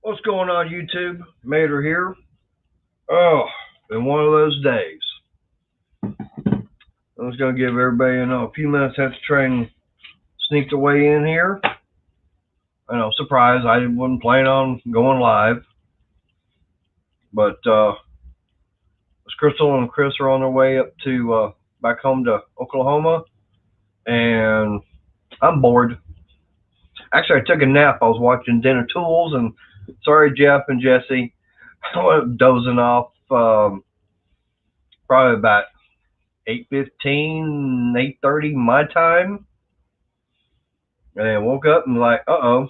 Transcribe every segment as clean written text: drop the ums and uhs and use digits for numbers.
What's going on, YouTube? Mater here. Oh, been one of those days. I'm just gonna give everybody a few minutes after train sneaked away in here. I know, surprise! I wasn't planning on going live, but Crystal and Chris are on their way up to back home to Oklahoma, and I'm bored. Actually, I took a nap. I was watching Den of Tools, and sorry, Jeff and Jesse, I was dozing off. Probably about 8:15, 8:30 my time, and then woke up and like, uh-oh,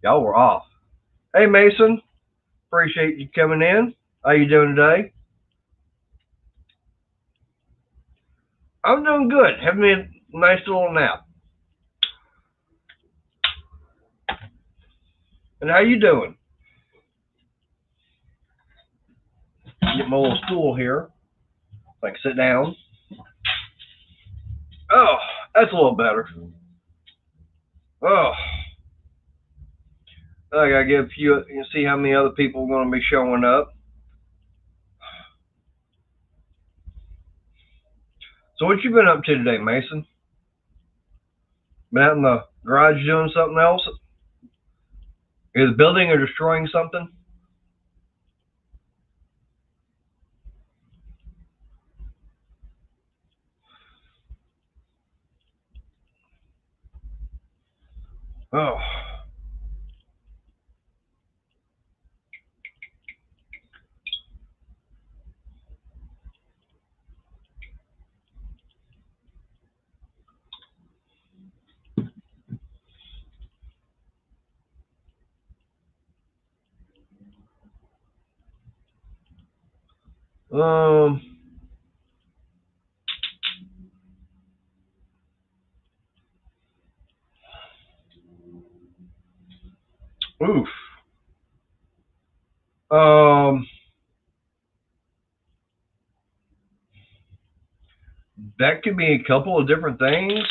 y'all were off. Hey, Mason, appreciate you coming in. How you doing today? I'm doing good. Having a nice little nap. And how you doing? Get my little stool here. Like, sit down. Oh, that's a little better. Oh, I gotta give you see how many other people are gonna be showing up. So what you been up to today, Mason? Been out in the garage doing something else? Either building or destroying something? Oh. Um. Oof. Um. That could be a couple of different things.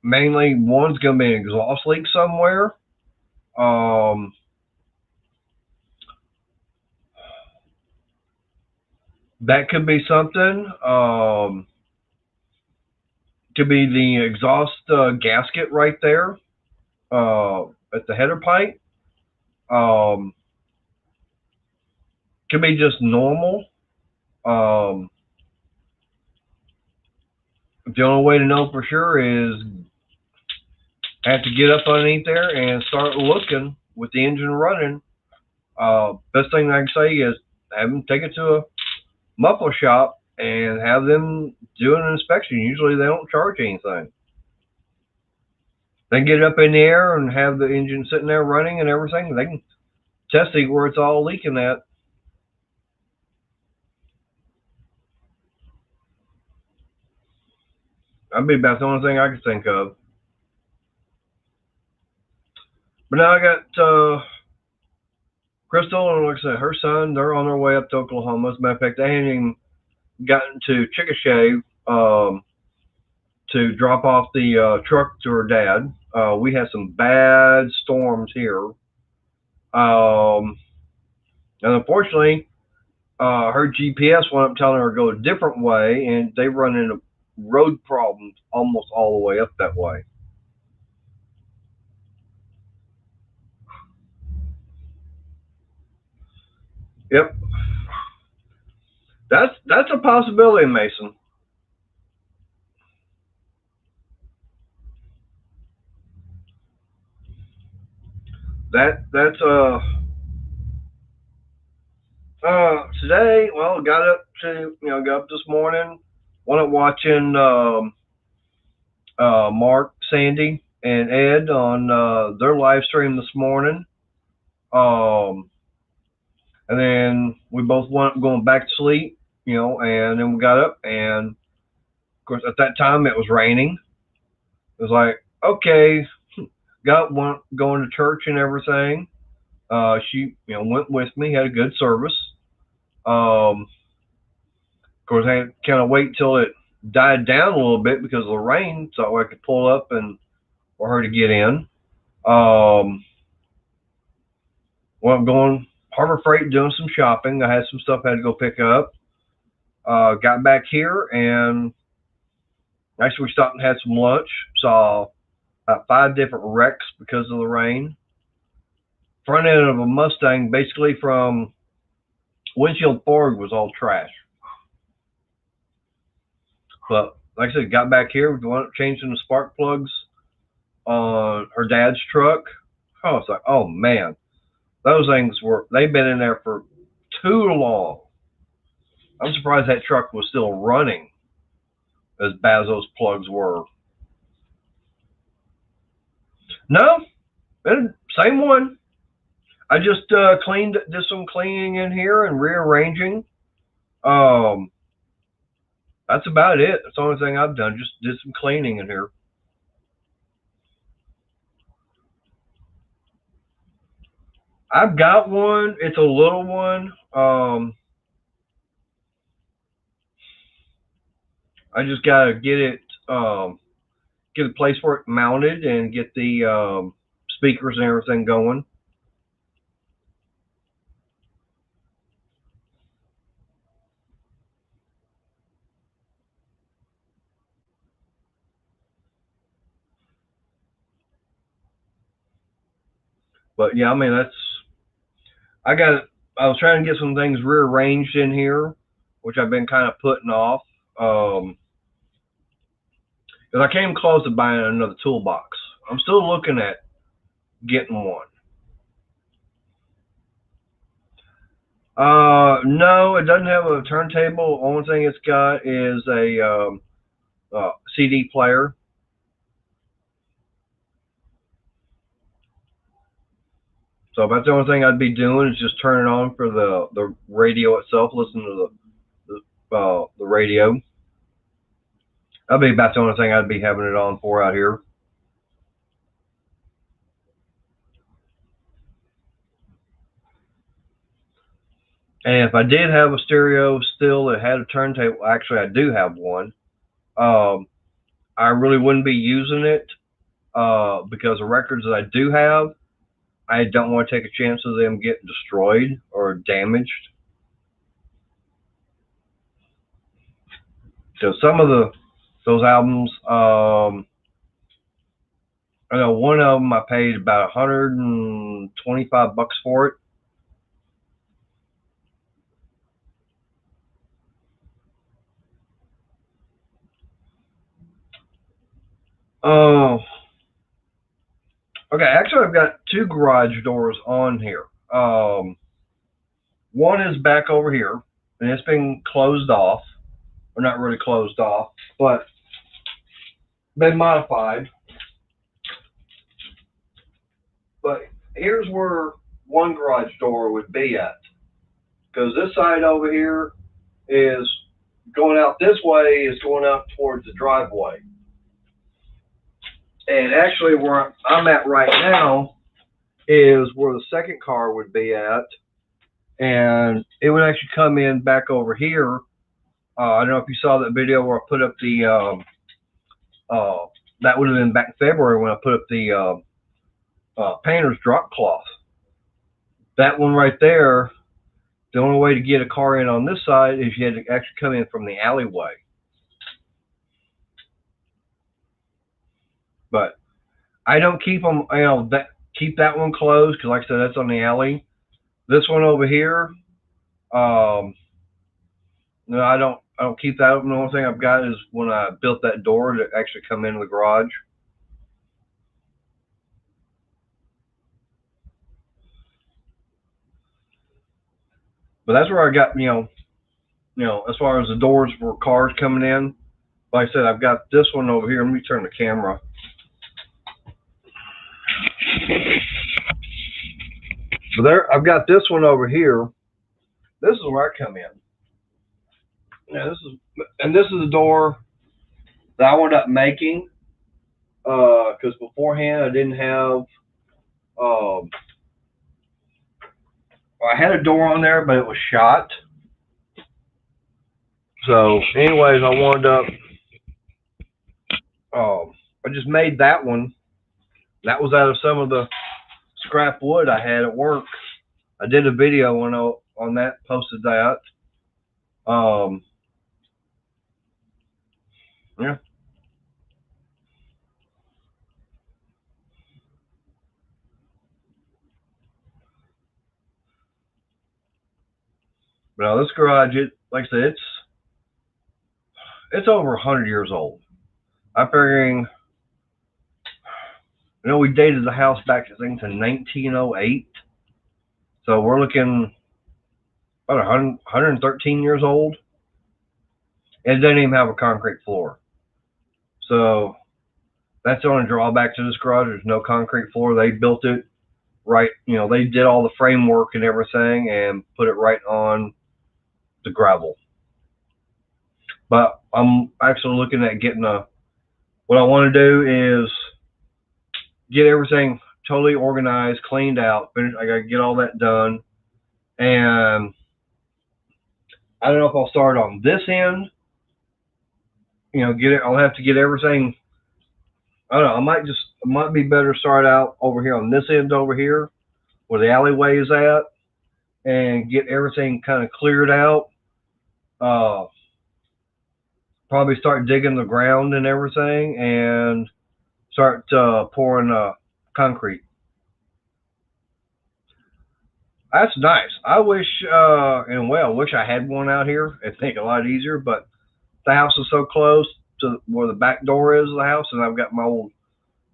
Mainly, one's going to be an exhaust leak somewhere. That could be something. Could be the exhaust gasket right there at the header pipe. Could be just normal. The only way to know for sure is have to get up underneath there and start looking with the engine running. Best thing I can say is have them take it to a muffler shop and have them do an inspection. Usually they don't charge anything. They can get it up in the air and have the engine sitting there running and everything. They can test it where it's all leaking at. That'd be about the only thing I could think of. But now I got Crystal and like I said, her son, they're on their way up to Oklahoma. As a matter of fact, they hadn't even gotten to Chickasha to drop off the truck to her dad. We had some bad storms here. And unfortunately, her GPS went up telling her to go a different way, and they run into road problems almost all the way up that way. Yep. That's a possibility, Mason. That's today. Well, got up this morning. Went up watching Mark, Sandy, and Ed on their live stream this morning. And then we both went going back to sleep, and then we got up, and of course at that time it was raining. It was like, okay, got went going to church and everything. She went with me, had a good service. Of course, I had to kind of wait till it died down a little bit because of the rain, so I could pull up and for her to get in. Well, I'm going Harbor Freight doing some shopping. I had some stuff I had to go pick up. Got back here and actually we stopped and had some lunch. Saw about 5 different wrecks because of the rain. Front end of a Mustang, basically from windshield forward, was all trash. But like I said, got back here, we went up changing the spark plugs on her dad's truck. Oh, it's like, oh man, those things they've been in there for too long. I'm surprised that truck was still running as bad as those plugs were. No, same one. I just did some cleaning in here and rearranging. Um, that's about it. That's the only thing I've done. Just did some cleaning in here. I've got one. It's a little one. I just gotta get it, get a place for it mounted and get the speakers and everything going. But yeah, I mean I was trying to get some things rearranged in here, which I've been kind of putting off. Because I came close to buying another toolbox. I'm still looking at getting one. No, it doesn't have a turntable. The only thing it's got is a CD player. So that's the only thing I'd be doing is just turn it on for the radio itself, listen to the radio. That'd be about the only thing I'd be having it on for out here. And if I did have a stereo still that had a turntable, actually I do have one. I really wouldn't be using it because the records that I do have, I don't want to take a chance of them getting destroyed or damaged. So some of those albums, I know one of them I paid about $125 for it. Oh, okay. Actually, I've got 2 garage doors on here. One is back over here, and it's been closed off, or not really closed off, but been modified. But here's where one garage door would be at, because this side over here is going out this way, is going out towards the driveway. And actually, where I'm at right now is where the second car would be at, and it would actually come in back over here. I don't know if you saw that video where I put up the that would have been back in February when I put up the painter's drop cloth. That one right there, the only way to get a car in on this side is you had to actually come in from the alleyway. But I don't keep them, keep that one closed because, like I said, that's on the alley. This one over here, no, I don't keep that open. The only thing I've got is when I built that door to actually come into the garage. But that's where I got, as far as the doors for cars coming in. Like I said, I've got this one over here. Let me turn the camera. So there, I've got this one over here. This is where I come in. Yeah, this is the door that I wound up making because beforehand I didn't have. I had a door on there, but it was shot. So, anyways, I wound up. I just made that one That was out of some of the scrap wood I had at work. I did a video on that, posted that. Yeah. But now this garage, like I said, it's over 100 years old. I'm figuring, we dated the house back, I think, to 1908. So we're looking about 113 years old. And it doesn't even have a concrete floor. So that's the only drawback to this garage. There's no concrete floor. They built it right. They did all the framework and everything and put it right on the gravel. But I'm actually looking at getting what I want to do is get everything totally organized, cleaned out. I got to get all that done. And I don't know if I'll start on this end. I'll have to get everything. I don't know. It might be better to start out over here on this end over here where the alleyway is at and get everything kind of cleared out. Probably start digging the ground and everything and start pouring concrete. That's nice. I wish, I wish I had one out here. It'd make it a lot easier, but the house is so close to where the back door is of the house, and I've got my old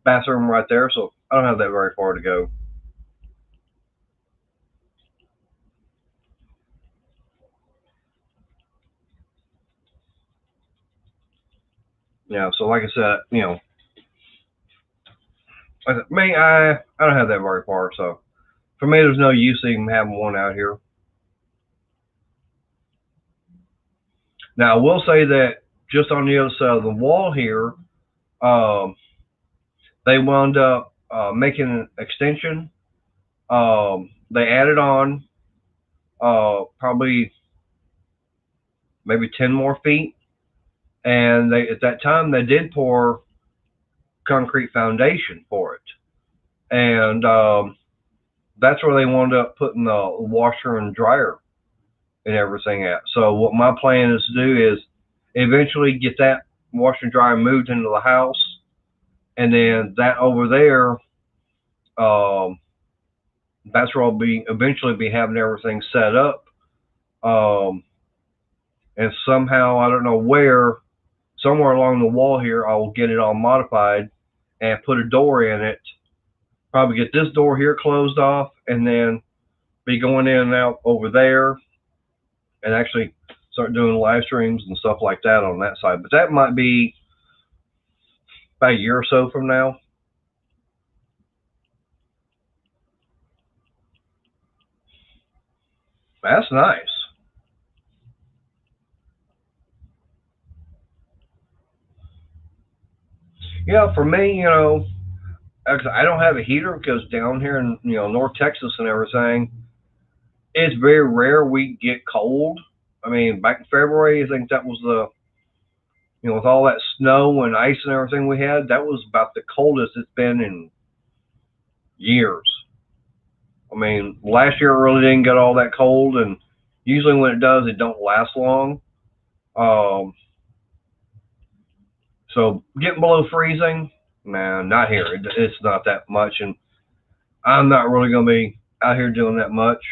bathroom right there, so I don't have that very far to go. So like I said, I don't have that very far, so for me, there's no use even having one out here. Now, I will say that just on the other side of the wall here, they wound up making an extension. They added on probably maybe 10 more feet, and at that time they did pour concrete foundation for it, and that's where they wound up putting the washer and dryer and everything at. So what my plan is to do is eventually get that washer and dryer moved into the house, and then that over there, that's where I'll eventually be having everything set up. And somehow, I don't know where, somewhere along the wall here, I will get it all modified and put a door in it. Probably get this door here closed off, and then be going in and out over there, and actually start doing live streams and stuff like that on that side. But that might be about a year or so from now. That's nice. Yeah, for me, I don't have a heater because down here in North Texas and everything, it's very rare we get cold. I mean, back in February, I think that was with all that snow and ice and everything we had, that was about the coldest it's been in years. I mean, last year it really didn't get all that cold, and usually when it does, it don't last long. Um, so getting below freezing, man, not here. It's not that much, and I'm not really going to be out here doing that much.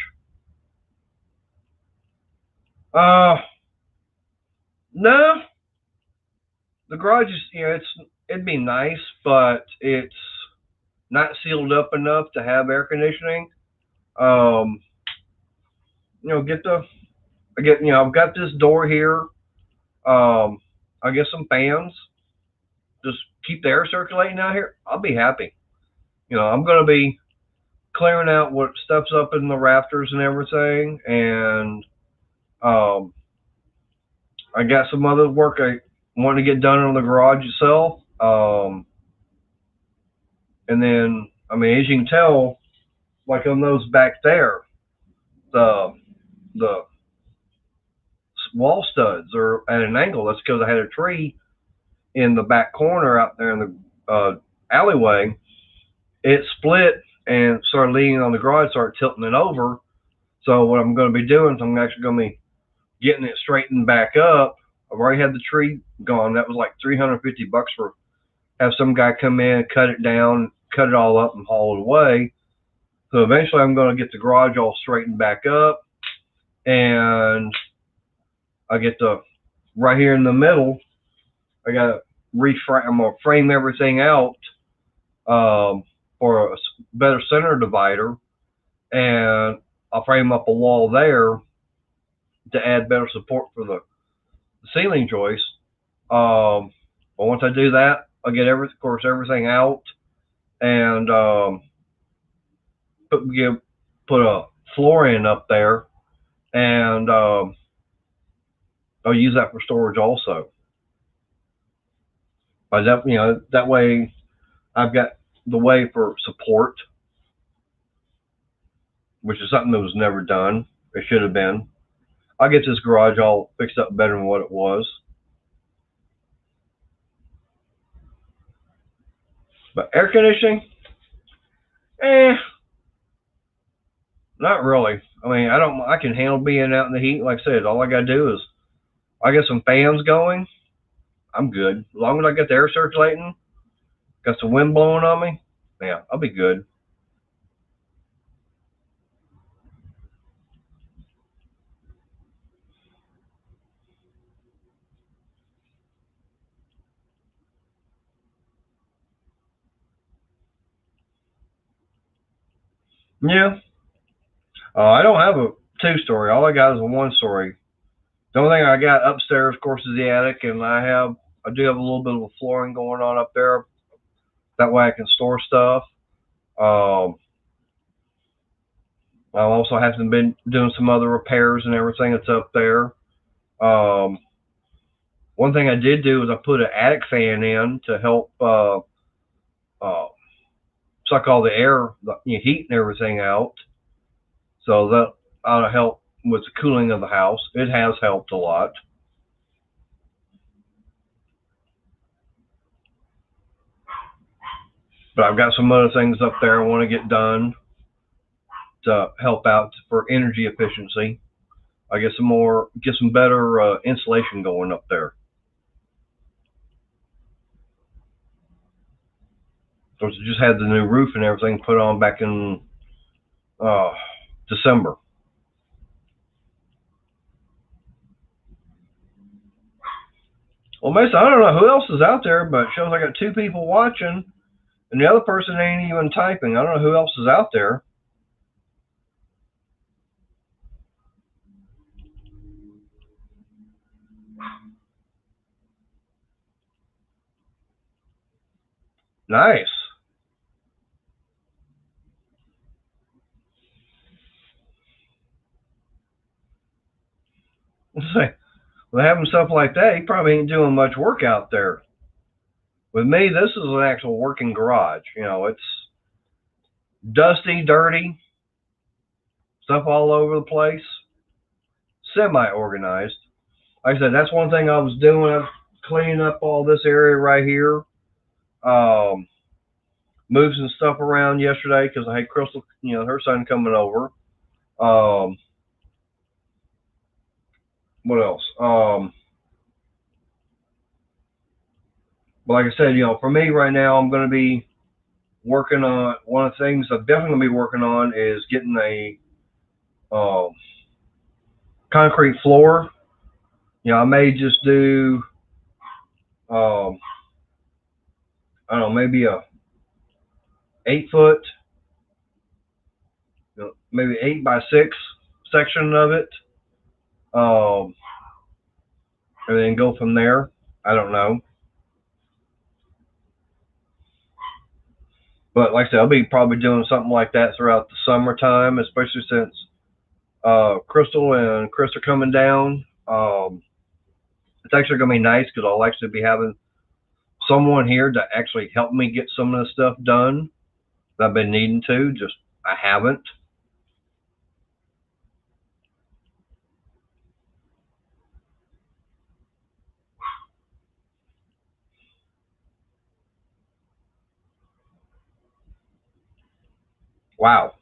No, the garage is, it'd be nice, but it's not sealed up enough to have air conditioning. Um, I've got this door here. I'll get some fans. Just keep the air circulating out here. I'll be happy. I'm going to be clearing out what stuff's up in the rafters and everything, and I got some other work I want to get done on the garage itself. And then, I mean, as you can tell, like on those back there, the wall studs are at an angle. That's because I had a tree in the back corner out there in the alleyway, it split and started leaning on the garage, started tilting it over. So what I'm going to be doing is I'm actually going to be getting it straightened back up. I've already had the tree gone. That was like $350 for have some guy come in, cut it down, cut it all up, and haul it away. So eventually, I'm going to get the garage all straightened back up, and I get the right here in the middle. I got to reframe. I'm gonna frame everything out for a better center divider, and I'll frame up a wall there to add better support for the ceiling joist. But once I do that, I'll get of course, everything out and put a floor in up there, and I'll use that for storage also. But that way I've got the way for support, which is something that was never done. It should have been. I'll get this garage all fixed up better than what it was. But air conditioning, not really. I mean, I can handle being out in the heat. Like I said, all I gotta do is I get some fans going. I'm good. As long as I get the air circulating, got some wind blowing on me, yeah, I'll be good. Yeah. I don't have a two-story. All I got is a one-story. The only thing I got upstairs, of course, is the attic, and I do have a little bit of a flooring going on up there. That way I can store stuff. Um, I also have been doing some other repairs and everything that's up there. Um, one thing I did do is I put an attic fan in to help suck all the air, the heat and everything out. So that ought to help with the cooling of the house. It has helped a lot. But I've got some other things up there I want to get done to help out for energy efficiency. I get some better insulation going up there. So I just had the new roof and everything put on back in uh, December. Well, Mason, I don't know who else is out there, but it shows I got two people watching, and the other person ain't even typing. I don't know who else is out there. Nice. Well, having stuff like that, he probably ain't doing much work out there. With me, this is an actual working garage. It's dusty, dirty, stuff all over the place, semi-organized. Like I said, that's one thing I was doing. I was cleaning up all this area right here. Um, moved some stuff around yesterday because I had Crystal, her son coming over. Um, what else? But like I said, for me right now, I'm going to be working on one of the things I'm definitely going to be working on is getting a concrete floor. I may just do, um, I don't know, maybe a 8 foot, maybe 8 by 6 section of it, um, and then go from there. I don't know. But like I said, I'll be probably doing something like that throughout the summertime, especially since Crystal and Chris are coming down. It's actually going to be nice because I'll actually be having someone here to actually help me get some of the stuff done that I've been needing to. Just I haven't. Wow.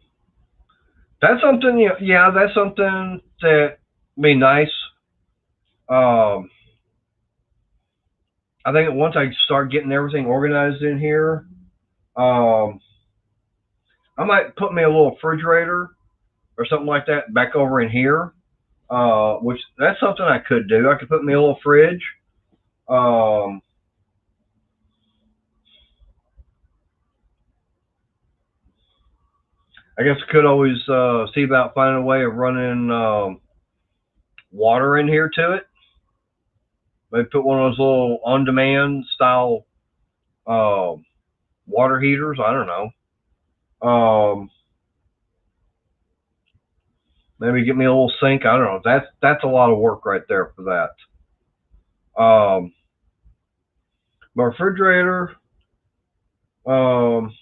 That's something, yeah, that's something that be nice. Um, I think once I start getting everything organized in here, um, I might put me a little refrigerator or something like that back over in here. Which that's something I could do. I could put me a little fridge. Um, I guess I could always see about finding a way of running water in here to it. Maybe put one of those little on-demand style uh, water heaters. I don't know. Maybe get me a little sink. I don't know. That's a lot of work right there for that. My refrigerator. Um,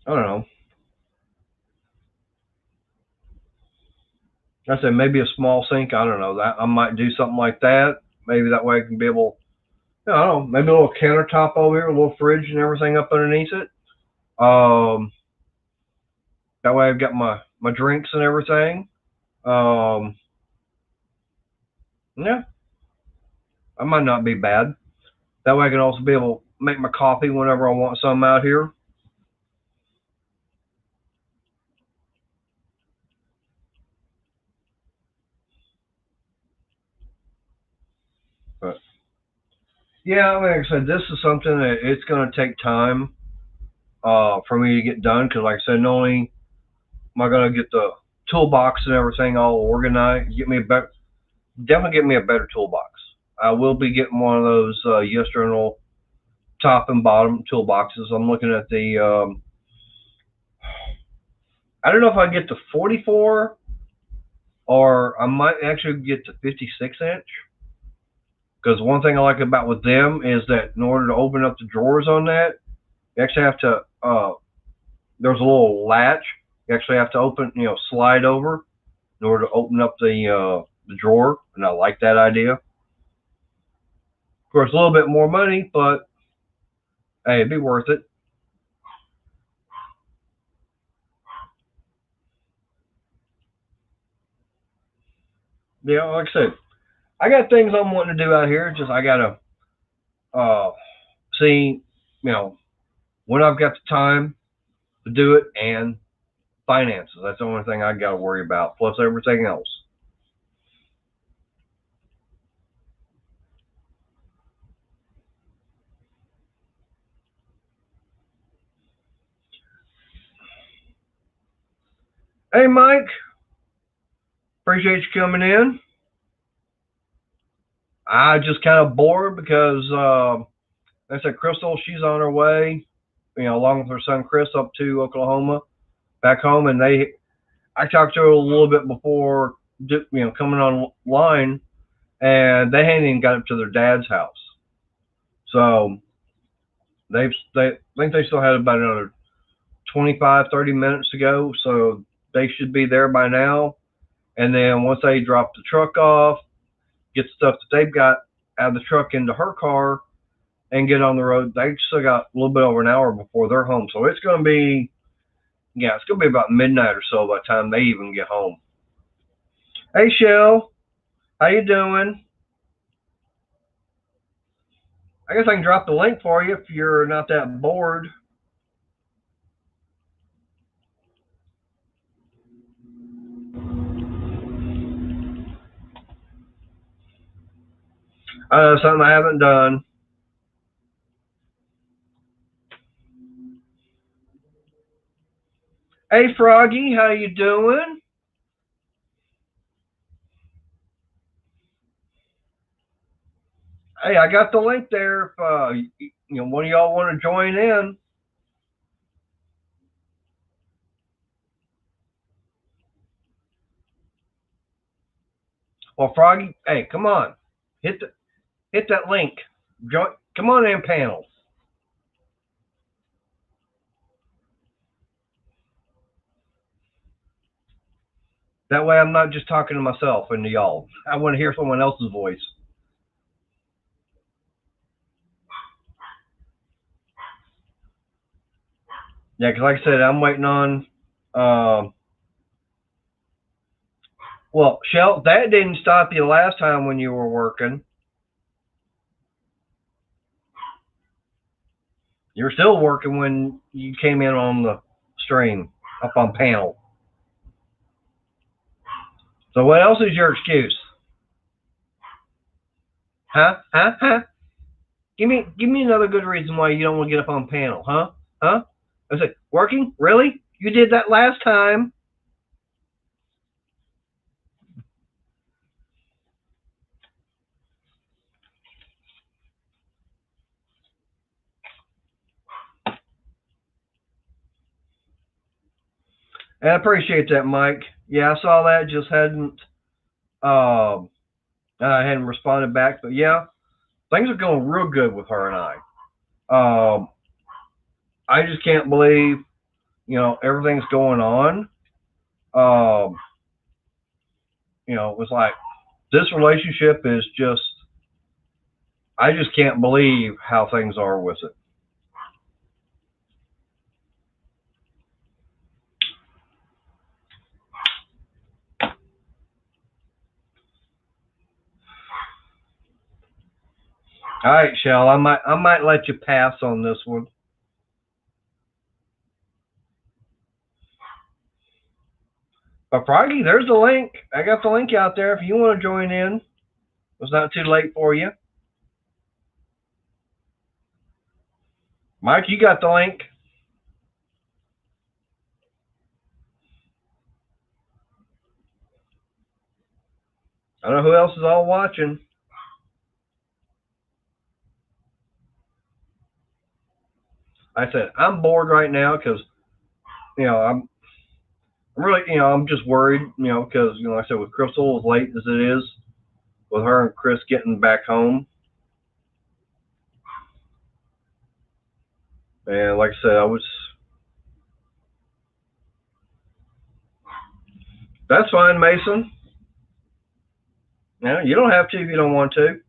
I don't know. I said maybe a small sink. I don't know. That I might do something like that. Maybe that way I can be able. I don't know. Maybe a little countertop over here, a little fridge and everything up underneath it. Um, that way I've got my drinks and everything. Um, yeah, I might not be bad. That way I can also be able to make my coffee whenever I want some out here. But yeah, like I said, this is something that it's going to take time for me to get done because, like I said, not only am I going to get the toolbox and everything all organized, definitely get me a better toolbox. I will be getting one of those yes journal top and bottom toolboxes. I'm looking at the I don't know if I get the 44 or I might actually get the 56 inch. Because one thing I like about with them is that in order to open up the drawers on that, you actually have to. There's a little latch. You actually have to slide over in order to open up the drawer, and I like that idea. Of course, a little bit more money, but hey, it'd be worth it. Yeah, like I said, I got things I'm wanting to do out here. Just I gotta see, when I've got the time to do it and finances. That's the only thing I got to worry about, plus everything else. Hey, Mike, appreciate you coming in. I just kind of bored because, like I said, Crystal, she's on her way, along with her son Chris up to Oklahoma, back home, and I talked to her a little bit before, coming online, and they hadn't even got up to their dad's house. So they I think they still had about another 25, 30 minutes to go. So they should be there by now. And then once they drop the truck off, get stuff that they've got out of the truck into her car and get on the road, they still got a little bit over an hour before they're home. So it's going to be, yeah, it's going to be about midnight or so by the time they even get home. Hey, Shell, how you doing? I guess I can drop the link for you if you're not that bored. Something I haven't done. Hey, Froggy, how you doing? Hey, I got the link there. If one of y'all want to join in. Well, Froggy, hey, come on, hit that link. Join, come on in, panels. That way, I'm not just talking to myself and to y'all. I want to hear someone else's voice. Yeah, because like I said, I'm waiting on. Well, Shell, that didn't stop you last time when you were working. You're still working when you came in on the stream up on panel. So what else is your excuse? Huh? Huh? Huh? Give me another good reason why you don't want to get up on panel, huh? Huh? I said, working? Really? You did that last time. And I appreciate that, Mike. Yeah, I saw that. Just I hadn't responded back, but yeah, things are going real good with her and I. I just can't believe, everything's going on. Um, it was like this relationship is just. I just can't believe how things are with it. All right, Shell. I might let you pass on this one. But Froggy, there's the link. I got the link out there if you want to join in. It's not too late for you. Mike, you got the link. I don't know who else is all watching. I said I'm bored right now because I'm really I'm just worried because like I said, with Crystal as late as it is, with her and Chris getting back home, and like I said, that's fine, Mason. You don't have to if you don't want to.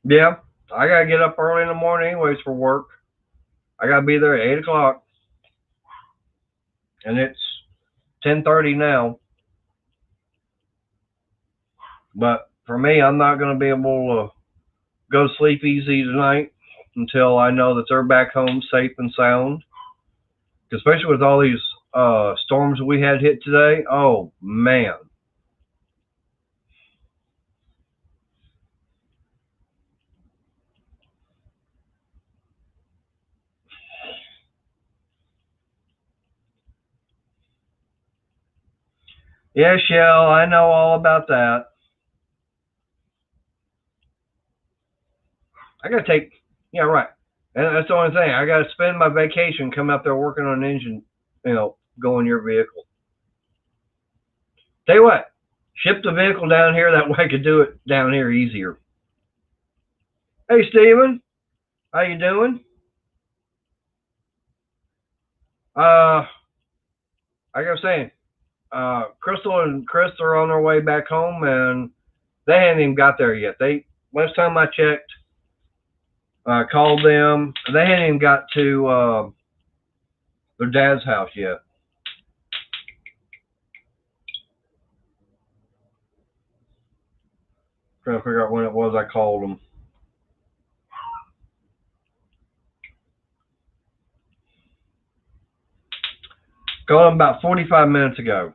Yeah, I gotta get up early in the morning anyways for work. I gotta be there at 8 o'clock, and it's 10:30 now. But for me, I'm not gonna be able to go to sleep easy tonight until I know that they're back home safe and sound. Especially with all these storms we had hit today. Oh man. Yeah, Shell, I know all about that. I gotta take. Yeah, right. And that's the only thing. I gotta spend my vacation coming up there working on an engine. Going your vehicle. Tell you what, ship the vehicle down here. That way I could do it down here easier. Hey, Steven, how you doing? Like I was saying, Crystal and Chris are on their way back home, and they hadn't even got there yet. Last time I checked, called them. They hadn't even got to their dad's house yet. Trying to figure out when it was I called them. Called them about 45 minutes ago.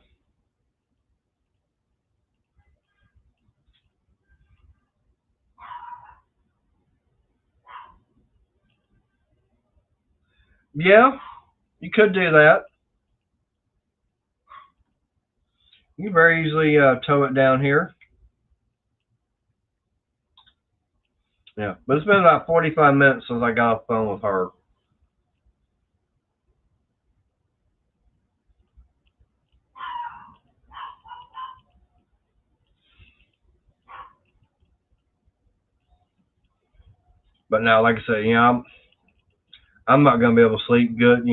Yeah, you could do that. You can very easily tow it down here. Yeah, but it's been about 45 minutes since I got off the phone with her. But now, like I said, I'm not going to be able to sleep good,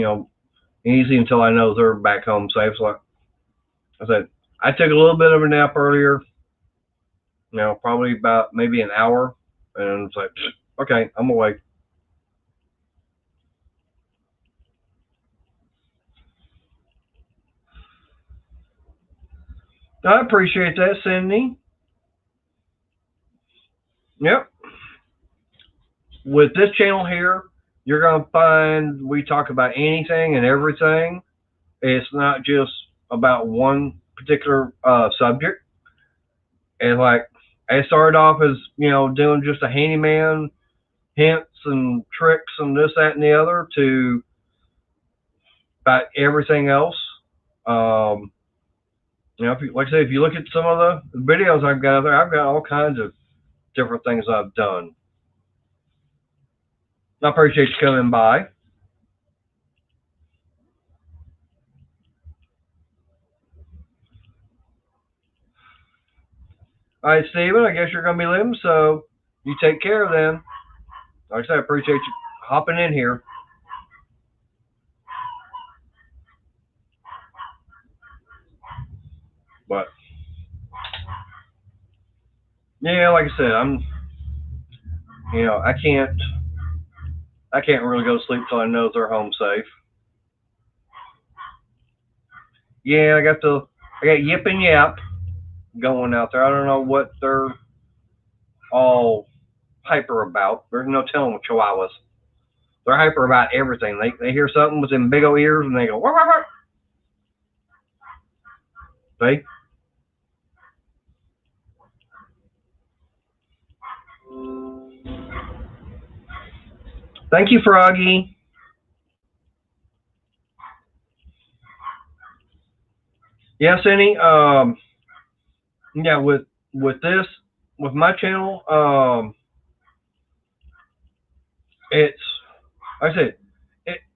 easy until I know they're back home safe. So like I said, I took a little bit of a nap earlier. You know, probably about maybe an hour, and it's like, okay, I'm awake. I appreciate that, Cindy. Yep. With this channel here, you're gonna find we talk about anything and everything. It's not just about one particular subject. And like, I started off as doing just a handyman hints and tricks and this, that, and the other to about everything else. Um, if you, like I say, if you look at some of the videos I've got there, I've got all kinds of different things I've done. I appreciate you coming by. All right, Steven, I guess you're going to be leaving, so you take care then. Like I said, I appreciate you hopping in here. But yeah, like I said, I can't really go to sleep till I know they're home safe. Yeah, I got Yip and Yap going out there. I don't know what they're all hyper about. There's no telling with Chihuahuas. They're hyper about everything. They hear something with them big old ears and they go, wah, wah, wah. See? Thank you, Froggy. Yes, Annie. Yeah, with this, with my channel, it's like I said,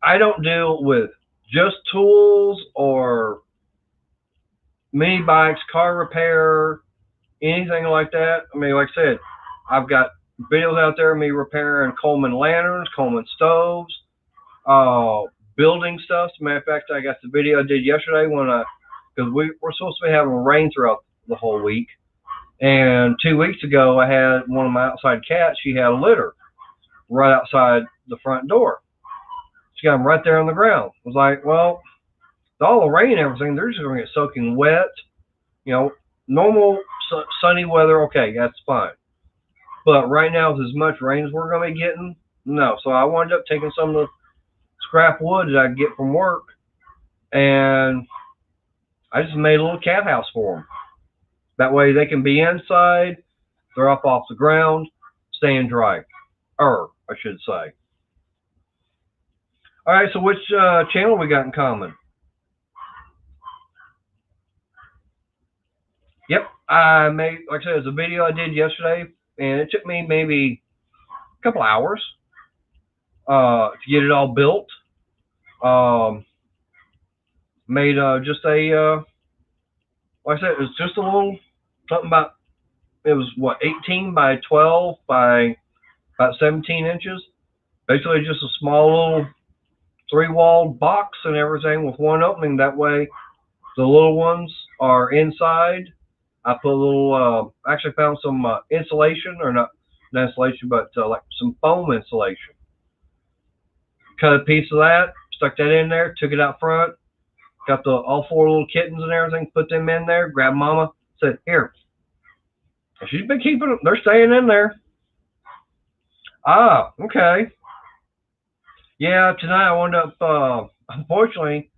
I don't deal with just tools or mini bikes, car repair, anything like that. I mean, like I said, I've got videos out there of me repairing Coleman lanterns, Coleman stoves, uh, building stuff. As a matter of fact, I got the video I did yesterday because we're supposed to be having rain throughout the whole week. And 2 weeks ago, I had one of my outside cats. She had a litter right outside the front door. She got them right there on the ground. I was like, well, with all the rain and everything, they're just going to get soaking wet. Normal sunny weather, okay, that's fine. But right now, with as much rain as we're going to be getting, no. So I wound up taking some of the scrap wood that I get from work, and I just made a little cat house for them. That way they can be inside, they're up off the ground, staying dry. I should say. All right, so which channel we got in common? Yep, I made, like I said, it was a video I did yesterday, and it took me maybe a couple hours to get it all built. Made just a, like I said, it was just a little something about, it was what, 18 by 12 by about 17 inches. Basically just a small little 3-walled box and everything with one opening. That way the little ones are inside. I put a little, actually found some insulation, or not insulation, but like some foam insulation. Cut a piece of that, stuck that in there, took it out front, got all 4 little kittens and everything, put them in there, grabbed Mama, said, here. And she's been keeping them, they're staying in there. Ah, okay. Yeah, tonight I wound up, unfortunately,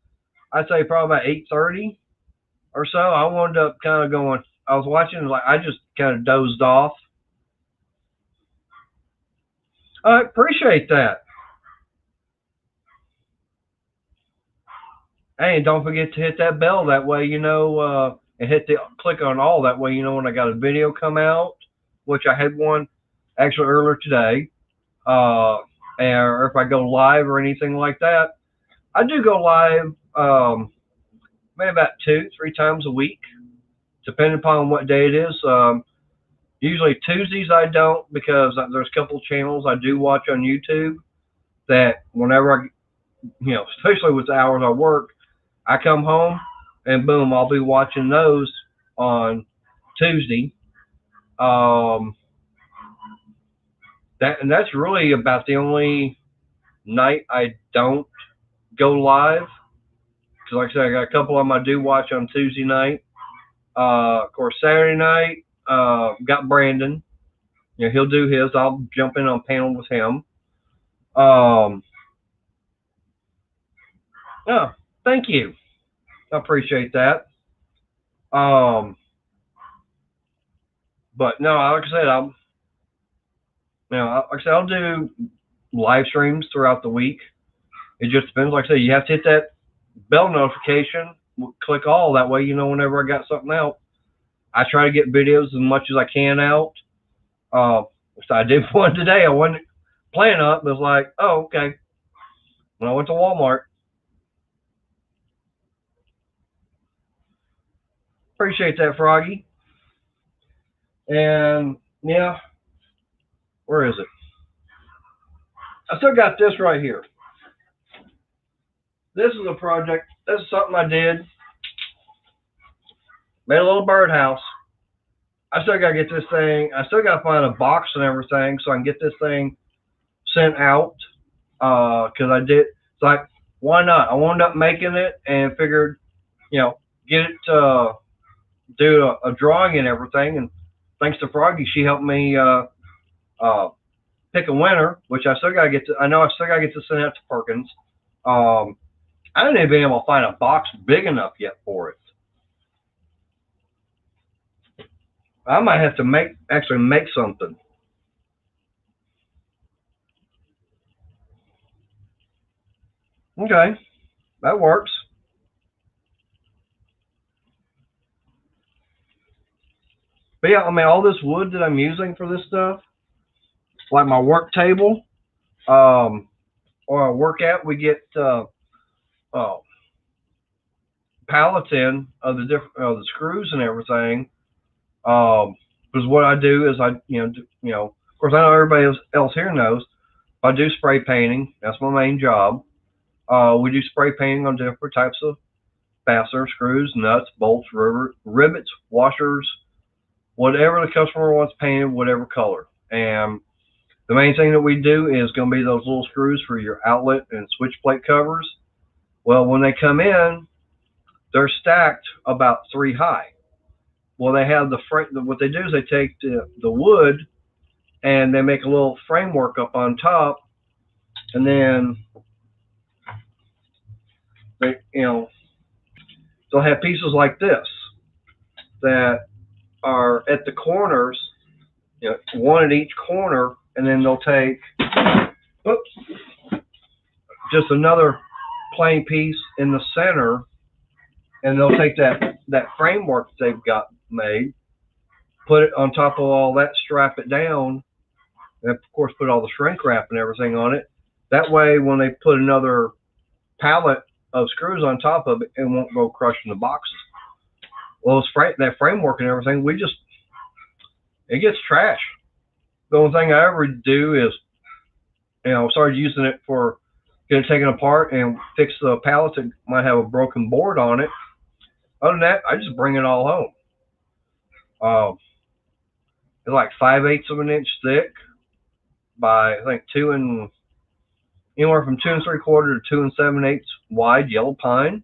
I'd say probably about 8:30 or so. I wound up kind of going, I was watching, like, I just kind of dozed off. I appreciate that. Hey, and don't forget to hit that bell. That way, and hit the click on all. That way, when I got a video come out, which I had one actually earlier today, or if I go live or anything like that. I do go live maybe about 2-3 times a week, depending upon what day it is. Usually Tuesdays I don't, because there's a couple of channels I do watch on YouTube that whenever especially with the hours I work, I come home and boom, I'll be watching those on Tuesday. Um, that's really about the only night I don't go live. Because like I said, I got a couple of them I do watch on Tuesday night. Of course, Saturday night, got Brandon. You know, he'll do his. I'll jump in on panel with him. Oh, thank you. I appreciate that. But no, like I said, I'll do live streams throughout the week. It just depends. Like I said, you have to hit that bell notification, click all. That way, you know whenever I got something out. I try to get videos as much as I can out. So I did one today. I wasn't planning on it, but it was like, oh, okay. When I went to Walmart. Appreciate that, Froggy. And yeah, where is it? I still got this right here. This is a project. This is something I did. Made a little birdhouse. I still gotta get this thing. I still gotta find a box and everything so I can get this thing sent out. Because I did. It's like, why not? I wound up making it and figured, get it do a drawing and everything. And thanks to Froggy, she helped me pick a winner, which I still gotta get to. I know I still gotta get to send out to Perkins. I haven't even been able to find a box big enough yet for it. I might have to actually make something. Okay, that works. But yeah, I mean, all this wood that I'm using for this stuff, like my work table, or a workout, we get uh, pallets in of the different the screws and everything. Because what I do is of course I know everybody else here knows I do spray painting. That's my main job. We do spray painting on different types of fastener, screws, nuts, bolts, rivets, washers, whatever the customer wants painted, whatever color. And the main thing that we do is going to be those little screws for your outlet and switch plate covers. Well, when they come in, they're stacked about 3 high. Well, they have what they do is they take the wood and they make a little framework up on top, and then they'll have pieces like this that are at the corners, one at each corner, and then they'll take, just another plain piece in the center, and they'll take that framework that they've got made, put it on top of all that, strap it down, and of course put all the shrink wrap and everything on it. That way, when they put another pallet of screws on top of it, it won't go crushing the boxes. Well, that framework and everything, it gets trash. The only thing I ever do is, start using it for getting it taken apart and fix the pallets that might have a broken board on it. Other than that, I just bring it all home. It's like 5/8 of an inch thick by, I think, anywhere from 2 3/4 to 2 7/8 wide yellow pine.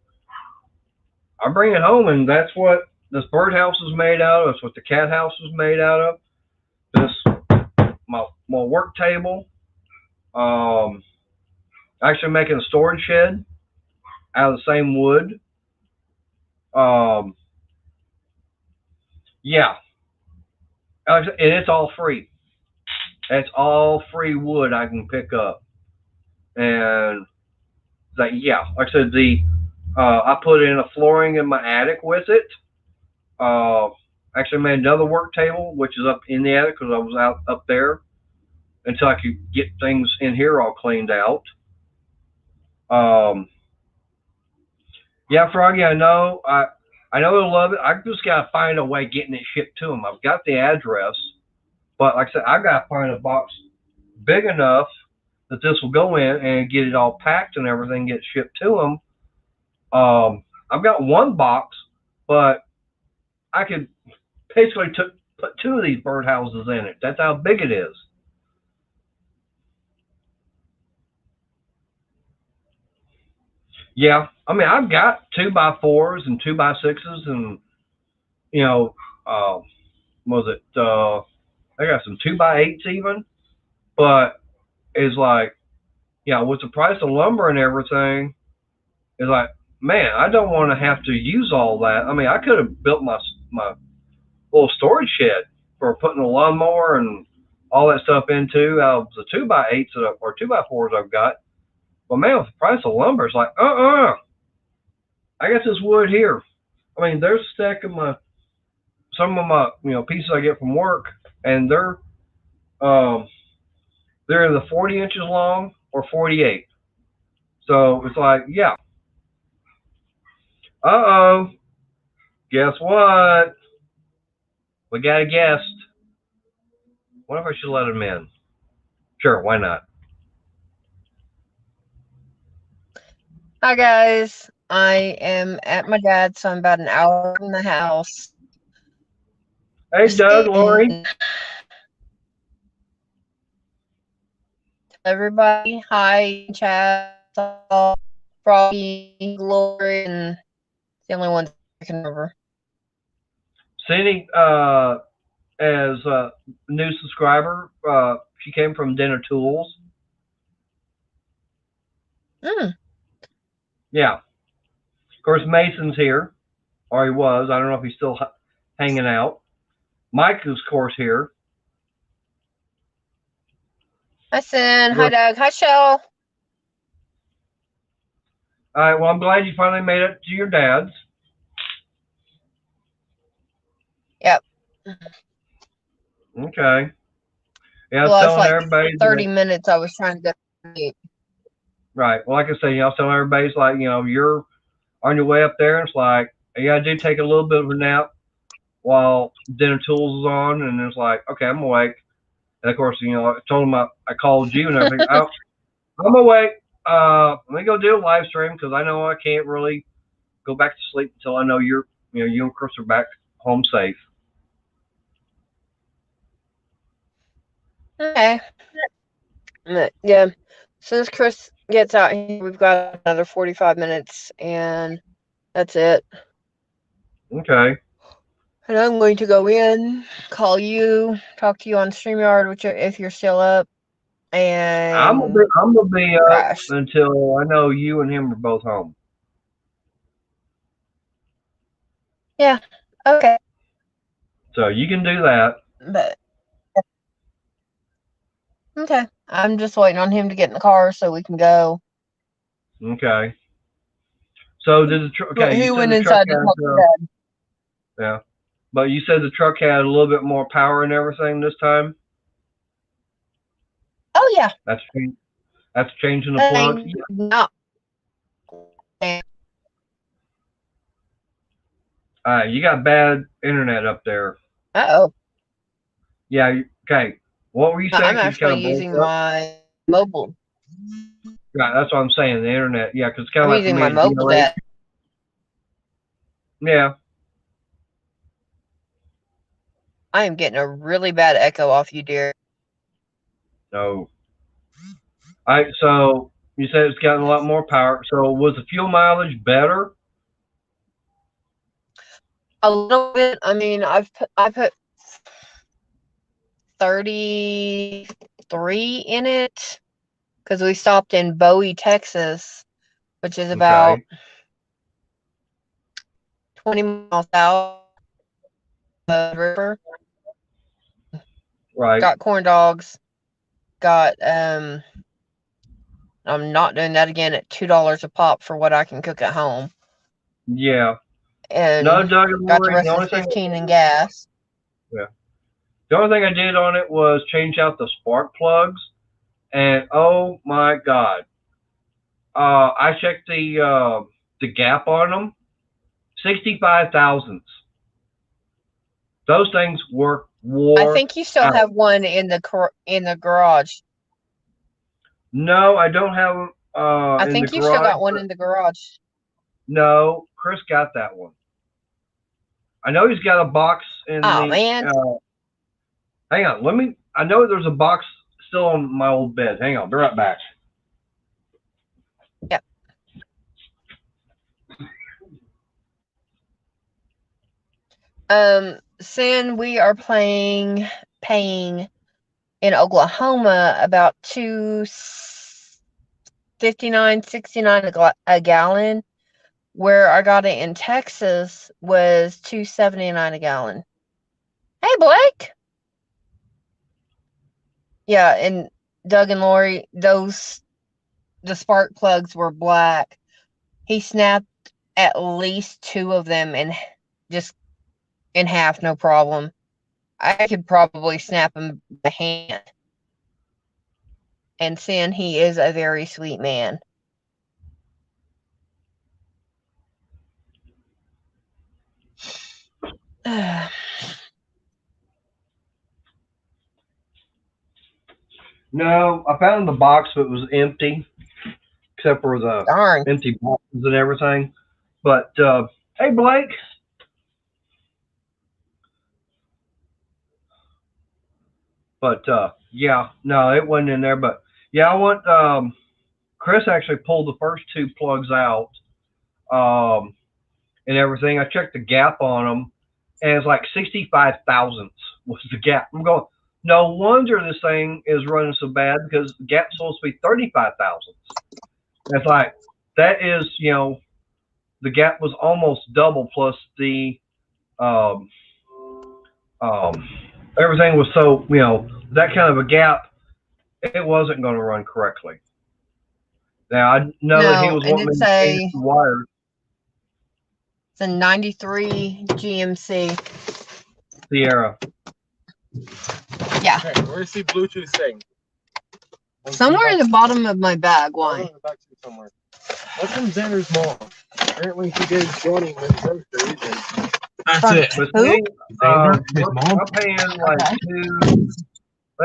I bring it home, and that's what this birdhouse is made out of. That's what the cat house is made out of. My work table. Actually making a storage shed out of the same wood. Yeah, and it's all free. It's all free wood I can pick up, and like I said, I put in a flooring in my attic with it. Actually made another work table, which is up in the attic because I was out up there until I could get things in here all cleaned out. Yeah, Froggy, I know. I know they'll love it. I just gotta find a way getting it shipped to them. I've got the address, but like I said, I gotta find a box big enough that this will go in and get it all packed and everything, get shipped to them. I've got one box, but I could basically put 2 of these birdhouses in it. That's how big it is. Yeah, I mean, I've got 2x4s and 2x6s, and you know, uh, was it? I got some 2x8s even, but it's like, yeah, with the price of lumber and everything, it's like, man, I don't want to have to use all that. I mean, I could have built my little storage shed for putting a lawnmower and all that stuff into out of the 2x8s or 2x4s I've got. But man, with the price of lumber, it's like, I got this wood here. I mean, there's a stack of some of my pieces I get from work, and um they're either 40 inches long or 48. So it's like, yeah, oh, guess what? We got a guest. What if I should let him in? Sure, why not? Hi guys, I am at my dad's, so I'm about an hour from the house. Hey, Doug, Lori. Everybody, hi, Chad, Froggy, Lori, and the only ones I can remember. Cindy, as a new subscriber, she came from Dinner Tools. Yeah. Of course, Mason's here, or he was. I don't know if he's still hanging out. Mike is, of course, here. Hi, Sin. Hi, Doug. Hi, Shell. All right. Well, I'm glad you finally made it to your dad's. Yep. Okay. Yeah, I was well, telling like everybody 30 minutes I was trying to go to sleep. Right. Well, like I say, I was telling everybody, it's like, you're on your way up there, and it's like, yeah, I do take a little bit of a nap while Dinner Tools is on, and it's like, okay, I'm awake. And of course, I told him I called you and everything. I'm awake. Let me go do a live stream because I know I can't really go back to sleep until I know you and Chris are back home safe. Okay. Yeah. Since Chris gets out here, we've got another 45 minutes, and that's it. Okay. And I'm going to go in, call you, talk to you on StreamYard, if you're still up, and I'm gonna be up until I know you and him are both home. Yeah. Okay. So you can do that. But okay, I'm just waiting on him to get in the car so we can go. Okay. So did the truck? Okay, he went inside to talk to Dad. Yeah, but you said the truck had a little bit more power and everything this time. Oh yeah. That's changing the plugs. Yeah. No. You got bad internet up there. Uh-oh. Yeah. Okay. What were you saying? I'm actually using my mobile. Yeah, that's what I'm saying. The internet. Yeah, because it's kind of like using my mobile data. Yeah. I am getting a really bad echo off you, dear. No. So you said it's gotten a lot more power. So was the fuel mileage better? A little bit. I mean, I put 33 in it because we stopped in Bowie, Texas, which is about 20 miles south of the river. Right. Got corn dogs. Got I'm not doing that again at $2 a pop for what I can cook at home. Yeah. And no, Doug, got the rest of 15 in gas. Yeah. The only thing I did on it was change out the spark plugs, and oh my god, I checked the gap on them, 65 thousandths. Those things wore. I think you still have one in the garage. No, I don't have. I think you still got one in the garage. No, Chris got that one. I know he's got a box in man. Hang on. Let me. I know there's a box still on my old bed. Hang on. Be right back. Yep. Sin, we are paying in Oklahoma about $2.59-$2.69 a gallon, where I got it in Texas was $2.79 a gallon. Hey, Blake. Yeah, and Doug and Lori, the spark plugs were black. He snapped at least 2 of them and just in half, no problem. I could probably snap him by hand. And Sin, he is a very sweet man. No, I found the box, but it was empty, except for the Darn. empty boxes and everything. But hey, Blake. But yeah, no, it wasn't in there. But yeah, I want. Chris actually pulled the first 2 plugs out, and everything. I checked the gap on them, and it's like 65 thousandths was the gap. I'm going. No wonder this thing is running so bad because the gap's supposed to be 35 thousandths. It's like that is, the gap was almost double plus the um, everything was so, that kind of a gap, it wasn't going to run correctly. Now I know that he was wanting to change the wires. It's a 93 GMC Sierra. Yeah. Okay, where's the Bluetooth thing? Somewhere in the bottom of my bag. Why? Somewhere. What's in Xander's mom? Apparently he gave Johnny the groceries and that's it. But who? see, Xander, his mom? I'm paying like I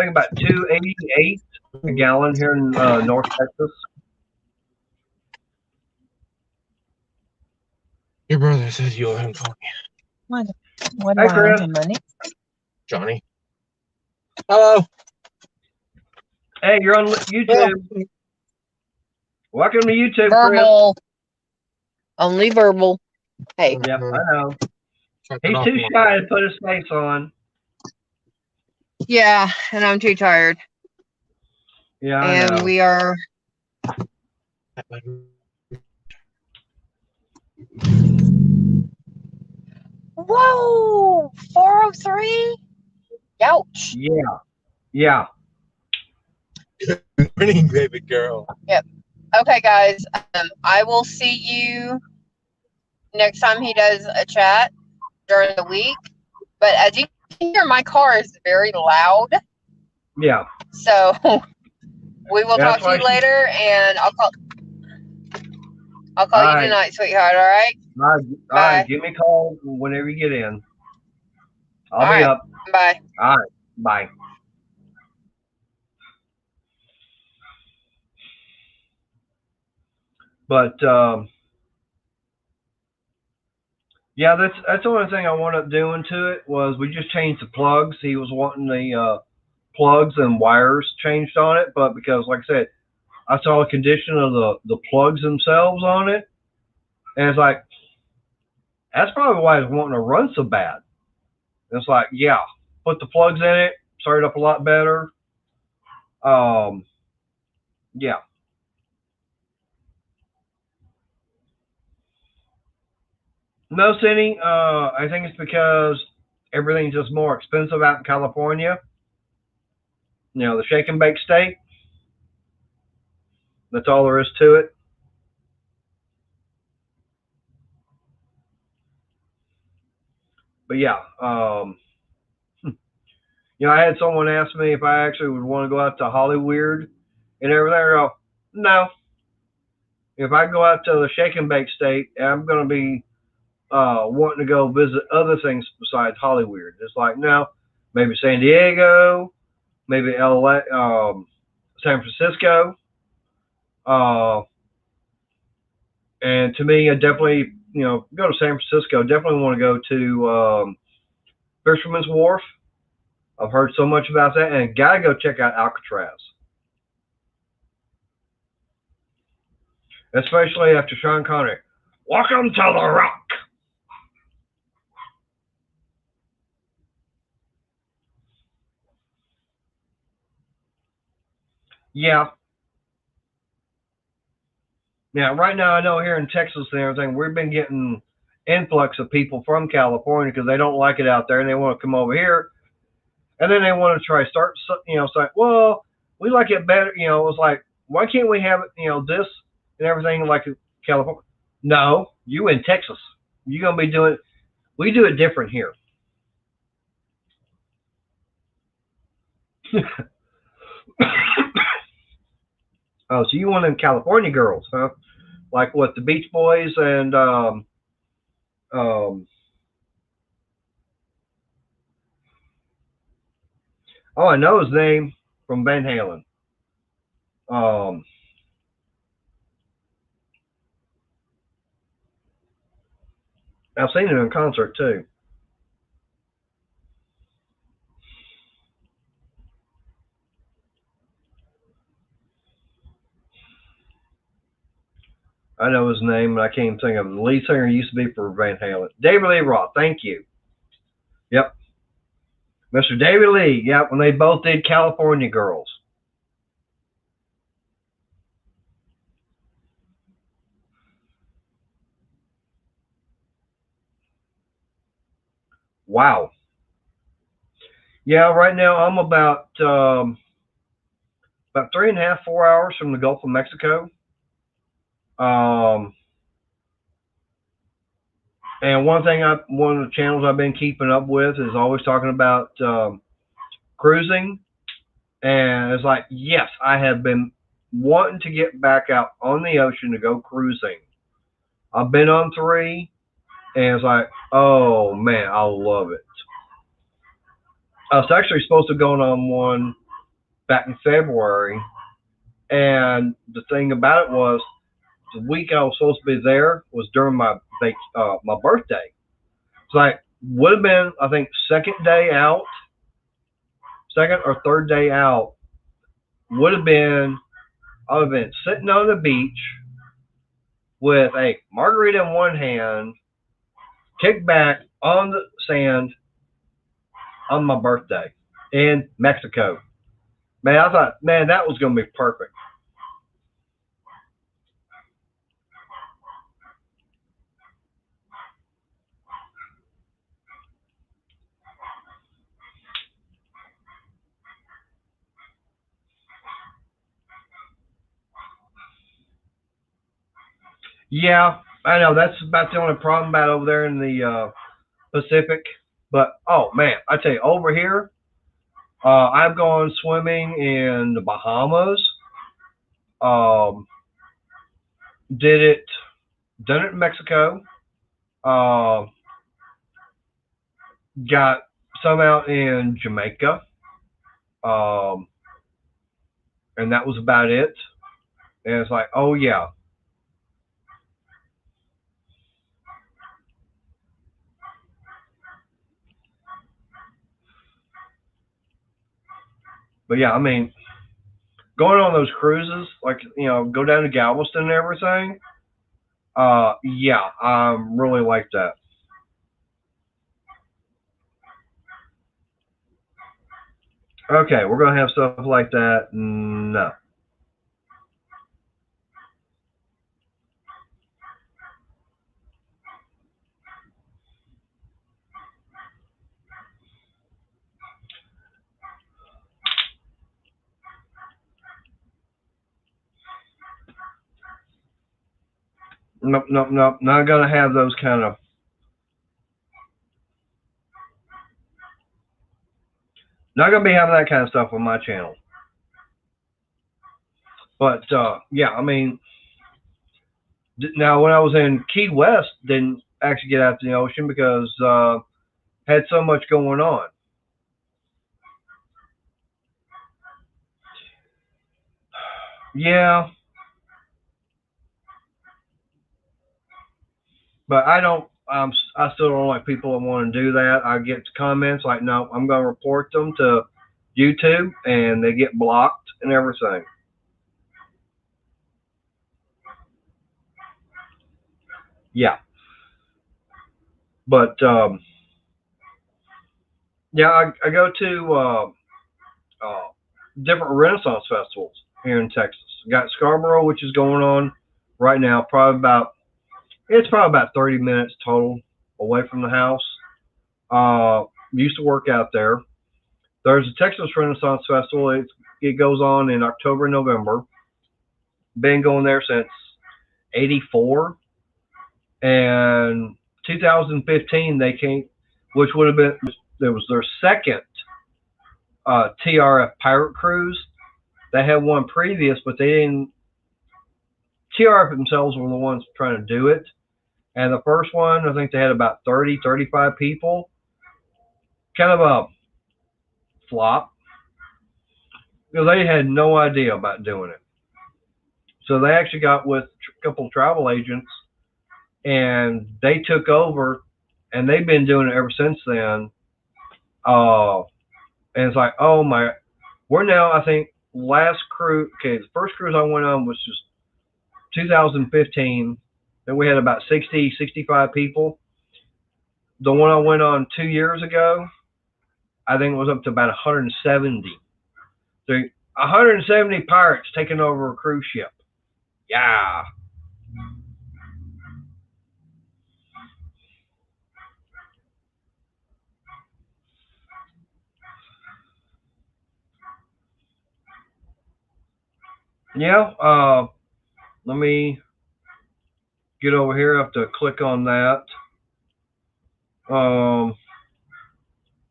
think about $2.88 a gallon here in North Texas. Your brother says you owe him 20. What do Hey, I owe Chris. him money? Johnny. Hello. Hey, you're on YouTube. Yeah. Welcome to YouTube, Verbal. Only verbal. Hey. Chris. Yep, I know. He's too shy to put his face on. Yeah, and I'm too tired. Yeah, I know. And we are. Whoa! 403? Ouch. Yeah. Good morning, baby girl. Yep. Okay, guys. I will see you next time he does a chat during the week. But as you can hear, my car is very loud. Yeah. So we will talk to you later, and I'll call you tonight, sweetheart. All right. All right. Give me a call whenever you get in. I'll be up. Bye. All right. Bye. But yeah, that's the only thing I wound up doing to it was we just changed the plugs. He was wanting the plugs and wires changed on it, but because, like I said, I saw the condition of the plugs themselves on it, and it's like that's probably why it's wanting to run so bad. And it's like, yeah, put the plugs in it, start it up a lot better. Yeah. No, Cindy, I think it's because everything's just more expensive out in California. The shake and bake state. That's all there is to it. But yeah, I had someone ask me if I actually would want to go out to Hollyweird and everything. I go, no. If I go out to the shake and bake state, I'm going to be wanting to go visit other things besides Hollyweird. It's like, no, maybe San Diego, maybe LA, San Francisco. And to me, I definitely, go to San Francisco. Definitely want to go to Fisherman's Wharf. I've heard so much about that, and gotta go check out Alcatraz. Especially after Sean Connery. Welcome to the Rock. Yeah. Now, right now, I know here in Texas and everything, we've been getting influx of people from California because they don't like it out there and they want to come over here, and then they want to try start, say, well, we like it better. It's like, why can't we have it, this and everything like California? No, you in Texas, you're gonna be doing. We do it different here. Oh, so you want them California girls, huh? Like what, the Beach Boys and oh, I know his name from Van Halen. I've seen him in concert too. I know his name, but I can't even think of it. The lead singer used to be for Van Halen. David Lee Roth. Thank you. Yep. Mr. David Lee. Yep. When they both did California Girls. Wow. Yeah. Right now I'm about 3.5, 4 hours from the Gulf of Mexico. And one of the channels I've been keeping up with is always talking about cruising. And it's like, yes, I have been wanting to get back out on the ocean to go cruising. I've been on 3, and it's like, oh man, I love it. I was actually supposed to go on one back in February, and the thing about it was, the week I was supposed to be there was during my birthday. It's like, would have been, I think, second or third day out, I would have been sitting on the beach with a margarita in one hand, kicked back on the sand on my birthday in Mexico. Man, I thought, man, that was going to be perfect. Yeah, I know. That's about the only problem about over there in the Pacific. But, oh, man, I tell you, over here, I've gone swimming in the Bahamas. Done it in Mexico. Got some out in Jamaica. And that was about it. And it's like, oh, yeah. But yeah, I mean, going on those cruises, like, go down to Galveston and everything. Yeah, I really like that. Okay, we're gonna have stuff like that. No. Nope, nope, nope. Not gonna have those kind of. Not gonna be having that kind of stuff on my channel. But yeah, I mean, now when I was in Key West, didn't actually get out to the ocean because had so much going on. Yeah, but I don't I still don't like people that want to do that. I get comments like, no, I'm going to report them to YouTube, and they get blocked and everything. Yeah. But, yeah, I go to different Renaissance festivals here in Texas. Got Scarborough, which is going on right now, it's probably about 30 minutes total away from the house. Used to work out there. There's a Texas Renaissance Festival. It goes on in October and November. Been going there since '84, and 2015 they came, which would have been, there was their second TRF Pirate Cruise. They had one previous, but they didn't. TRF themselves were the ones trying to do it. And the first one, I think they had about 30, 35 people. Kind of a flop, because they had no idea about doing it. So they actually got with a couple of travel agents, and they took over, and they've been doing it ever since then. And it's like, oh my, we're now, I think, last cruise, okay, the first cruise I went on was just 2015. Then we had about 60, 65 people. The one I went on 2 years ago, I think it was up to about 170. So 170 pirates taking over a cruise ship. Yeah. Yeah, let me get over here. I have to click on that.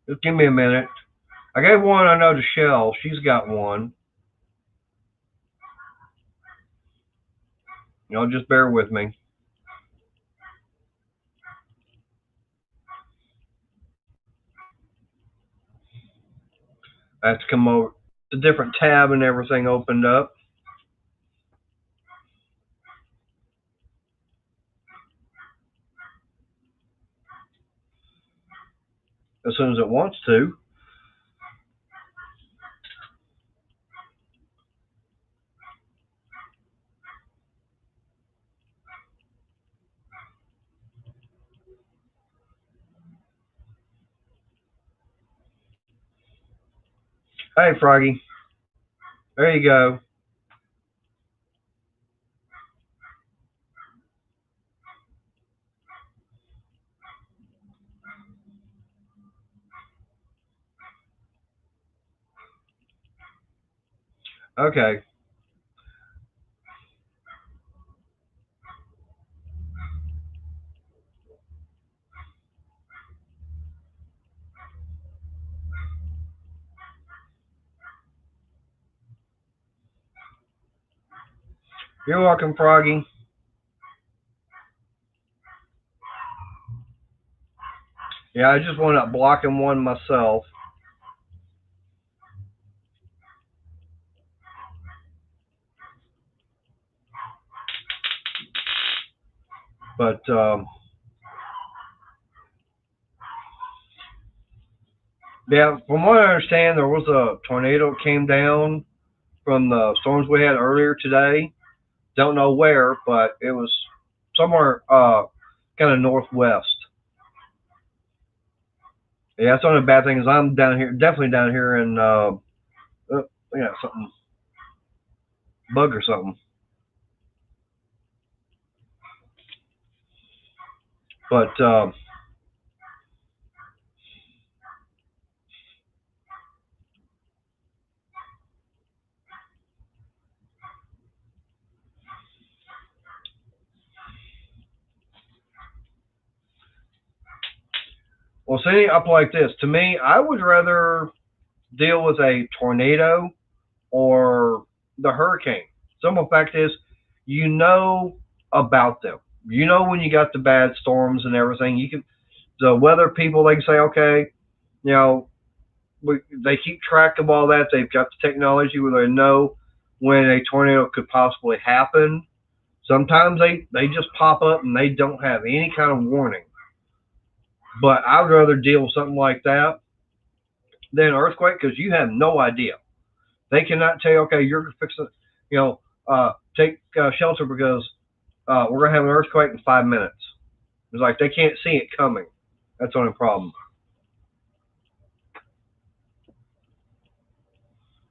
Just give me a minute. I gave one I know to Shell. She's got one. Just bear with me. I have to come over. The different tab and everything opened up. As soon as it wants to. Hey, Froggy. There you go. Okay. You're welcome, Froggy. Yeah, I just wound up blocking one myself. But yeah, from what I understand, there was a tornado that came down from the storms we had earlier today. Don't know where, but it was somewhere kind of northwest. Yeah, that's the only bad thing is I'm down here, definitely down here in something bug or something. But well, see, up like this. To me, I would rather deal with a tornado or the hurricane. Simple fact is, you know about them. You know when you got the bad storms and everything. You can, the weather people, they can say, okay, they keep track of all that. They've got the technology where they know when a tornado could possibly happen. Sometimes they just pop up and they don't have any kind of warning. But I would rather deal with something like that than an earthquake because you have no idea. They cannot tell you, okay, you're fixing, take shelter because we're going to have an earthquake in 5 minutes. It's like they can't see it coming. That's the only problem.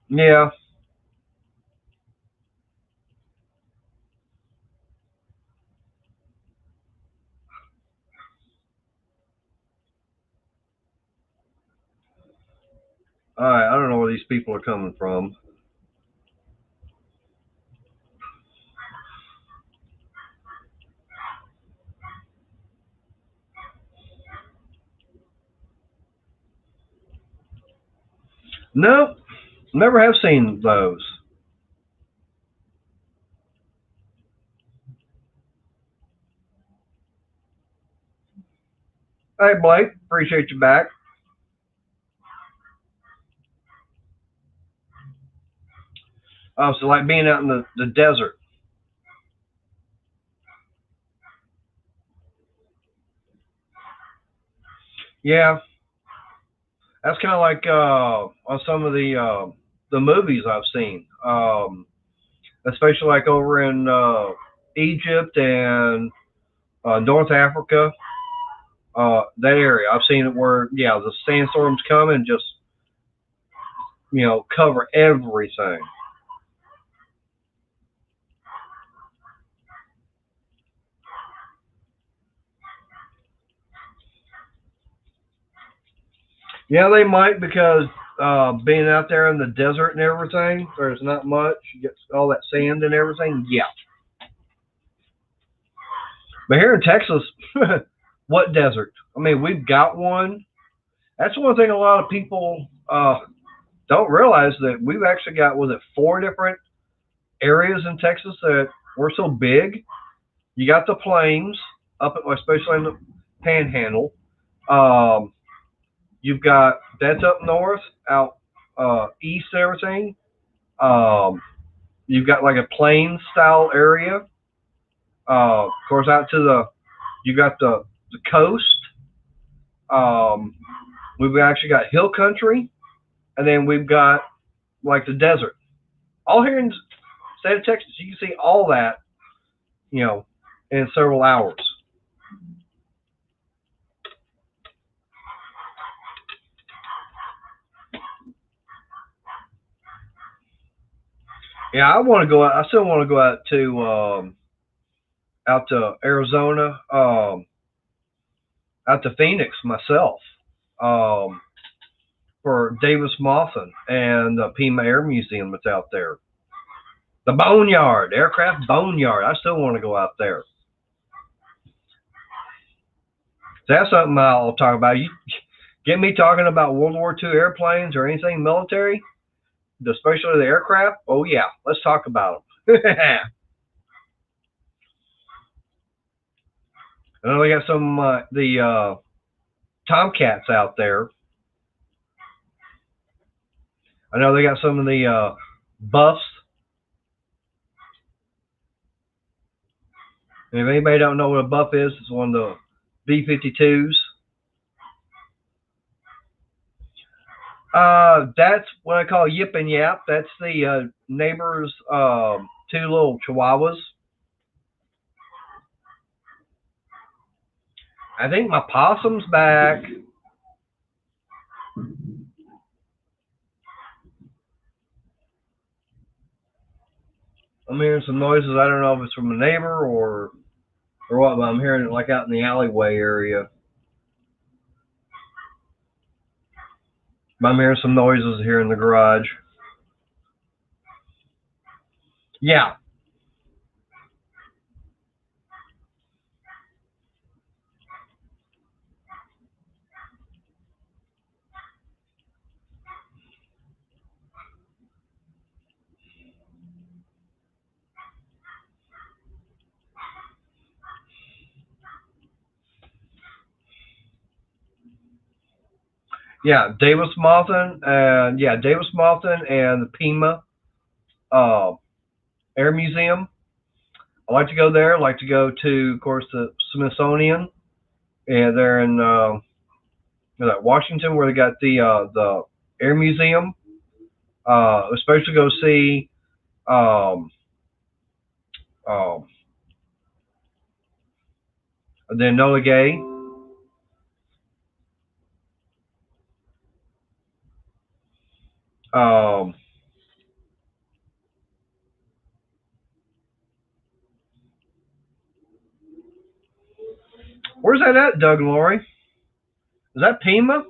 Yeah. All right. I don't know where these people are coming from. No, never have seen those. Hey, Blake, appreciate you back. So like being out in the desert. Yeah, that's kind of like on some of the movies I've seen, especially like over in Egypt and North Africa, that area. I've seen it where the sandstorms come and just cover everything. Yeah, they might because being out there in the desert and everything, there's not much. You get all that sand and everything. Yeah. But here in Texas, what desert? I mean, we've got one. That's one thing a lot of people don't realize that we've actually got, was it 4 different areas in Texas that we're so big? You got the plains, especially in the panhandle. Um, you've got, that's up north, out east and everything. Um, you've got like a plain style area. Of course, out to you got the coast. Um, we've actually got hill country, and then we've got like the desert. All here in the state of Texas, you can see all that, in several hours. Yeah, I want to go out. I still want to go out to Arizona, out to Phoenix myself, um, for Davis Monthan and the Pima Air Museum that's out there. The Boneyard, Aircraft Boneyard. I still want to go out there. That's something I'll talk about. You get me talking about World War II airplanes or anything military, especially the aircraft. Oh yeah, let's talk about them. I know they got some the Tomcats out there. I know they got some of the Buffs. And if anybody don't know what a Buff is, it's one of the B-52s. That's what I call Yip and Yap. That's the neighbor's 2 little chihuahuas. I think my possum's back. I'm hearing some noises. I don't know if it's from a neighbor or what, but I'm hearing it like out in the alleyway area. But I'm hearing some noises here in the garage. Yeah. Yeah, Davis Monthan and the Pima Air Museum. I like to go there. I like to go to, of course, the Smithsonian, and they're in that Washington, where they got the Air Museum. Especially go see um, um, the Enola Gay. Um, where's that at, Doug and Lori? Is that Pima?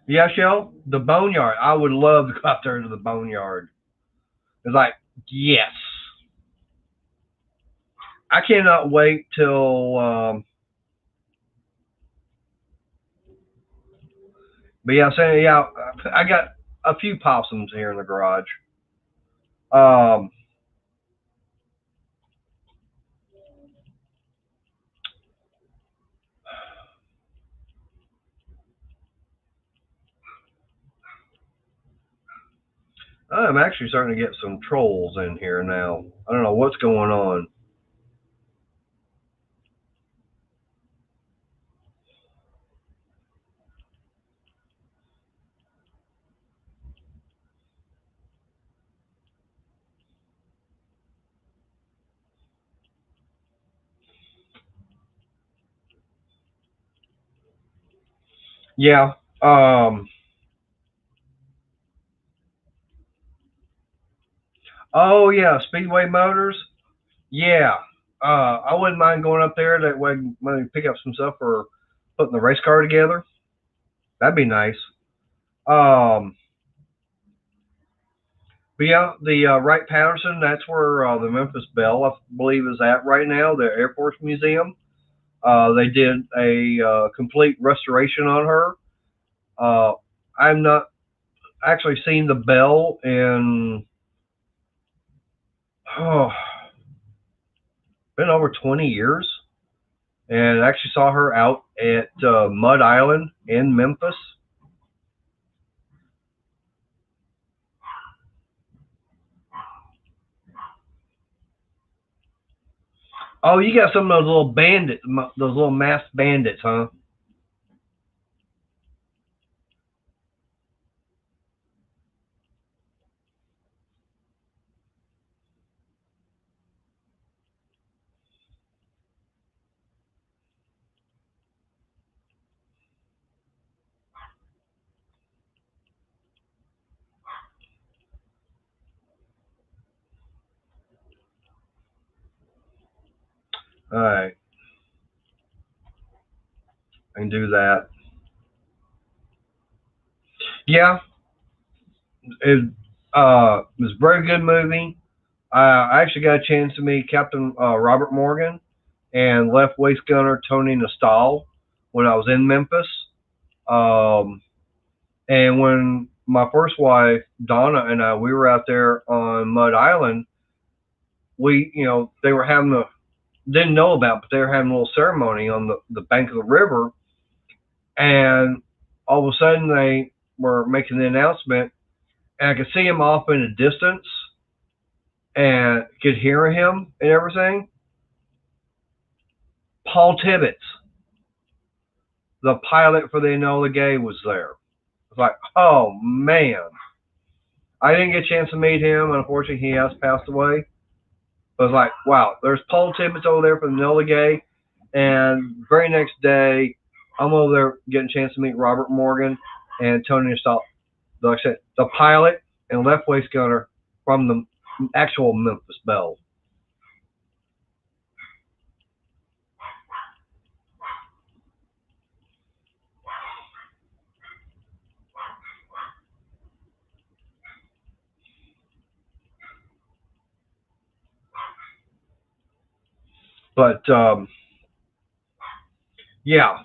Yeah, Shell? The Boneyard. I would love to go out there to the Boneyard. It's like, yes. I cannot wait till, but yeah, saying, yeah, I got a few possums here in the garage. Um, I'm actually starting to get some trolls in here now. I don't know what's going on. Yeah. Oh yeah, Speedway Motors. Yeah. I wouldn't mind going up there. That way, maybe pick up some stuff for putting the race car together. That'd be nice. Um, but yeah, the Wright Patterson. That's where the Memphis Belle, I believe, is at right now. The Air Force Museum. They did a complete restoration on her. I've not actually seen the Belle in oh, been over 20 years, and I actually saw her out at Mud Island in Memphis. Oh, you got some of those little bandits, those little masked bandits, huh? All right, I can do that. Yeah, it was a very good movie. I actually got a chance to meet Captain Robert Morgan and Left Waist Gunner Tony Nostal when I was in Memphis. Um, and when my first wife Donna and I we were out there on Mud Island, we they were having a didn't know about, but they were having a little ceremony on the bank of the river, and all of a sudden they were making the announcement, and I could see him off in the distance, and could hear him and everything. Paul Tibbets, the pilot for the Enola Gay, was there. It's like, oh man, I didn't get a chance to meet him. Unfortunately, he has passed away. I was like, wow, there's Paul Tibbets over there for the Enola Gay, and very next day, I'm over there getting a chance to meet Robert Morgan and Tony Nostal, like I said, the pilot and Left Waist Gunner from the actual Memphis Belle. But yeah,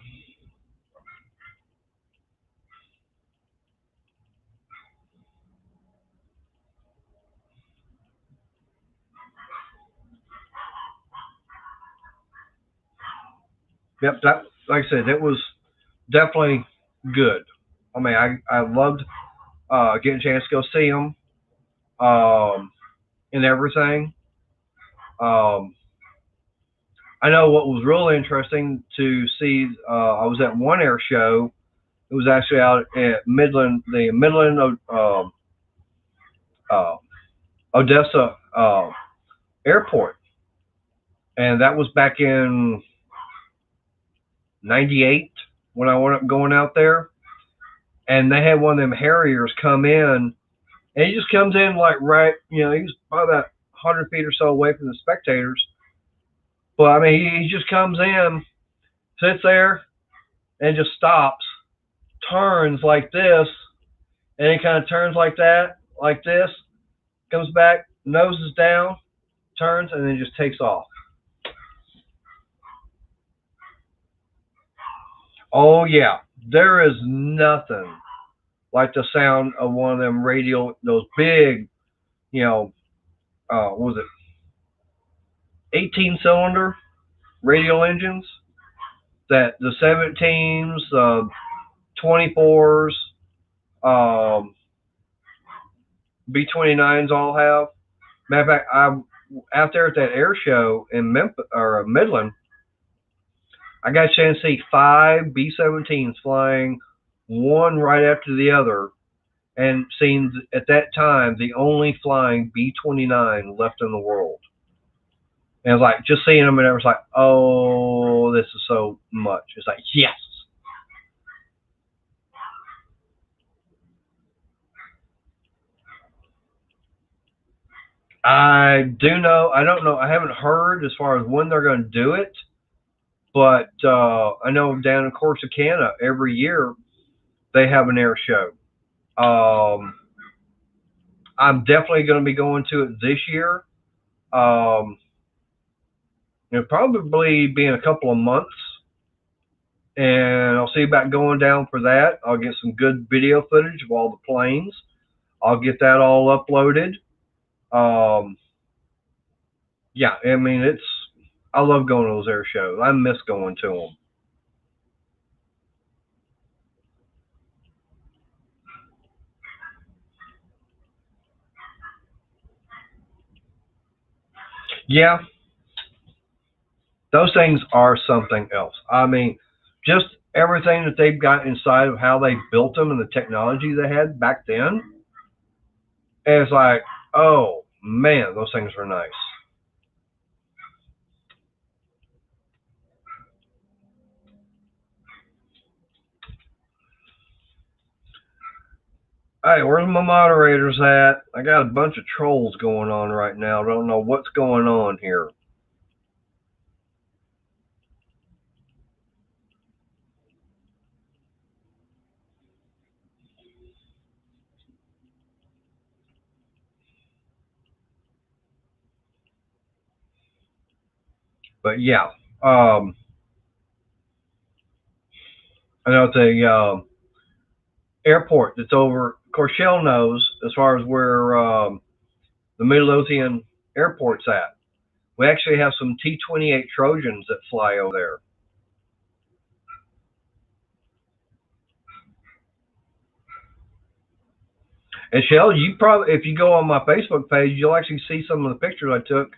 yep. That, like I said, it was definitely good. I mean, I loved getting a chance to go see them and everything. Um, I know what was really interesting to see. I was at one air show. It was actually out at Midland, the Midland uh, Odessa airport, and that was back in '98 when I went up going out there. And they had one of them Harriers come in, and he just comes in like right, you know, he's about 100 feet or so away from the spectators. But I mean, he just comes in, sits there, and just stops, turns like this, and he kind of turns like that, like this, comes back, nose is down, turns, and then just takes off. Oh yeah, there is nothing like the sound of one of them radial, those big, you know, what was it, 18-cylinder radial engines that the 17s, 24s, B-29s all have. Matter of fact, I'm out there at that air show in Memphis or Midland. I got a chance to see 5 B-17s flying, one right after the other, and seeing at that time the only flying B-29 left in the world. And it's like just seeing them, and it was like, oh, this is so much. It's like, yes. I do know. I don't know. I haven't heard as far as when they're going to do it, but I know down in Corsicana every year they have an air show. I'm definitely going to be going to it this year. It'll probably be in a couple of months, and I'll see about going down for that. I'll get some good video footage of all the planes. I'll get that all uploaded. Yeah, I mean, I love going to those air shows. I miss going to them. Yeah, those things are something else. I mean, just everything that they've got inside of how they built them and the technology they had back then. And it's like, oh man, those things are nice. Hey, where's my moderators at? I got a bunch of trolls going on right now. Don't know what's going on here. But yeah, I know the airport that's over. Of course, Shell knows as far as where the Midlothian airport's at. We actually have some T-28 Trojans that fly over there. And Shell, you probably, if you go on my Facebook page, you'll actually see some of the pictures I took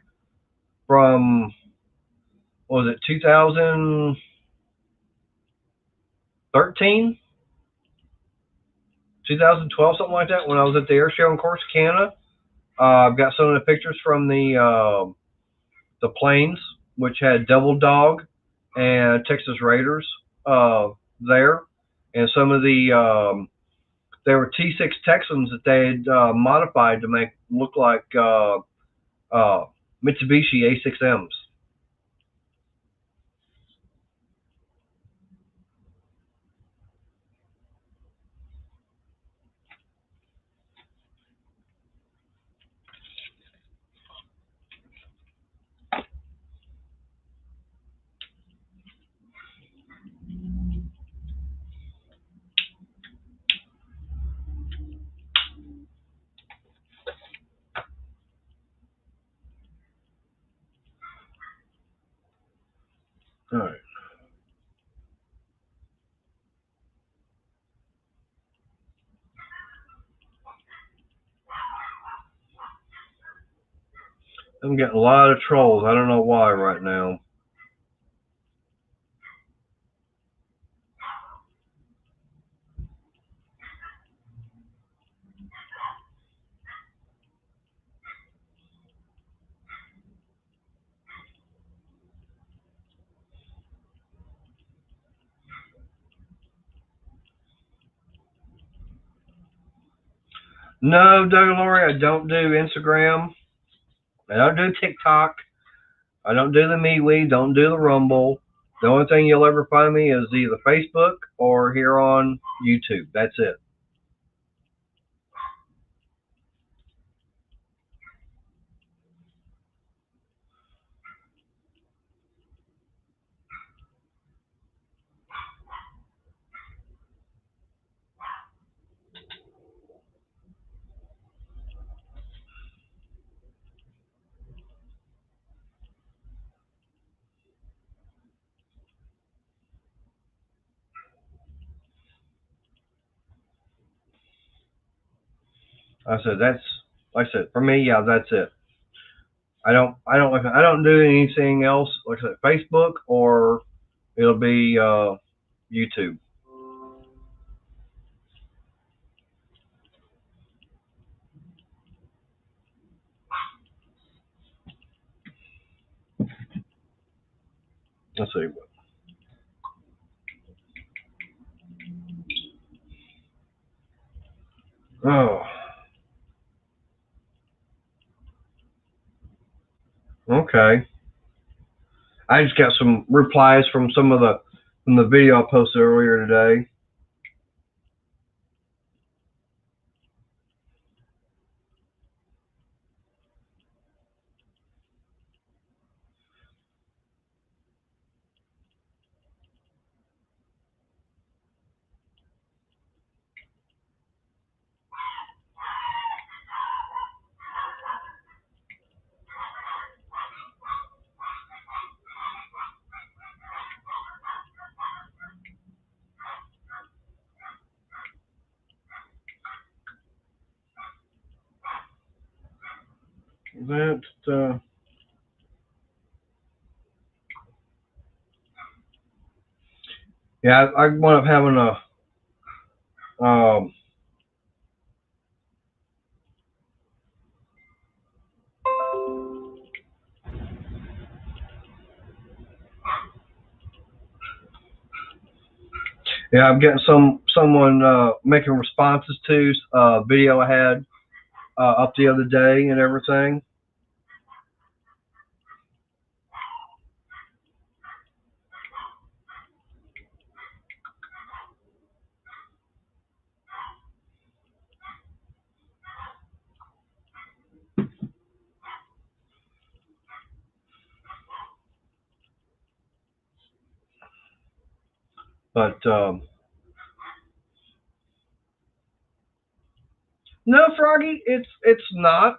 from, what was it, 2013, 2012, something like that, when I was at the air show in Corsicana. I've got some of the pictures from the planes, which had Devil Dog and Texas Raiders there, and some of the they were T6 Texans that they had modified to make look like Mitsubishi A6Ms. All right. I'm getting a lot of trolls. I don't know why right now. No, Doug and Lori, I don't do Instagram. I don't do TikTok. I don't do the MeWe. Don't do the Rumble. The only thing you'll ever find me is either Facebook or here on YouTube. That's it. I said that's like I said for me. Yeah, that's it. I don't do anything else. Like I said, Facebook or it'll be YouTube. Let's see. Oh, okay. I just got some replies from the video I posted earlier today. That yeah, I wound up having a yeah, I'm getting someone making responses to a video I had up the other day and everything. But no, Froggy, it's not.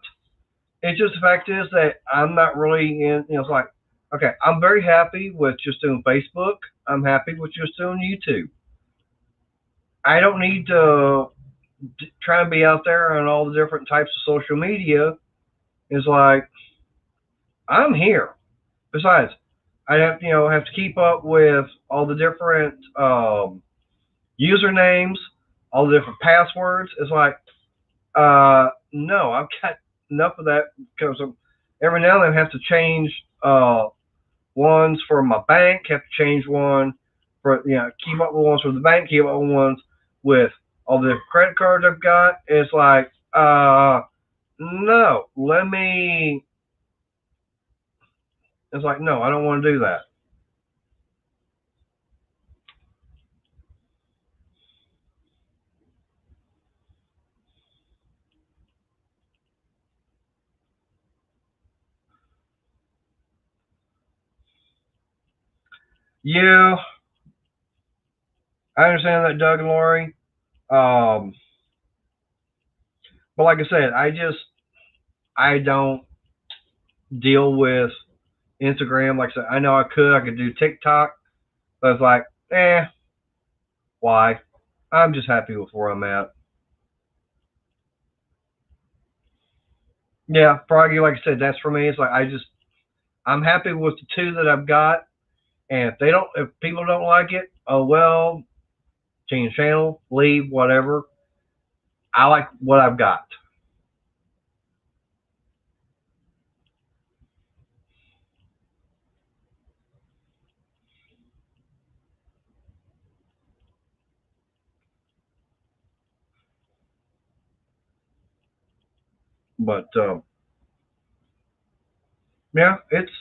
It's just the fact is that I'm not really in. It's like okay, I'm very happy with just doing Facebook. I'm happy with just doing YouTube. I don't need to try and be out there on all the different types of social media. It's like I'm here. Besides, I have to keep up with all the different usernames, all the different passwords. It's like no, I've got enough of that because every now and then I have to change ones for my bank, have to change one for keep up with ones for the bank, keep up with ones with all the credit cards I've got. It's like no, let me. It's like no, I don't want to do that. Yeah, I understand that, Doug and Lori. Um, but like I said, I don't deal with Instagram. Like I said, I know I could do TikTok, but it's like, why? I'm just happy with where I'm at. Yeah, Froggy, like I said, that's for me. It's like I'm happy with the two that I've got, and if people don't like it, oh well, change channel, leave, whatever. I like what I've got. But yeah, it's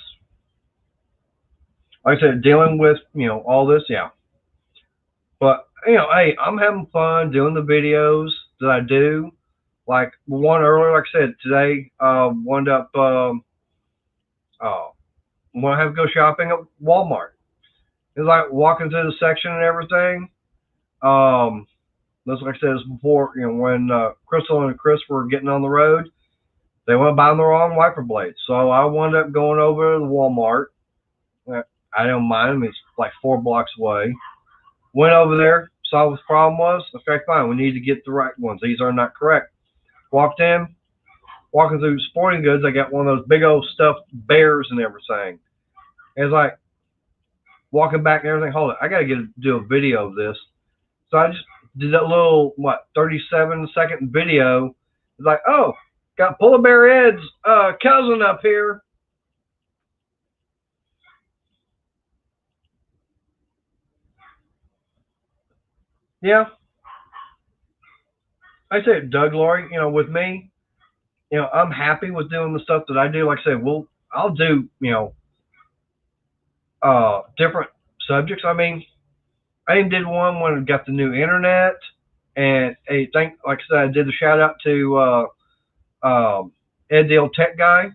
like I said, dealing with all this, yeah. But hey, I'm having fun doing the videos that I do. Like one earlier, like I said today, wound up want to have to go shopping at Walmart. It's like walking through the section and everything. That's like I said, before, when Crystal and Chris were getting on the road, they went buying the wrong wiper blades. So I wound up going over to the Walmart. I don't mind them. It's like 4 blocks away. Went over there, saw what the problem was. Okay, fine. We need to get the right ones. These are not correct. Walked in, walking through sporting goods. I got one of those big old stuffed bears and everything. It's like walking back and everything. Hold it. I got to do a video of this. So I just did that little, 37-second video. It's like, oh, got Polar Bear Ed's cousin up here. Yeah. I say, Doug Laurie, with me, I'm happy with doing the stuff that I do. Like I said, I'll do, different subjects. I mean, I even did one when I got the new internet, and like I said, I did the shout out to Ed the Old Tech Guy,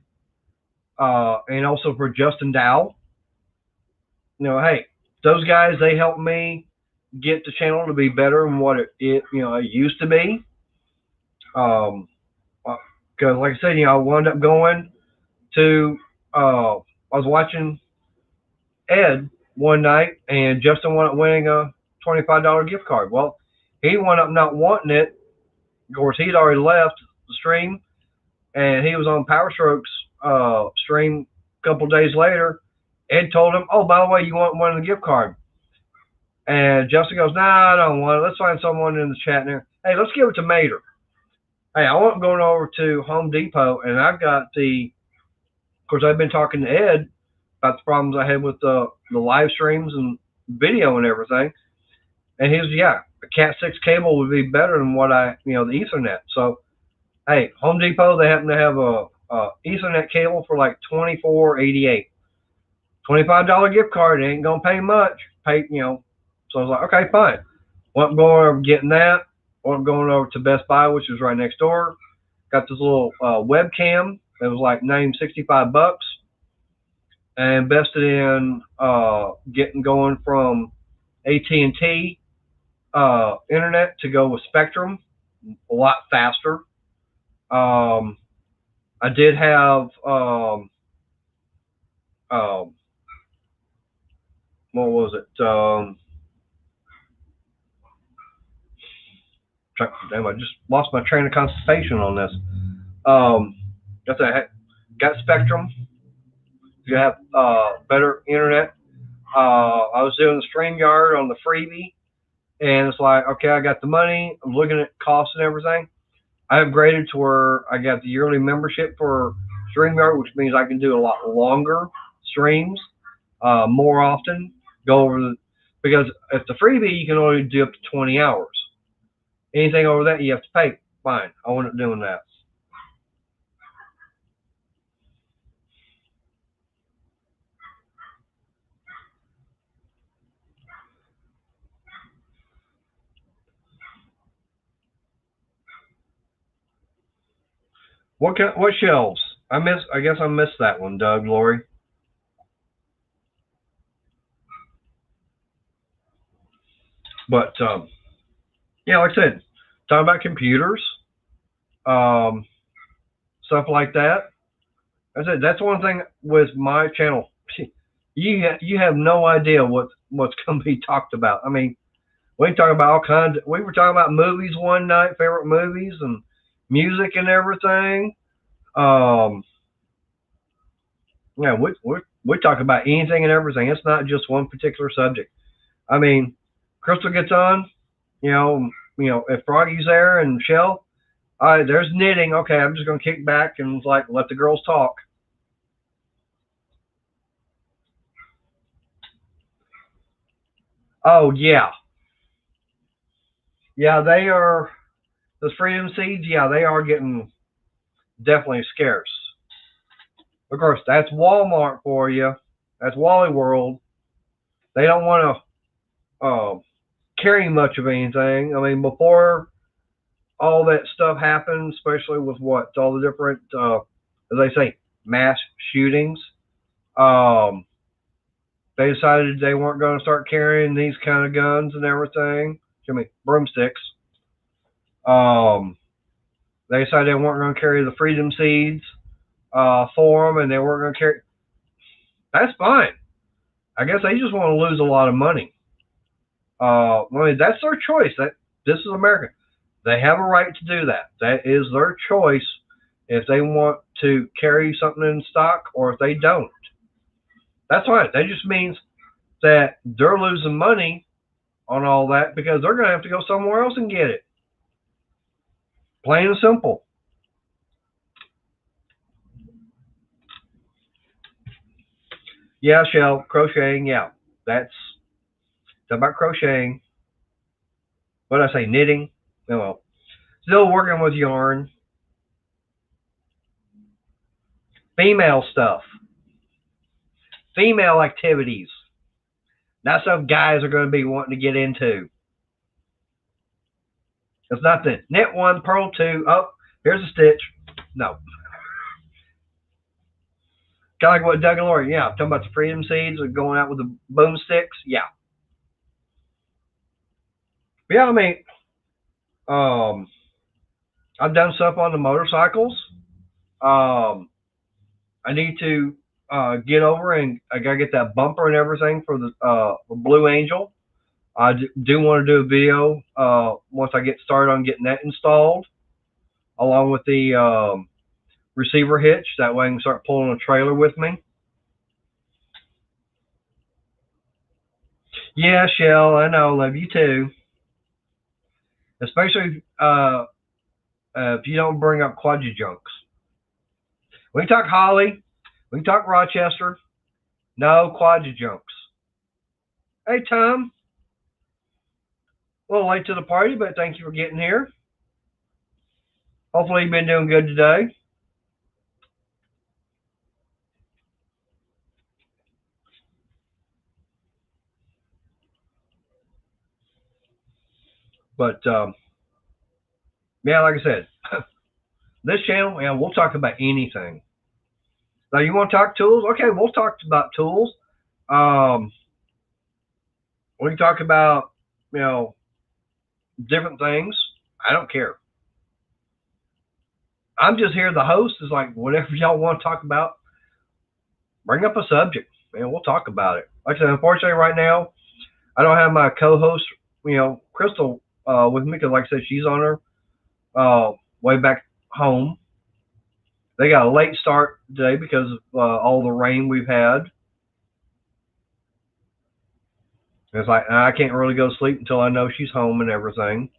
and also for Justin Dow. Hey, those guys, they helped me get the channel to be better than what it used to be. Because like I said, I wound up going to I was watching Ed one night, and Justin wound up winning a $25 gift card. Well, he wound up not wanting it. Of course, he'd already left the stream, and he was on Power Strokes stream a couple days later. Ed told him, "Oh, by the way, you want one of the gift card?" And Justin goes, "Nah, I don't want it. Let's find someone in the chat there. Hey, let's give it to Mater. Hey, I want going over to Home Depot, and I've got of course, I've been talking to Ed about the problems I had with the live streams and video and everything. And he was, yeah, a Cat 6 cable would be better than what the Ethernet. So, hey, Home Depot, they happen to have a Ethernet cable for like $24.88. $25 gift card, it ain't going to pay much. So I was like, okay, fine. Well, I'm going over getting that. Well, I'm going over to Best Buy, which is right next door. Got this little webcam. It was like $65, and invested in getting going from AT&T internet to go with Spectrum, a lot faster. I did have what was it? Damn, I just lost my train of concentration on this. Got Spectrum. You have better internet. I was doing the StreamYard on the freebie, and it's like, okay, I got the money. I'm looking at costs and everything. I upgraded to where I got the yearly membership for StreamYard, which means I can do a lot longer streams, more often. Because if the freebie, you can only do up to 20 hours. Anything over that, you have to pay. Fine, I went up doing that. What shelves? I guess I missed that one, Doug Laurie. But yeah, like I said, talking about computers, stuff like that. I said that's one thing with my channel. You have no idea what's going to be talked about. I mean, we talk about all kinds. We were talking about movies one night, favorite movies and music and everything. Yeah, we talk about anything and everything. It's not just one particular subject. I mean, Crystal gets on, if Froggy's there and Michelle, there's knitting. Okay, I'm just gonna kick back and let the girls talk. Oh yeah, they are those Freedom Seeds. Yeah, they are getting definitely scarce. Of course, that's Walmart for you. That's Wally World. They don't want to carry much of anything. I mean, before all that stuff happened, especially with all the different, as they say, mass shootings, um, they decided they weren't going to start carrying these kind of guns and everything. I mean, broomsticks. They decided they weren't going to carry the freedom seeds for them, and they weren't going to carry. That's fine. I guess they just want to lose a lot of money. I mean, that's their choice. This is America. They have a right to do that. That is their choice if they want to carry something in stock or if they don't. That's fine. That just means that they're losing money on all that because they're going to have to go somewhere else and get it. Plain and simple. Yeah, Shell, crocheting, yeah. That's about crocheting. What did I say? Knitting? Oh, well. Still working with yarn. Female stuff. Female activities. Not stuff guys are going to be wanting to get into. It's not the knit one, purl two. Oh, here's a stitch. No. Kind of like what Doug and Lori, yeah, talking about the freedom seeds and going out with the boomsticks. Yeah. But yeah, I mean, I've done stuff on the motorcycles. I need to get over and I gotta get that bumper and everything for the Blue Angel. I do want to do a video once I get started on getting that installed, along with the receiver hitch. That way I can start pulling a trailer with me. Yeah, Shell, I know, love you too. Especially if you don't bring up quadrijunks. We can talk Holly. We can talk Rochester. No quadrijunks. Hey, Tom. A little late to the party, but thank you for getting here. Hopefully you've been doing good today. But, yeah, like I said, this channel, yeah, we'll talk about anything. Now, you want to talk tools? Okay, we'll talk about tools. We can talk about, different things. I don't care. I'm just here. The host is like, whatever y'all want to talk about, bring up a subject, and we'll talk about it. Like I said, unfortunately, right now, I don't have my co-host, Crystal, with me because, like I said, she's on her way back home. They got a late start today because of all the rain we've had. It's like I can't really go to sleep until I know she's home and everything.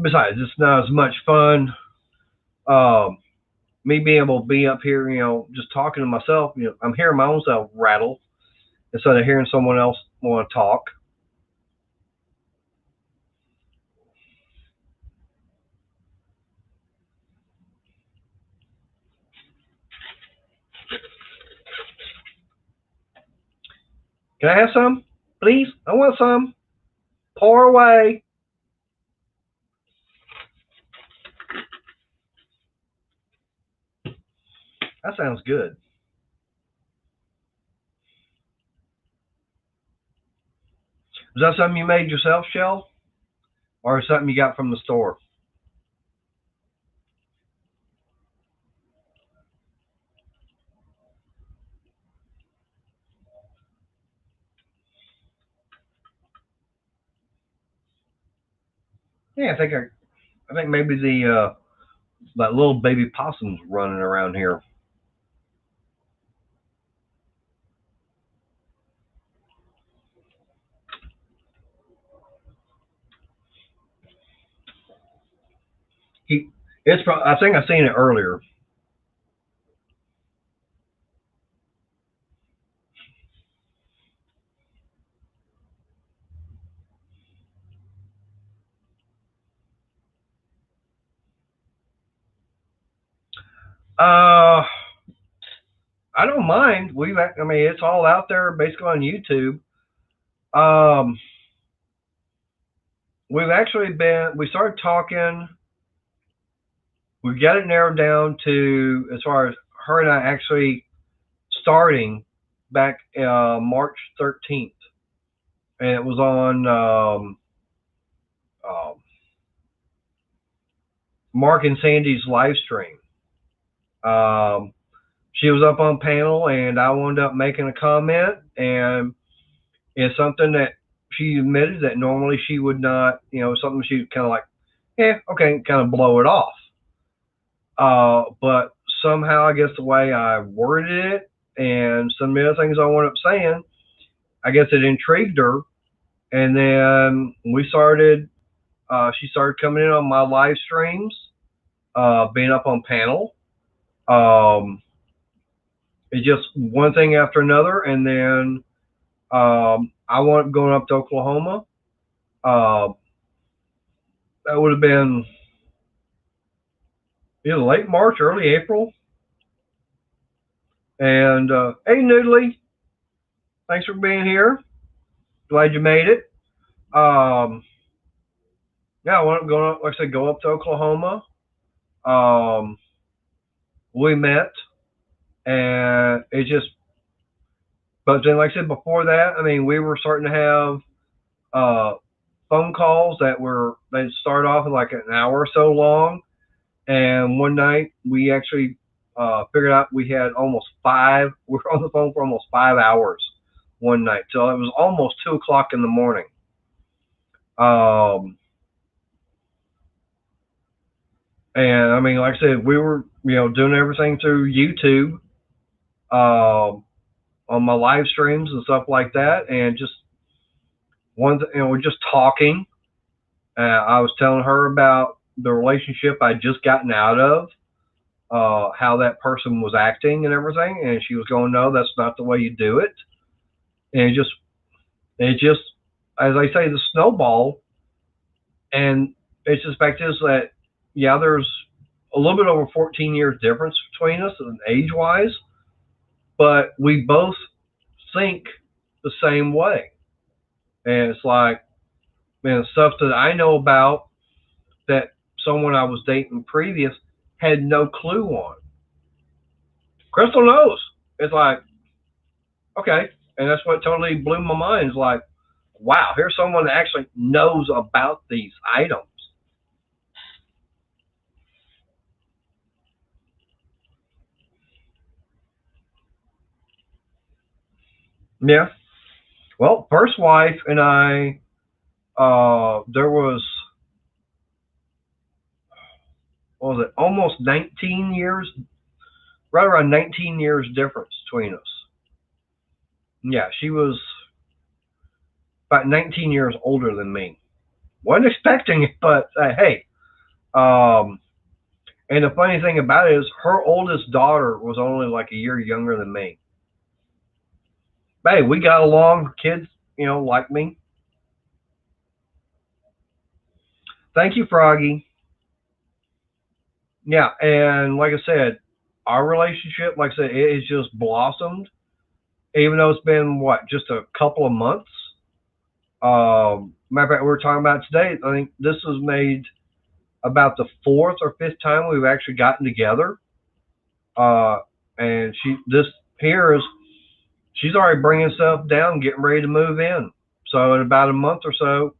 Besides, it's not as much fun. Me being able to be up here, just talking to myself. I'm hearing my own self rattle instead of hearing someone else want to talk. Can I have some, please? I want some. Pour away. That sounds good. Is that something you made yourself, Shell? Or something you got from the store? Yeah, I think maybe that little baby possum's running around here. I think I seen it earlier. I don't mind. I mean, it's all out there basically on YouTube. We've actually we started talking, we got it narrowed down to, as far as her and I actually starting back March 13th. And it was on Mark and Sandy's live stream. She was up on panel, and I wound up making a comment, and it's something that she admitted that normally she would not, something she would kind of like, okay, kind of blow it off. But somehow, I guess the way I worded it and some of the other things I wound up saying, I guess it intrigued her. And then she started coming in on my live streams, being up on panel. It's just one thing after another. And then I wound up going up to Oklahoma. That would have been either late March, early April. And hey, Noodly, thanks for being here. Glad you made it. Yeah, I want to go up, like I said, go up to Oklahoma. We met, and it just, but then, like I said, before that, I mean, we were starting to have phone calls they'd start off in like an hour or so long. And one night we actually figured out we had we were on the phone for almost 5 hours one night, till it was almost 2 o'clock in the morning. And I mean, like I said, we were, doing everything through YouTube, on my live streams and stuff like that. And just we're just talking. I was telling her about the relationship I'd just gotten out of, how that person was acting and everything. And she was going, no, that's not the way you do it. And it just, as I say, the snowball. And it's just back to this, that, yeah, there's a little bit over 14 years difference between us age-wise, but we both think the same way. And it's like, man, stuff that I know about that someone I was dating previous had no clue on. Crystal knows. It's like, okay. And that's what totally blew my mind. It's like, wow, here's someone that actually knows about these items. Yeah. Well, first wife and I, there was, what was it, almost 19 years, right around 19 years difference between us. Yeah, she was about 19 years older than me. Wasn't expecting it, but hey. And the funny thing about it is her oldest daughter was only like a year younger than me. But hey, we got along, kids, like me. Thank you, Froggy. Yeah, and like I said, our relationship, like I said, it has just blossomed. Even though it's been, just a couple of months. Matter of fact, we're talking about today, I think this was made about the 4th or 5th time we've actually gotten together. And she's already bringing stuff down, getting ready to move in. So in about a month or so,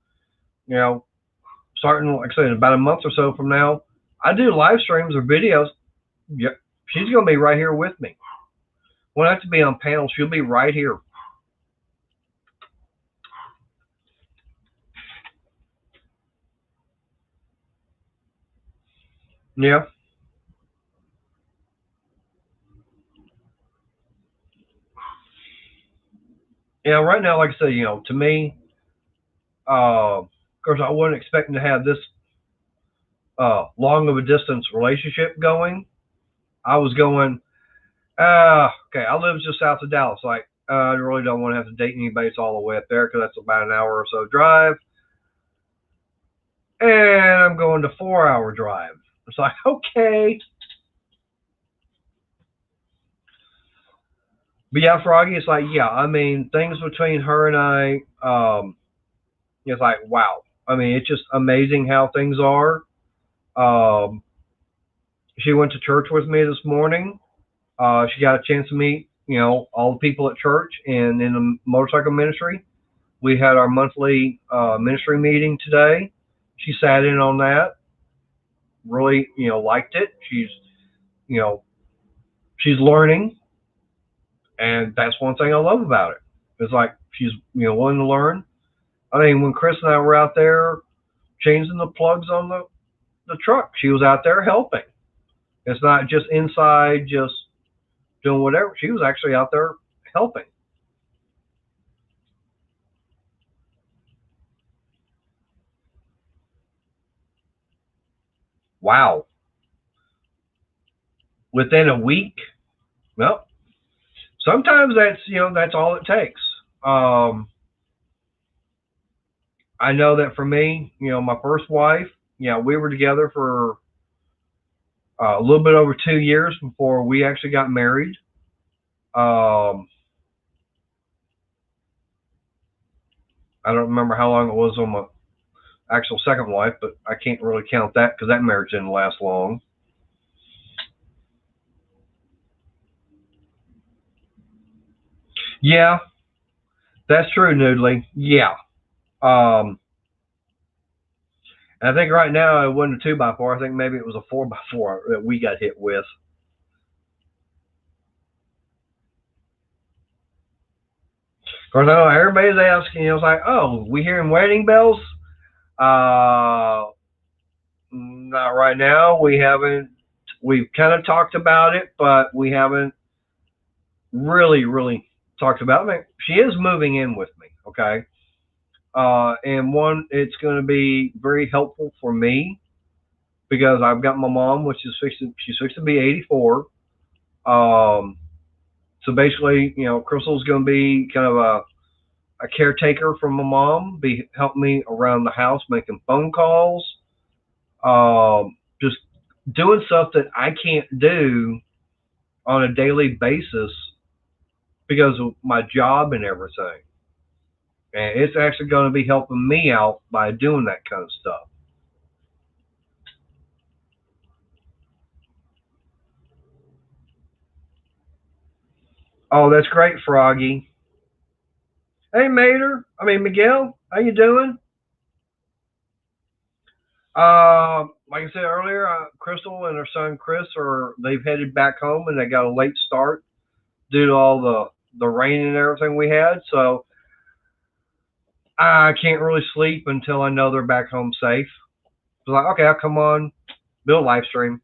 starting, like I said, in about a month or so from now, I do live streams or videos. Yep, she's going to be right here with me. Won't have to be on panel. She'll be right here. Yeah. Yeah, right now, like I said, to me, of course, I wasn't expecting to have this long of a distance relationship going. I was going, okay, I live just south of Dallas. Like, I really don't want to have to date anybody that's all the way up there, because that's about an hour or so drive. And I'm going to 4-hour drive. It's like, okay. But yeah, Froggy, it's like, yeah, I mean, things between her and it's like, wow. I mean, it's just amazing how things are. Um, she went to church with me this morning. She got a chance to meet, all the people at church and in the motorcycle ministry. We had our monthly ministry meeting today. She sat in on that. Really, liked it. You know, she's learning, and that's one thing I love about it. It's like she's, willing to learn. I mean, when Chris and I were out there changing the plugs on the truck, she was out there helping. It's not just inside, just doing whatever. She was actually out there helping. Wow. Within a week? Well, sometimes that's all it takes. I know that for me, my first wife, we were together for a little bit over 2 years before we actually got married. Um, I don't remember how long it was on my actual second wife, but I can't really count that because that marriage didn't last long. Yeah, that's true, Noodly. Yeah. Um, and I think right now it wasn't a 2x4. I think maybe it was a 4x4 that we got hit with. Of course, I know everybody's asking, it's like, oh, we hearing wedding bells? Uh, Not right now. We haven't. We've kind of talked about it, but we haven't really talked about it. I mean, she is moving in with me, okay? And one, it's going to be very helpful for me because I've got my mom, which is she's fixed to be 84. Um, so basically, Crystal's going to be kind of a caretaker for my mom, help me around the house, making phone calls, just doing stuff that I can't do on a daily basis because of my job and everything. And it's actually going to be helping me out by doing that kind of stuff. Oh, that's great, Froggy. Hey, Mater. I mean, Miguel, how you doing? Like I said earlier, Crystal and her son Chris they've headed back home and they got a late start due to all the rain and everything we had. So I can't really sleep until I know they're back home safe. So like, okay, I'll come on, do a live stream.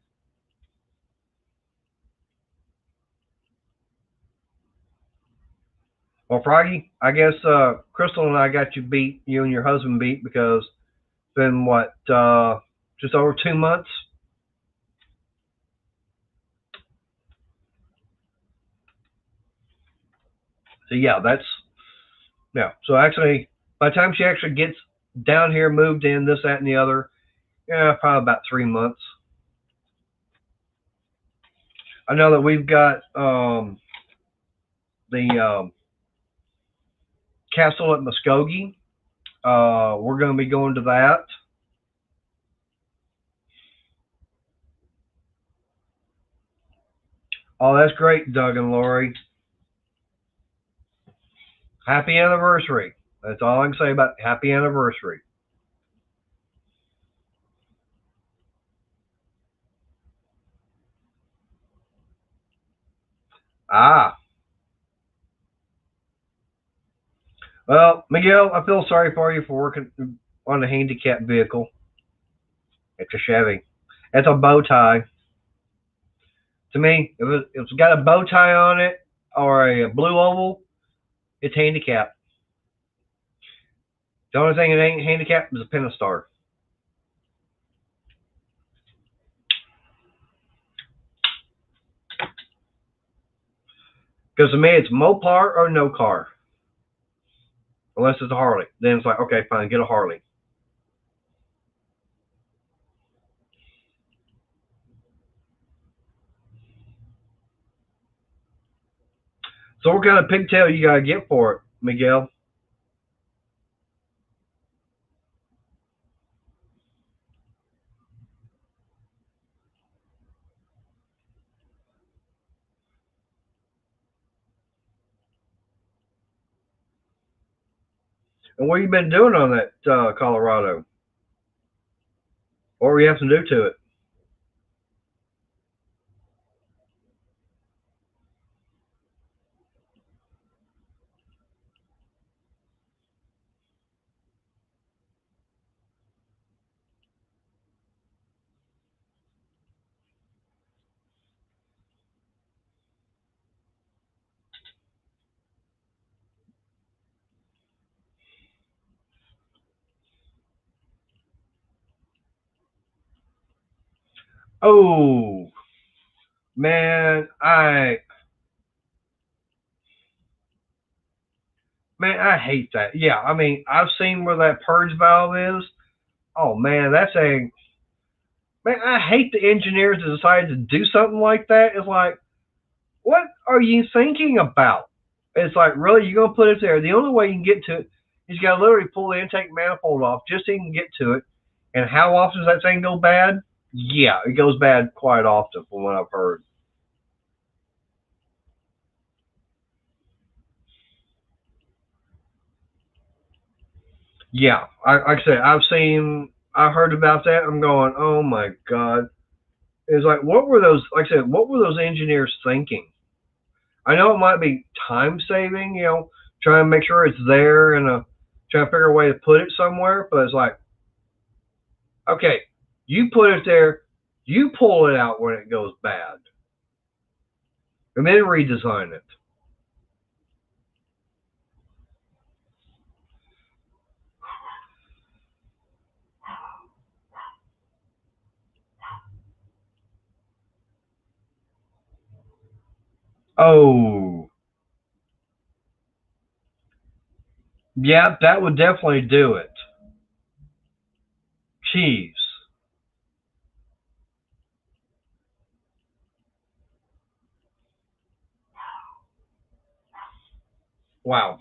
Well, Froggy, I guess Crystal and I got you and your husband beat because it's been what, just over 2 months. So yeah. So actually, by the time she actually gets down here, moved in, this, that, and the other, yeah, probably about 3 months. I know that we've got the castle at Muskogee. We're going to be going to that. Oh, that's great, Doug and Lori. Happy anniversary. That's all I can say about happy anniversary. Ah, well, Miguel, I feel sorry for you for working on a handicapped vehicle. It's a Chevy. It's a bow tie. To me, if it's got a bow tie on it or a blue oval, it's handicapped. The only thing that ain't handicapped is a Pentastar. Because to me, it's Mopar or no car. Unless it's a Harley. Then it's like, okay, fine, get a Harley. So what kind of pigtail you gotta get for it, Miguel? And what you been doing on that Colorado? What were you have to do to it? Oh man, I hate that. Yeah, I mean I've seen where that purge valve is. Oh man, that's a man. I hate the engineers that decided to do something like that. It's like, what are you thinking about? It's like, really, you're gonna put it there? The only way you can get to it is you gotta literally pull the intake manifold off just so you can get to it. And how often does that thing go bad? Yeah, it goes bad quite often from what I've heard. Yeah, like I said, I heard about that. I'm going, oh my god. It's like, what were those? Like I said, what were those engineers thinking? I know it might be time saving, trying to make sure it's there and trying to figure a way to put it somewhere. But it's like, okay, you put it there, you pull it out when it goes bad, and then redesign it. Oh, yeah, that would definitely do it. Cheese. Wow.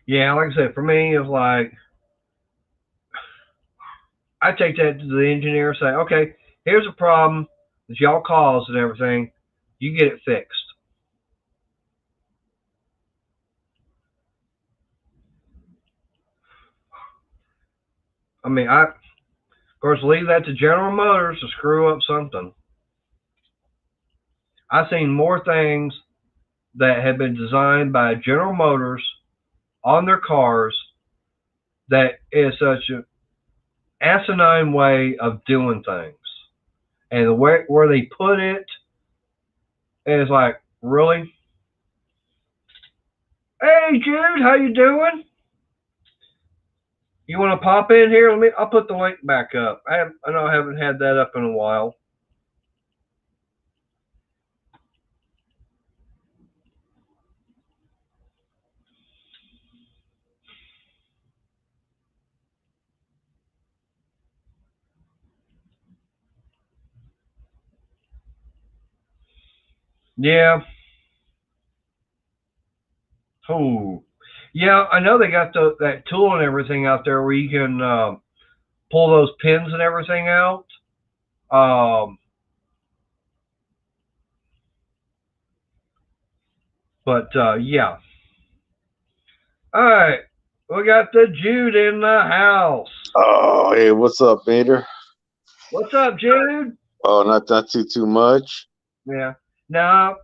Yeah, like I said, for me, it's like I take that to the engineer and say, okay, here's a problem that y'all caused and everything. You get it fixed. I mean, of course, leave that to General Motors to screw up something. I've seen more things that have been designed by General Motors on their cars that is such an asinine way of doing things. And the way where they put it is like, really? Hey Jude, how you doing? You want to pop in here? I'll put the link back up. I know I haven't had that up in a while. Yeah. Oh. Yeah, I know they got that tool and everything out there where you can pull those pins and everything out. Um, but yeah. All right, we got the Jude in the house. Oh, hey, what's up, Vader? What's up, Jude? Oh, not too much. Yeah. Now,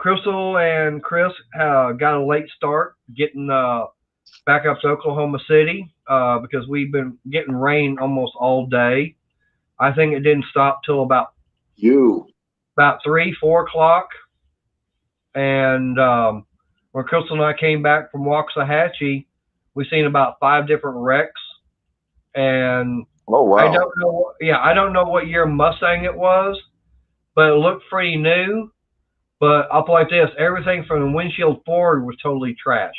Crystal and Chris got a late start getting back up to Oklahoma City because we've been getting rain almost all day. I think it didn't stop till about 3-4 o'clock. And when Crystal and I came back from Waxahachie, we seen about 5 different wrecks. And oh wow, I don't know. Yeah, I don't know what year Mustang it was, but it looked pretty new. But I'll put it like this: everything from the windshield forward was totally trash.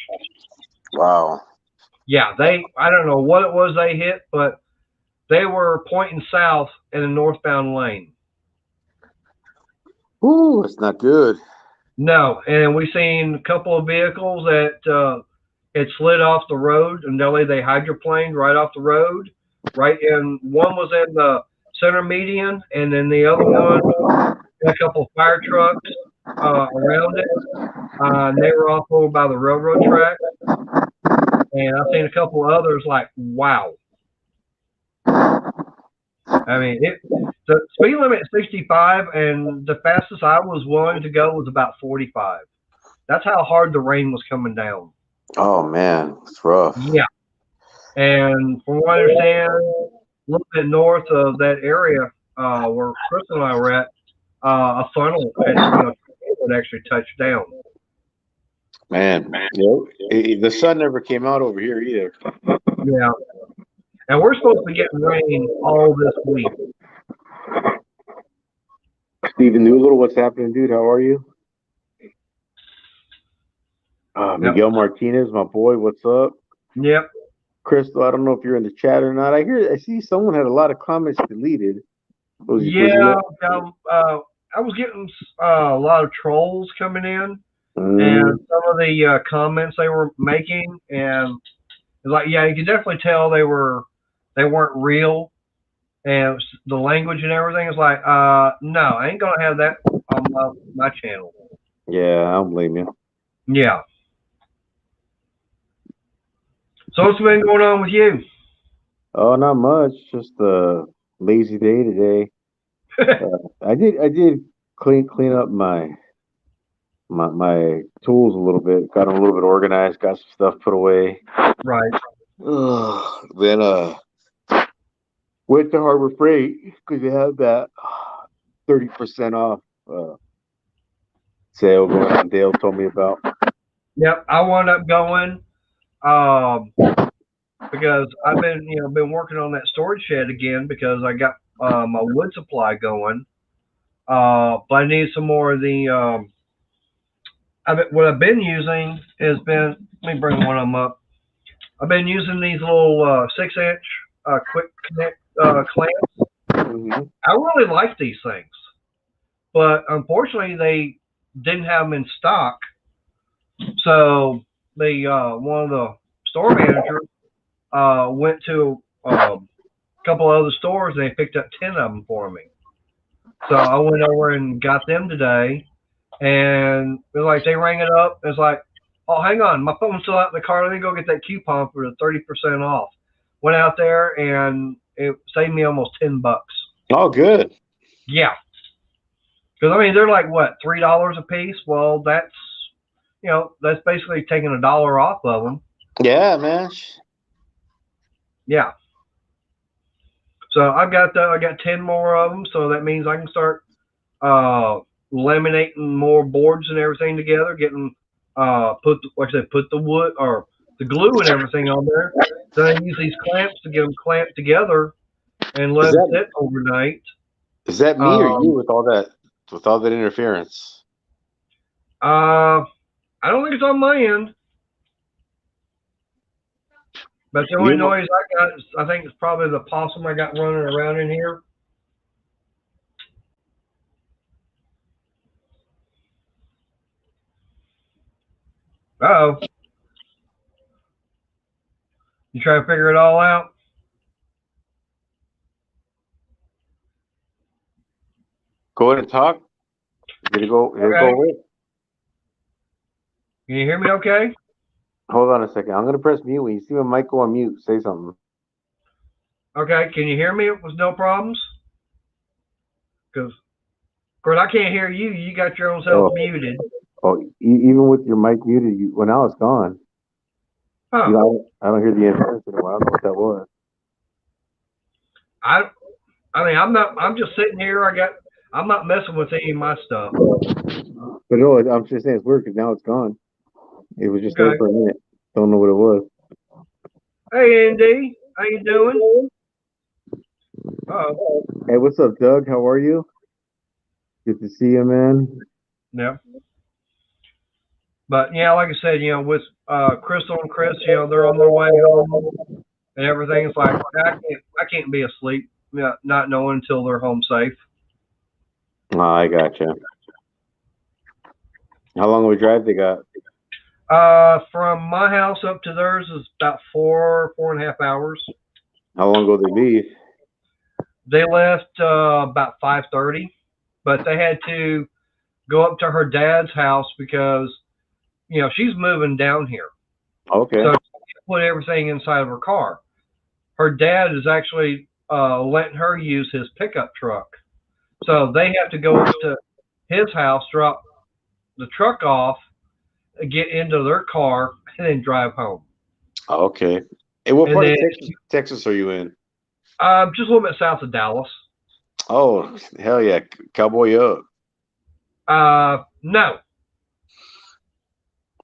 Wow. Yeah, I don't know what it was they hit, but they were pointing south in a northbound lane. Ooh, it's not good. No, and we seen a couple of vehicles that had slid off the road, and they hydroplaned right off the road. Right, and one was in the center median, and then the other one had a couple of fire trucks around it. And they were off over by the railroad track. And I've seen a couple of others like, wow. I mean, the speed limit is 65, and the fastest I was willing to go was about 45. That's how hard the rain was coming down. Oh man, it's rough. Yeah. And from what I understand, a little bit north of that area where Chris and I were at, a funnel would actually touch down. Man, the sun never came out over here either. Yeah. And we're supposed to be getting rain all this week. Steven Newell, what's happening, dude? How are you? Miguel Martinez, my boy, what's up? Yep. Crystal, I don't know if you're in the chat or not. I see someone had a lot of comments deleted. Yeah, I was getting a lot of trolls coming in, and some of the comments they were making, and it's like, yeah, you could definitely tell they weren't real, and the language and everything is like, no, I ain't gonna have that on my channel. Yeah, I don't blame you. Yeah. So what's been going on with you? Oh, not much. Just a lazy day today. I did clean up my tools a little bit. Got them a little bit organized. Got some stuff put away. Right. Then went to Harbor Freight because they have that 30% off sale going on. Dale told me about. Yep, I wound up going because I've been working on that storage shed again because I got my wood supply going. But I need some more of the what I've been using has been, let me bring one of them up. I've been using these little 6-inch quick connect clamps. Mm-hmm. I really like these things, but unfortunately they didn't have them in stock. So the one of the store managers went to a couple of other stores and they picked up 10 of them for me. So I went over and got them today, and they're like, they rang it up. It's like, oh, hang on, my phone's still out in the car. Let me go get that coupon for the 30% off. Went out there and it saved me almost $10. Oh, good. Yeah. Because I mean, they're like what, $3 a piece? Well, that's basically taking $1 off of them. Yeah, man. Yeah. So I got 10 more of them, so that means I can start laminating more boards and everything together, getting put the wood or the glue and everything on there. Then I use these clamps to get them clamped together and let them sit overnight. Is that me or you with all that interference? I don't think it's on my end. But the only noise I got is, I think it's probably the possum I got running around in here. Uh-oh. You trying to figure it all out? Go ahead and talk. Did it go away? Can you hear me okay? Hold on a second. I'm going to press mute. When you see my mic go on mute, say something. Okay. Can you hear me with no problems? Because, of course, I can't hear you. You got your own self muted. Oh, even with your mic muted, well, now it's gone. Huh. I don't hear the interference anymore. I don't know what that was. I mean, I'm just sitting here. I'm not messing with any of my stuff. But no, I'm just saying it's weird because now it's gone. It was just there for a minute. Don't know what it was. Hey, Andy. How you doing? Oh. Hey, what's up, Doug? How are you? Good to see you, man. Yeah. But, yeah, like I said, with Crystal and Chris, they're on their way home and everything. It's like, I can't be asleep, not knowing until they're home safe. Oh, I gotcha. How long of a drive they got? From my house up to theirs is about 4.5 hours. How long ago they leave? They left about 5:30, but they had to go up to her dad's house because she's moving down here, Okay. so she put everything inside of her car. Her dad is actually letting her use his pickup truck, so they have to go up to his house, drop the truck off, get into their car, and then drive home. Okay. And what And part of then Texas are you in? just a little bit south of Dallas. Oh, hell yeah. Cowboy up. No.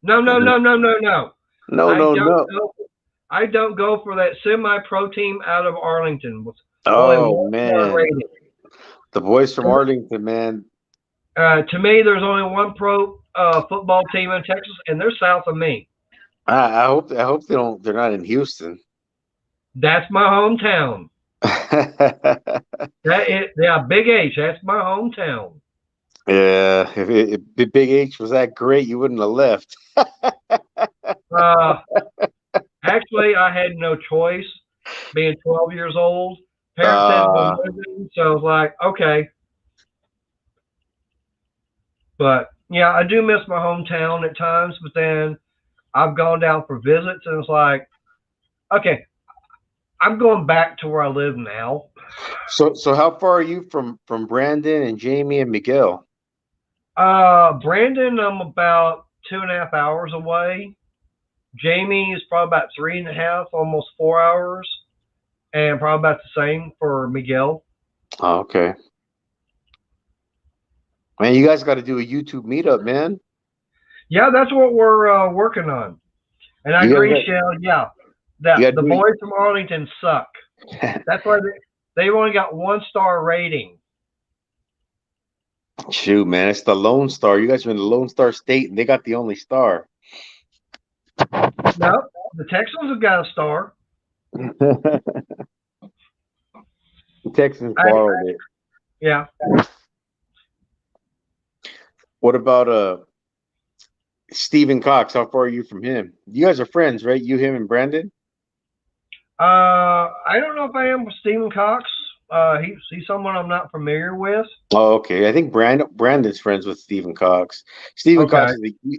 No, no, no, no, no, no. No, no, no. I don't go for that semi-pro team out of Arlington with only Oh, one star man. rating. The boys from Arlington, man. To me, there's only one pro football team in Texas, and they're south of me. I hope they're not in Houston. That's my hometown. Big H. That's my hometown. Yeah, if Big H was that great, you wouldn't have left. Actually, I had no choice. Being 12 years old, parents had been living, so I was like, okay. But yeah, I do miss my hometown at times. But then I've gone down for visits, and it's like, okay, I'm going back to where I live now. So how far are you from Brandon and Jamie and Miguel? Brandon, I'm about 2.5 hours away. Jamie is probably about 3.5, almost 4 hours, and probably about the same for Miguel. Oh, okay. Man, you guys got to do a YouTube meetup, man. Yeah, that's what we're working on. And I agree, Shell. Yeah, the boys from Arlington suck. That's why they've only got 1-star rating. Shoot, man, it's the Lone Star. You guys are in the Lone Star State, and they got the only star. No, the Texans have got a star. The Texans borrowed it. Yeah. What about Stephen Cox? How far are you from him? You guys are friends, right? You, him, and Brandon? I don't know if I am with Stephen Cox. He's someone I'm not familiar with. Oh, okay. I think Brandon's friends with Stephen Cox. Stephen Cox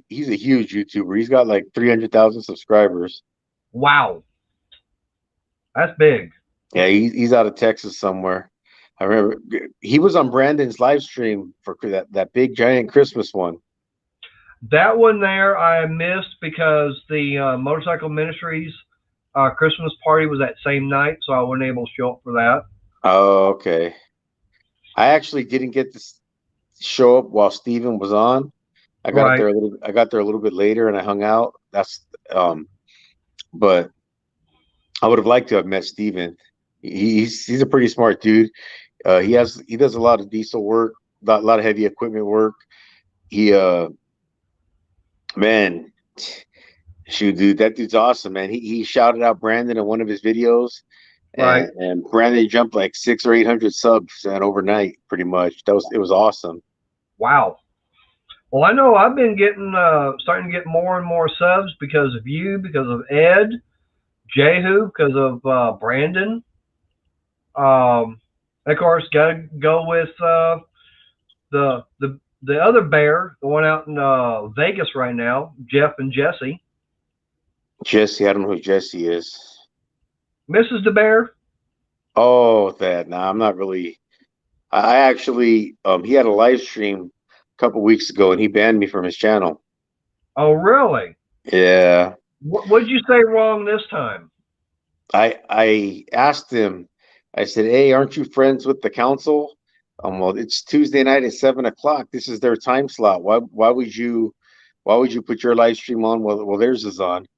he's a huge YouTuber. He's got like 300,000 subscribers. Wow, that's big. Yeah, he's out of Texas somewhere. I remember he was on Brandon's live stream for that big giant Christmas one. That one there I missed because the Motorcycle Ministries Christmas party was that same night, so I wasn't able to show up for that. Oh, okay. I actually didn't get to show up while Steven was on. I got there a little bit later, and I hung out. But I would have liked to have met Steven. He's a pretty smart dude. He does a lot of diesel work, a lot of heavy equipment work. Man, shoot, dude, that dude's awesome, man. He shouted out Brandon in one of his videos. And Brandon jumped like 600 or 800 subs overnight, pretty much. It was awesome. Wow. Well, I know I've been starting to get more and more subs because of you, because of Ed, Jehu, because of Brandon. Of course, gotta go with the other bear, the one out in Vegas right now, Jeff and Jesse. Jesse, I don't know who Jesse is. Mrs. the Bear? Oh, that. Nah, I'm not really. I actually, he had a live stream a couple weeks ago, and he banned me from his channel. Oh, really? Yeah. What did you say wrong this time? I asked him. I said, "Hey, aren't you friends with the council?" Well, it's Tuesday night at 7:00. This is their time slot. Why would you put your live stream on while theirs is on?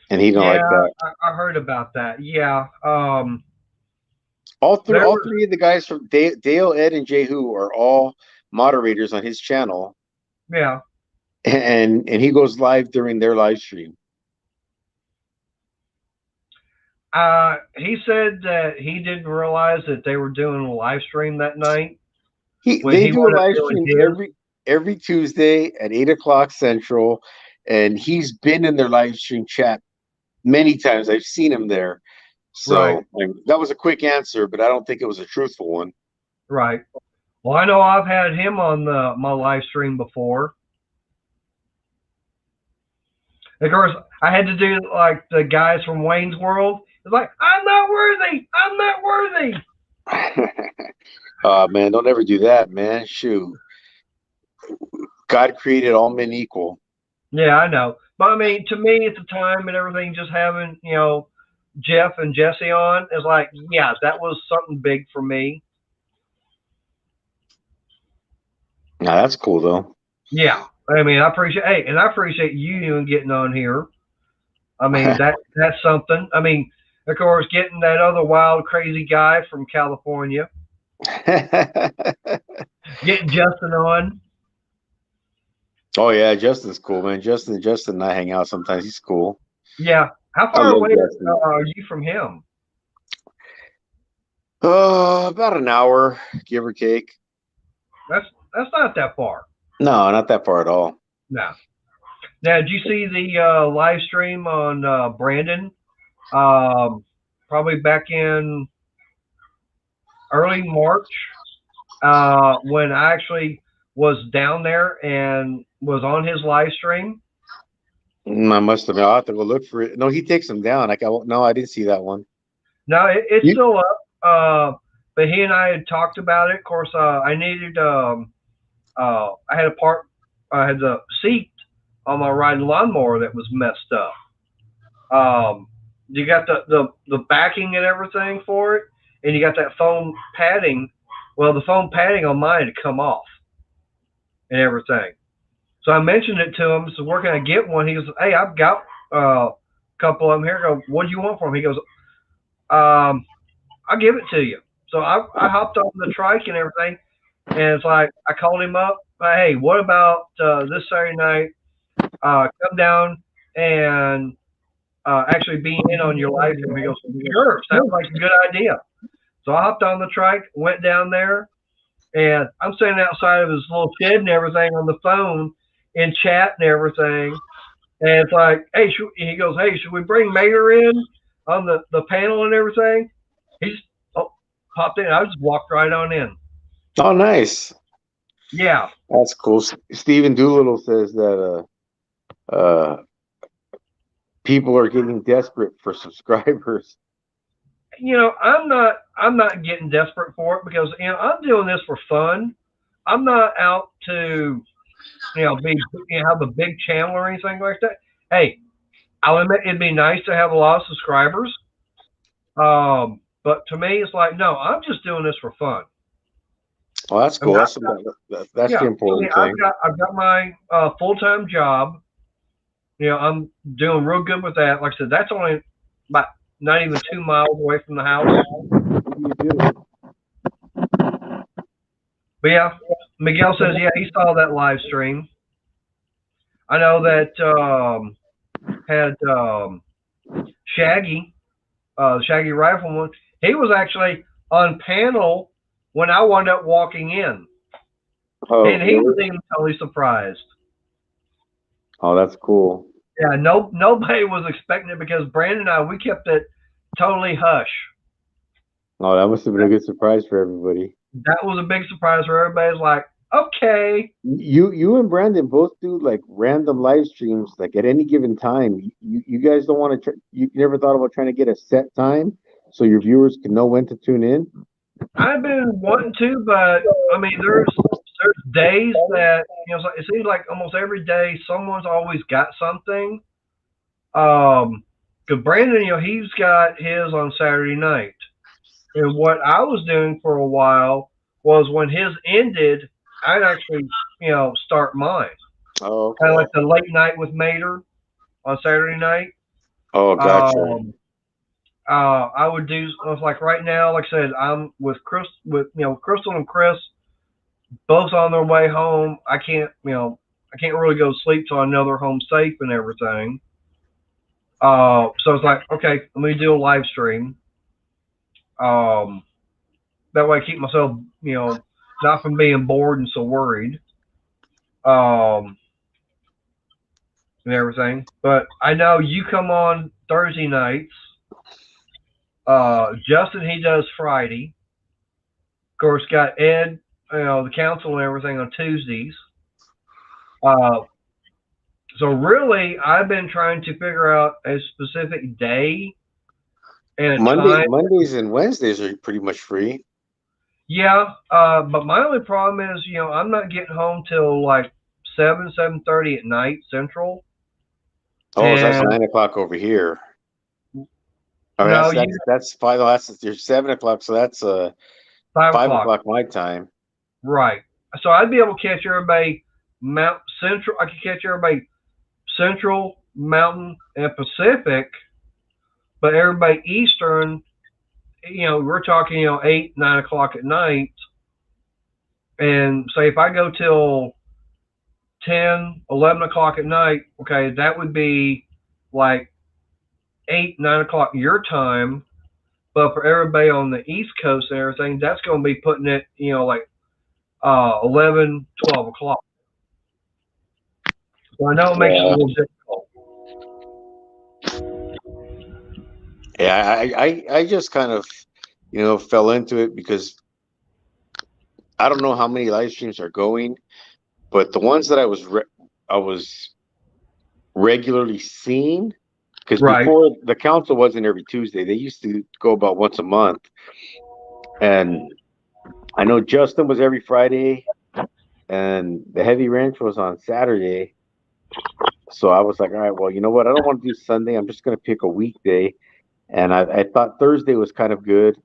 And he don't like that. I heard about that. Yeah. All three of the guys from Dale, Ed, and Jehu are all moderators on his channel. Yeah. And he goes live during their live stream. He said that he didn't realize that they were doing a live stream that night. They do a live stream every Tuesday at 8 o'clock Central, and he's been in their live stream chat many times. I've seen him there. So Right. that was a quick answer, but I don't think it was a truthful one. Right. Well, I know I've had him on my live stream before. Of course, I had to do like the guys from Wayne's World. It's like, I'm not worthy. I'm not worthy. Oh man, don't ever do that, man. Shoot. God created all men equal. Yeah, I know. But I mean, to me at the time and everything, just having, Jeff and Jesse on is like, yeah, that was something big for me. Nah, that's cool though. Yeah. I mean, I appreciate you even getting on here. I mean, that's something. I mean, of course, getting that other wild, crazy guy from California, getting Justin on. Oh yeah, Justin's cool, man. Justin and I hang out sometimes. He's cool. Yeah. How far away are you from him? About an hour, give or take. That's not that far. No, not that far at all. No. Now, did you see the live stream on Brandon? Probably back in early March, when I actually was down there and was on his live stream. I must have been. I'll have to go look for it. No, he takes them down. No, I didn't see that one. No, it's still up. But he and I had talked about it. Of course, I needed. I had the seat on my riding lawnmower that was messed up. You got the backing and everything for it, and you got that foam padding. Well, the foam padding on mine had come off and everything. So I mentioned it to him. So where can I get one? He goes, hey, I've got a couple of them here. I go, what do you want for them? He goes, I'll give it to you. So I hopped on the trike and everything, and it's like I called him up. Hey, what about this Saturday night? Come down and actually be in on your live stream. He goes, sure, sounds like a good idea. So I hopped on the trike, went down there, and I'm standing outside of his little shed and everything on the phone in chat and everything. And it's like, hey, he goes, hey, should we bring Mayor in on the panel and everything? He's popped in. I just walked right on in. Oh, nice. Yeah. That's cool. Stephen Doolittle says that people are getting desperate for subscribers. I'm not getting desperate for it because I'm doing this for fun. I'm not out to have a big channel or anything like that. Hey, I'll admit it'd be nice to have a lot of subscribers. But to me, it's like, no, I'm just doing this for fun. Well, that's cool. That's the important thing. I've got my full-time job. I'm doing real good with that. Like I said, that's only about not even 2 miles away from the house. But yeah, Miguel says, yeah, he saw that live stream. I know that had Shaggy, Shaggy Rifleman. He was actually on panel when I wound up walking in. Oh, and he was even totally surprised. Oh, that's cool. Yeah, nobody was expecting it because Brandon and I, we kept it totally hush. Oh, that must have been a good surprise for everybody. That was a big surprise for everybody. Was like, okay. You and Brandon both do like random live streams, like at any given time. You guys don't want to. You never thought about trying to get a set time so your viewers can know when to tune in? I've been wanting to, but I mean, there's days that it seems like almost every day someone's always got something. Because Brandon, he's got his on Saturday night, and what I was doing for a while was when his ended, I'd actually start mine. Oh, okay. Kind of like the late night with Mater on Saturday night. Oh, gotcha. I would do like right now, like I said, I'm with Crystal and Chris, both on their way home. I can't really go to sleep till I know they're home safe and everything. So it's like, okay, let me do a live stream. That way I keep myself, not from being bored and so worried. and everything. But I know you come on Thursday nights. Justin, he does Friday. Of course, got Ed, the council and everything on Tuesdays. So really, I've been trying to figure out a specific day and a time. Mondays and Wednesdays are pretty much free. Yeah, but my only problem is, I'm not getting home till like 7:30 at night Central. Oh, so that's 9 o'clock over here. Oh, No, that's 5. That's your 7 o'clock. So that's 5 o'clock my time. Right. So I'd be able to catch everybody Central. I could catch everybody Central, Mountain, and Pacific, but everybody Eastern, we're talking, 8, 9 o'clock at night. And say if I go till 10, 11 o'clock at night, okay, that would be like 8, 9 o'clock your time. But for everybody on the East Coast and everything, that's going to be putting it, like 11, 12 o'clock. So I know it makes it a little difficult. Yeah, I just kind of, fell into it because I don't know how many live streams are going, but the ones that I was regularly seeing, because before the council wasn't every Tuesday, they used to go about once a month, and I know Justin was every Friday, and the Heavy Ranch was on Saturday. So I was like, all right, well, you know what? I don't want to do Sunday. I'm just going to pick a weekday. And I thought Thursday was kind of good.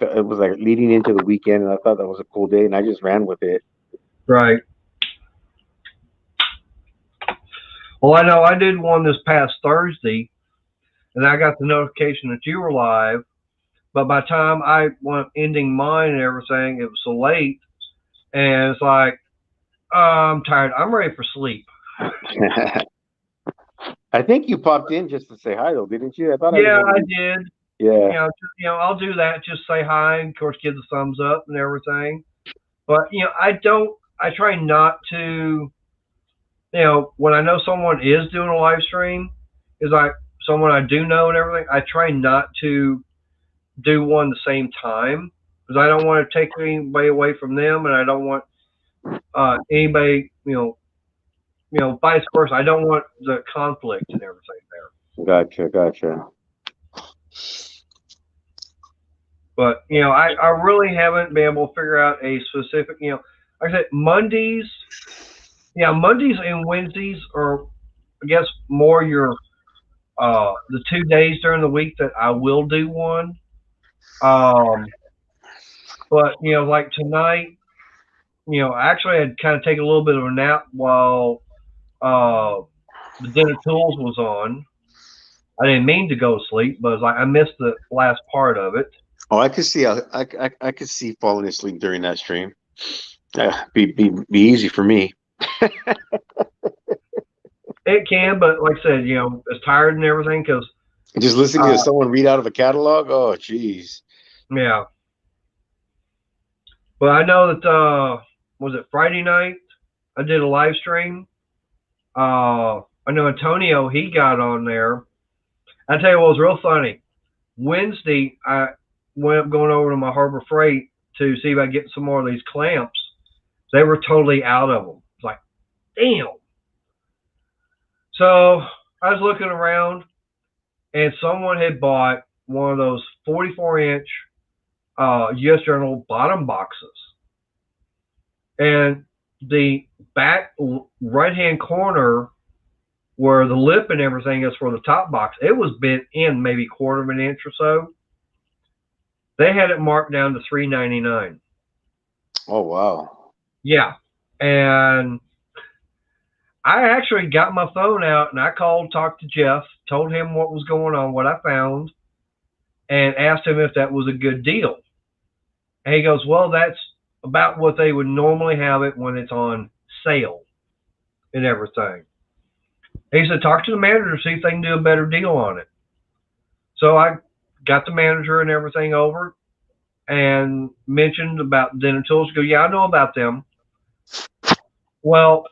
It was like leading into the weekend, and I thought that was a cool day, and I just ran with it. Right. Well, I know I did one this past Thursday, and I got the notification that you were live. But by the time I went ending mine and everything, it was so late, and it's like, I'm tired. I'm ready for sleep. I think you popped in just to say hi, though, didn't you? I did. Yeah. I'll do that. Just say hi, and of course, give the thumbs up and everything. But I try not to. When I know someone is doing a live stream, is like someone I do know and everything. I try not to do one the same time because I don't want to take anybody away from them, and I don't want anybody, vice versa. I don't want the conflict and everything there. Gotcha. But I really haven't been able to figure out a specific. Like I said, Mondays and Wednesdays are, I guess, more your the 2 days during the week that I will do one. But like tonight, actually I'd kind of take a little bit of a nap while the Den of Tools was on. I didn't mean to go to sleep, but it was like I missed the last part of it. Oh, I could see. I could see falling asleep during that stream. Be easy for me. It can, but like I said, it's tired and everything because just listening to someone read out of a catalog. Oh, jeez. Yeah. But I know that was it Friday night? I did a live stream. I know Antonio, he got on there. I tell you what was real funny. Wednesday, I went up going over to my Harbor Freight to see if I could get some more of these clamps. They were totally out of them. It's like, damn. So I was looking around, and someone had bought one of those 44-inch U.S. Journal bottom boxes. And the back right-hand corner where the lip and everything is for the top box, it was bent in maybe 1/4 of an inch or so. They had it marked down to $3.99. Oh, wow. Yeah. And I actually got my phone out and I talked to Jeff, told him what was going on, what I found, and asked him if that was a good deal. And he goes, well, that's about what they would normally have it when it's on sale and everything. He said, talk to the manager, see if they can do a better deal on it. So I got the manager and everything over and mentioned about Den of Tools. Go, yeah, I know about them. Well,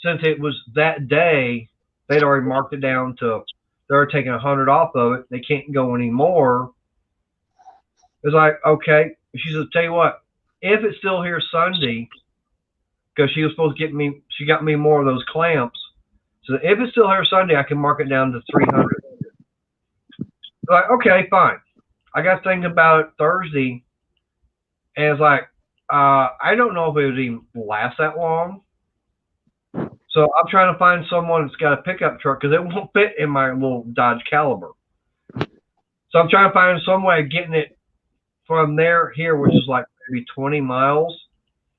since it was that day, they'd already marked it down to they're taking 100 off of it. They can't go anymore. It's like, okay. She says, tell you what, if it's still here Sunday, because she was supposed to get me, she got me more of those clamps. So if it's still here Sunday, I can mark it down to 300. Like, okay, fine. I got thinking about it Thursday, and it's like, I don't know if it would even last that long. So I'm trying to find someone that's got a pickup truck because it won't fit in my little Dodge Caliber. So I'm trying to find some way of getting it from there here, which is like maybe 20 miles.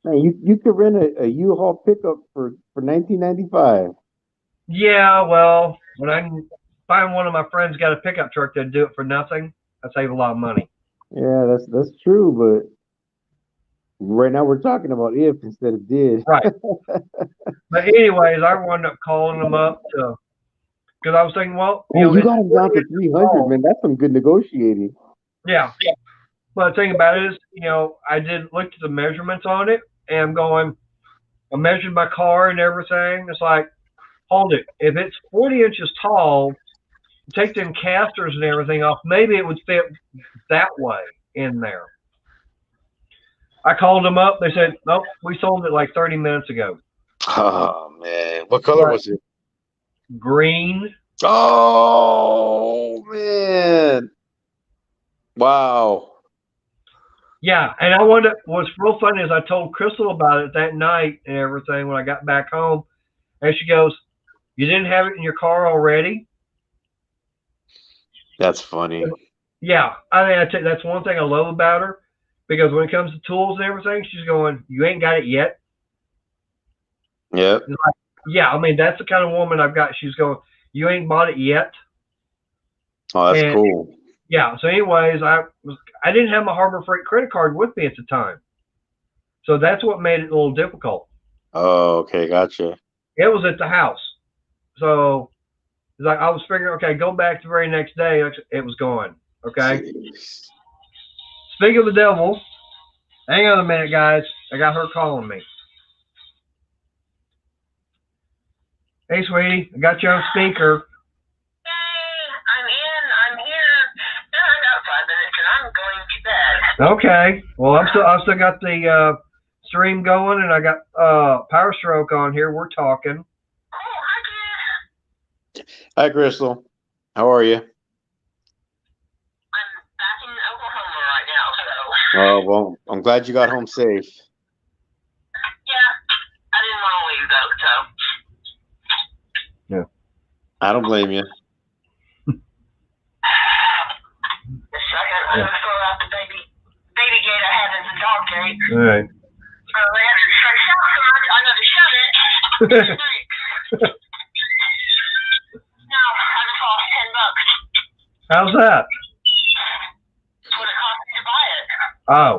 Man, you could rent a U-Haul pickup for $19.95. Yeah, well, when I can find one of my friends got a pickup truck that'd do it for nothing, I save a lot of money. Yeah, that's true, but right now we're talking about if instead of did. Right. But anyways, I wound up calling them up to because I was thinking, well, you got them down to 300, man. That's some good negotiating. Yeah. But the thing about it is, I did look at the measurements on it, and I'm going, I measured my car and everything. It's like, hold it. If it's 40 inches tall, take them casters and everything off, maybe it would fit that way in there. I called them up. They said, nope, we sold it like 30 minutes ago. Oh, man. What color was it? Green. Oh, man. Wow. Yeah, and I wonder what's real funny is I told Crystal about it that night and everything when I got back home, and she goes, "You didn't have it in your car already?" That's funny. Yeah, I mean, that's one thing I love about her because when it comes to tools and everything, she's going, "You ain't got it yet." Yep. Like, yeah, I mean that's the kind of woman I've got. She's going, "You ain't bought it yet." Oh, that's cool. Yeah. So, anyways, I didn't have my Harbor Freight credit card with me at the time, so that's what made it a little difficult. Oh, okay, gotcha. It was at the house, so it's like I was figuring, okay, go back the very next day. It was gone. Okay. Jeez. Speaking of the devil, hang on a minute, guys. I got her calling me. Hey, sweetie, I got you on speaker. Okay. Well, I still got the stream going, and I got Power Stroke on here. We're talking. Hi, Crystal. How are you? I'm back in Oklahoma right now, so. Oh, well, I'm glad you got home safe. Yeah, I didn't want to leave though, so. Yeah. I don't blame you. The second I'm gonna throw out the baby gate I had as a dog gate. All right. So they had to shut so much, I got to shut it. No, I just lost $10. How's that? That's what it cost me to buy it. Oh.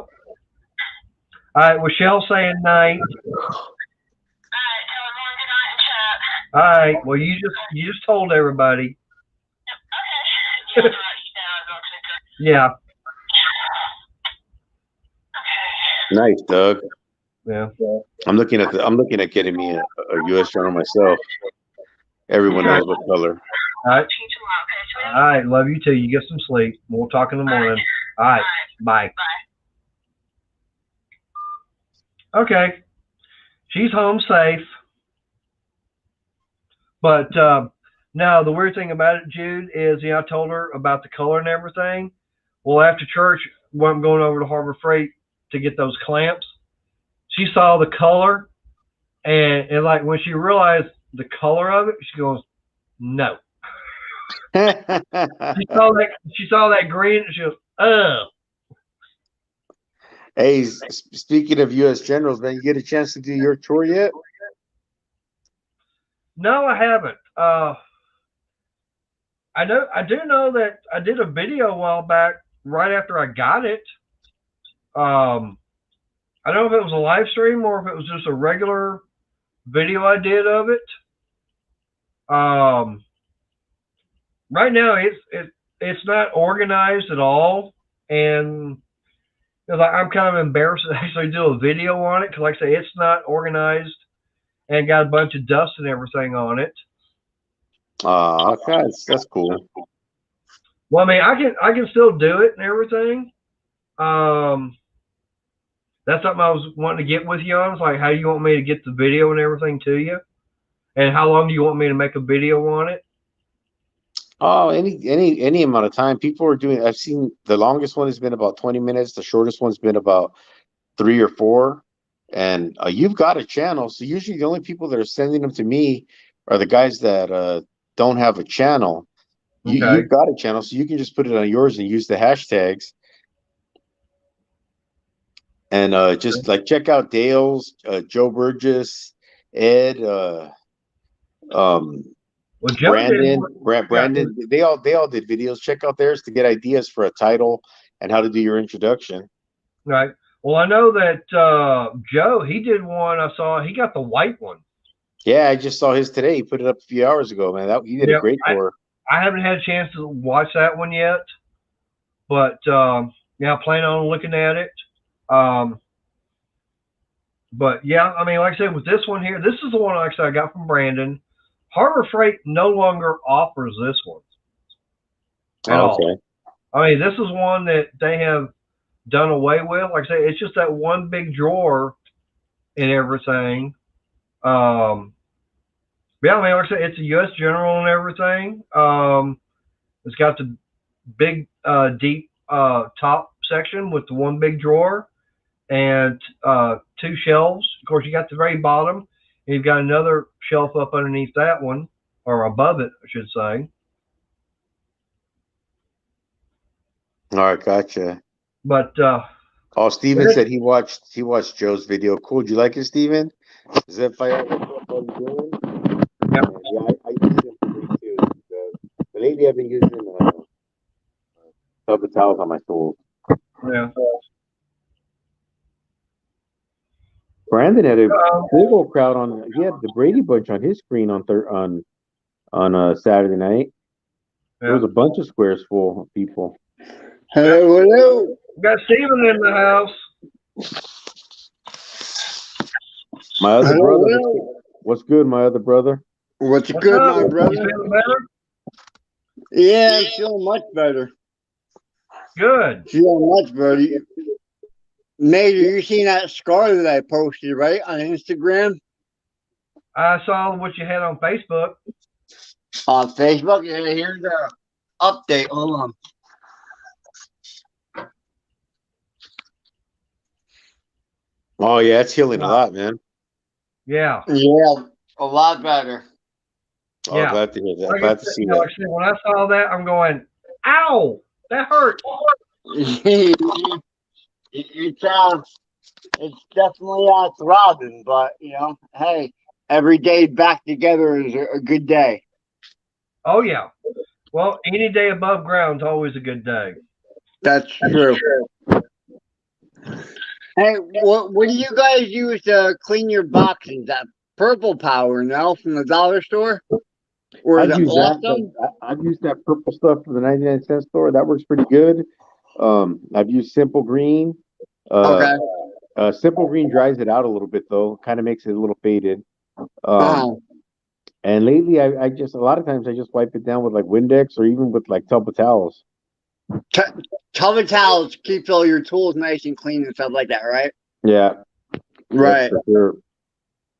All right. Well, Shell's saying night. Alright, tell everyone good night and chat. All right. Well, you just told everybody. Yep, okay. Yeah, I'm gonna eat now, dog sicker. Yeah. Nice, Doug. Yeah. I'm looking at getting me a U.S. Journal myself. Everyone knows what color. All right. See you tomorrow, okay, sweetie? All right. Love you too. You get some sleep. We'll talk in the morning. All right. Bye. Okay. She's home safe. But now the weird thing about it, Jude, is I told her about the color and everything. Well, after church, when I'm going over to Harbor Freight to get those clamps, she saw the color, and like when she realized the color of it, she goes, "No." She saw that green, and she goes, "Oh." Hey, speaking of U.S. Generals, man, you get a chance to do your tour yet? No, I haven't. I do know that I did a video a while back, right after I got it. I don't know if it was a live stream or if it was just a regular video I did of it. Right now it's not organized at all, and I'm kind of embarrassed to actually do a video on it because, like I say, it's not organized. and got a bunch of dust and everything on it. Okay, that's cool. Well, I mean, I can still do it and everything. That's something I was wanting to get with you on. It's like, how do you want me to get the video and everything to you? And how long do you want me to make a video on it? Oh, any amount of time. People are doing. I've seen the longest one has been about 20 minutes. The shortest one's been about 3 or 4. And you've got a channel, so usually the only people that are sending them to me are the guys that don't have a channel. You've got a channel, so you can just put it on yours and use the hashtags. And just like check out Dale's, Joe Burgess, Ed, Brandon. They all did videos. Check out theirs to get ideas for a title and how to do your introduction. Right. Well, I know that Joe, he did one. I saw he got the white one. Yeah, I just saw his today. He put it up a few hours ago, man. He did a great tour. I haven't had a chance to watch that one yet, but yeah, I plan on looking at it. But yeah, I mean, like I said, with this one here, this is the one actually I got from Brandon. Harbor Freight no longer offers this one at all. I mean, this is one that they have done away with. Like I say, it's just that one big drawer and everything. Yeah, I mean, like I said, it's a U.S. General and everything. It's got the big, deep top section with the one big drawer and 2 shelves. Of course, you got the very bottom, and you've got another shelf up underneath that one, or above it, I should say. All right, gotcha. But Steven said he watched Joe's video. Cool. Did you like it, Steven? Is that fire? What he's doing? Yeah, I use him too. But lately, I've been using tub of towels on my tools. Yeah. Brandon had a big old crowd on. He had the Brady Bunch on his screen on Saturday night. Yeah. There was a bunch of squares full of people. Hello. We got Steven in the house. My other brother. What's good, my other brother? What's good, up? my brother? You feeling better? Yeah, I'm feeling much better. Good. Feeling much better. Major, you seen that scar that I posted, right, on Instagram? I saw what you had on Facebook. On Facebook? Yeah, here's the update. Hold on. Oh yeah, it's healing a lot, man. Yeah. Yeah, a lot better. Oh, Yeah. glad to hear that. Like Glad to see that. like I said, when I saw that, I'm going, ow, that hurt. It's definitely throbbing, but hey, every day back together is a good day. Oh yeah. Well, any day above ground is always a good day. That's true. Hey, what do you guys use to clean your boxes? That Purple Power, now from the dollar store? Or I've used that purple stuff from the 99-cent store. That works pretty good. I've used Simple Green. Okay. Simple Green dries it out a little bit though, kind of makes it a little faded. And lately, I just a lot of times I just wipe it down with like Windex or even with like tub of towels. Tub of towels keeps all your tools nice and clean and stuff like that, right? Yeah. Right. For sure.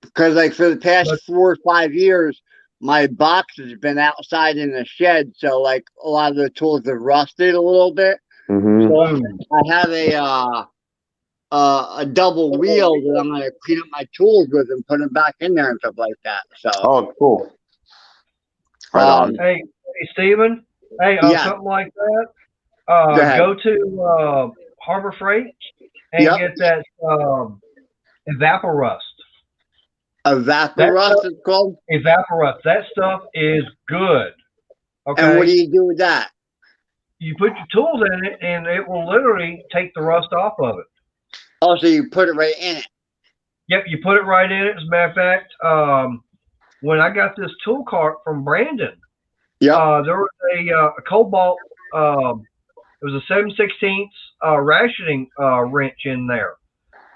Because like for the past 4 or 5 years, my box has been outside in the shed, so like a lot of the tools have rusted a little bit. Mm-hmm. So I have a double wheel that I'm gonna clean up my tools with and put them back in there and stuff like that. So cool. Right on. Hey, Steven. Hey, something like that. Go to Harbor Freight and get that Evaporust. Evaporust it's called? Evaporust. That stuff is good. Okay. And what do you do with that? You put your tools in it, and it will literally take the rust off of it. Oh, so you put it right in it? Yep, you put it right in it. As a matter of fact, when I got this tool cart from Brandon, there was a Cobalt. It was a 7/16 rationing wrench in there.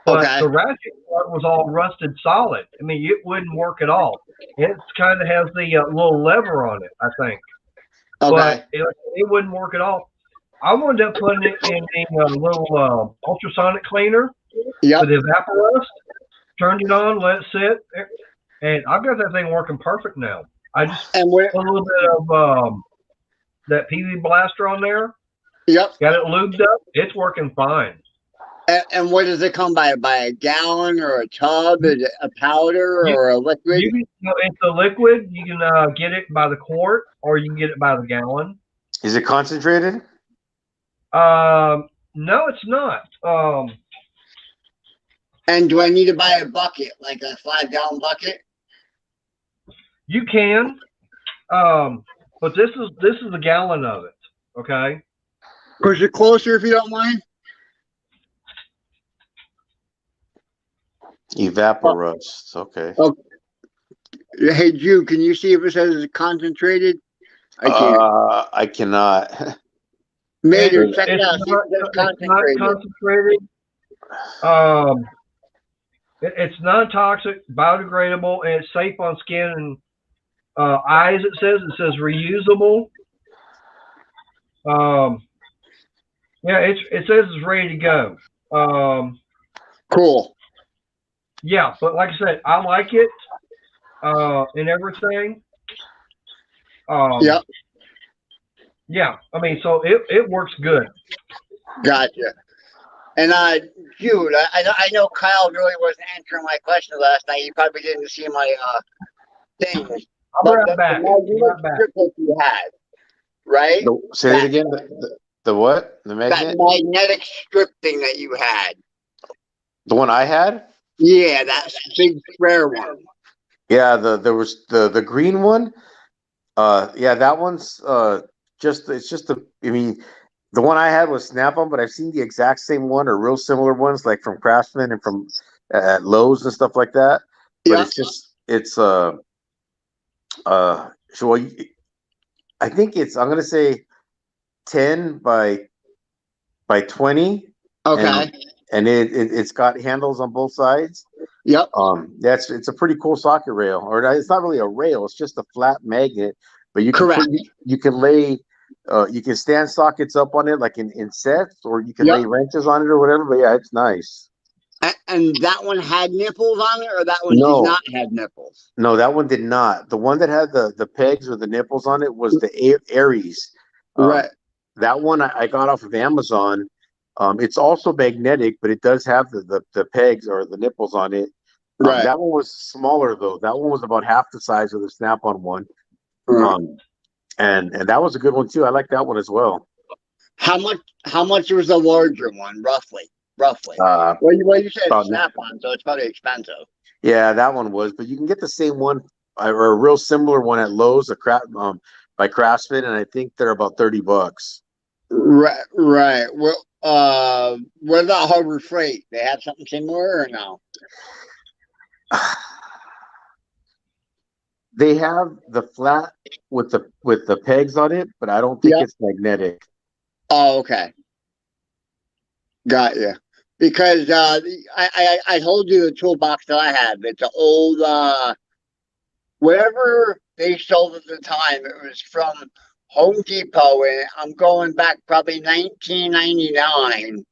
But Okay. the ratchet part was all rusted solid. I mean, it wouldn't work at all. It kind of has the little lever on it, I think, Okay. but it wouldn't work at all. I wound up putting it in a little ultrasonic cleaner Yep. with evaporust. Turned it on, let it sit, and I've got that thing working perfect now. I just And what? put a little bit of that PV blaster on there. Yep. Got it lubed up. It's working fine. And what does it come by? By a gallon or a tub? Is it a powder or a liquid? It's a liquid. You can get it by the quart, or you can get it by the gallon. Is it concentrated? No, it's not. And do I need to buy a bucket, like a 5-gallon bucket? You can, but this is a gallon of it. Okay. Push it closer if you don't mind. Evaporust. Okay. Hey, Jude, can you see if it says it's concentrated? I can't. I cannot. Major, check it out. It's See if it says not concentrated. concentrated. It's non-toxic, biodegradable, and it's safe on skin and eyes. It says reusable. Yeah, it says it's ready to go. Cool. Yeah, but like I said, I like it and everything. Yep. Yeah, I mean, so it works good. Gotcha. And Jude, I know Kyle really wasn't answering my question last night. You probably didn't see my thing. I'll be right back. The strip that you had, right? Say it again. The what? The That magnet? magnetic strip thing that you had. The one I had? Yeah, that big square one. Yeah, there was the green one. Yeah, that one's it's just I mean, the one I had was Snap-on, but I've seen the exact same one or real similar ones like from Craftsman and from Lowe's and stuff like that. But it's so I think I'm gonna say 10 by 20. Okay. And it's got handles on both sides. Yep. It's a pretty cool socket rail, or it's not really a rail; it's just a flat magnet. But you can you can lay you can stand sockets up on it like in sets, or you can lay wrenches on it or whatever. But yeah, it's nice. And that one had nipples on it, or that one did not have nipples? No, that one did not. The one that had the pegs or the nipples on it was the Aries. Right. That one I got off of Amazon. It's also magnetic, but it does have the pegs or the nipples on it. Right. That one was smaller though. That one was about half the size of the Snap-on one. And that was a good one too. I like that one as well. How much was the larger one, roughly? Well, you said Snap-on, so it's probably expensive. Yeah, that one was, but you can get the same one or a real similar one at Lowe's, by Craftsman, and I think they're about $30. Right. Well, what about Harbor Freight? They have something similar or no? They have the flat with the pegs on it, but I don't think it's magnetic. Oh, okay. Got you. Because I told you the toolbox that I have. It's an old whatever they sold at the time. It was from Home Depot, and I'm going back probably 1999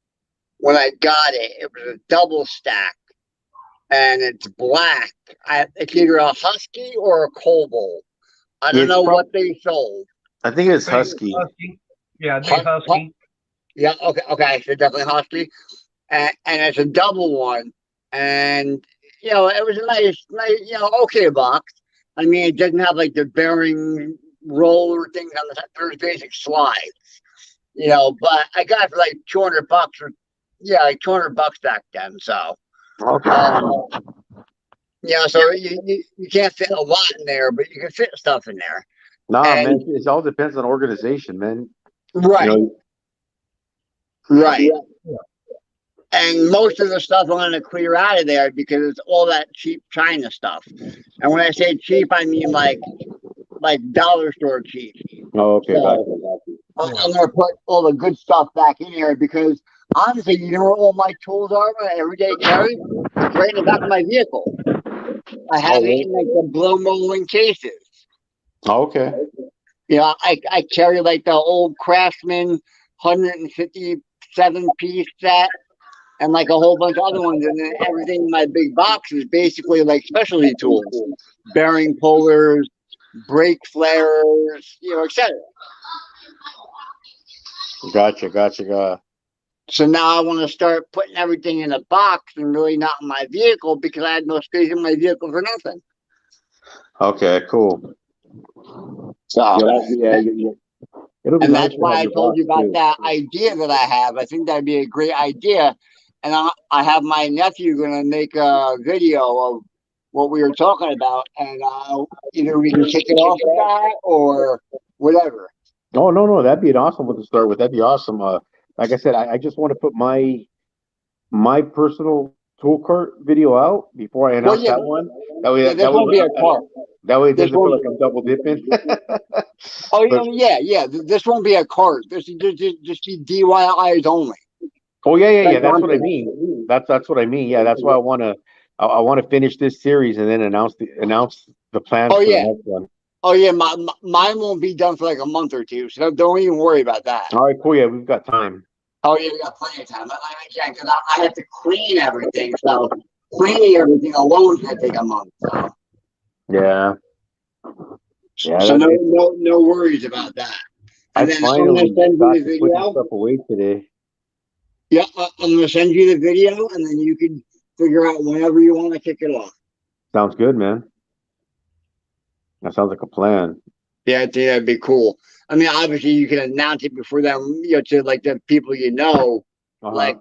when I got it. It was a double stack, and it's black. It's either a Husky or a Cobalt. I don't know what they sold. I think it's Husky. Yeah, I think Husky. Yeah, okay, so definitely Husky. And it's a double one. And, it was a nice, okay box. I mean, it doesn't have like the bearing roller things on the first basic slides, but I got it for like $200 like $200 back then. So, okay. So you can't fit a lot in there, but you can fit stuff in there. Nah, man, it all depends on organization, man. Right. Right. Yeah. And most of the stuff I'm going to clear out of there because it's all that cheap China stuff. And when I say cheap, I mean like dollar store cheap. Oh, okay. So, I'm going to put all the good stuff back in here because Honestly, you know where all my tools are, my everyday carry? It's right in the back of my vehicle. I have it in like the blow molding cases. Okay. You know, I carry like the old Craftsman 157 piece set and like a whole bunch of other ones, and then everything in my big box is basically like specialty tools, bearing pullers, brake flares, you know, etc. Gotcha. So now I want to start putting everything in a box and really not in my vehicle because I had no space in my vehicle for nothing. Okay, cool. So, Yeah. It'll be and nice that's to why have I your told box you about too. that idea that I have. I think that'd be a great idea. And I have my nephew going to make a video of what we were talking about. And either we can kick it off with that or whatever. Oh no, that'd be an awesome one to start with. That'd be awesome. Like I said, I just want to put my personal tool cart video out before I announce that one. That way, This won't be a cart. that way it This doesn't feel won't. like I'm double dipping. Oh, But- yeah. This won't be a cart. This just be DIYs only. Oh yeah. That's That's what what I mean. That's what I mean. Yeah, that's why I want to finish this series and then announce the plans Oh, for yeah. the next one. Oh yeah, mine won't be done for like a month or two, so don't even worry about that. All right, cool. Yeah, we've got time. Oh yeah, we got plenty of time. I can't because I have to clean everything, so cleaning everything alone can take a month. So, Yeah. Yeah. so no worries about that. And I then I'm finally gonna send got you the to put this video. stuff away today. Yeah, I'm gonna send you the video, and then you can figure out whenever you want to kick it off. Sounds good, man. That sounds like a plan. Yeah, I think that'd be cool. I mean, obviously you can announce it before that, to like the people you know, like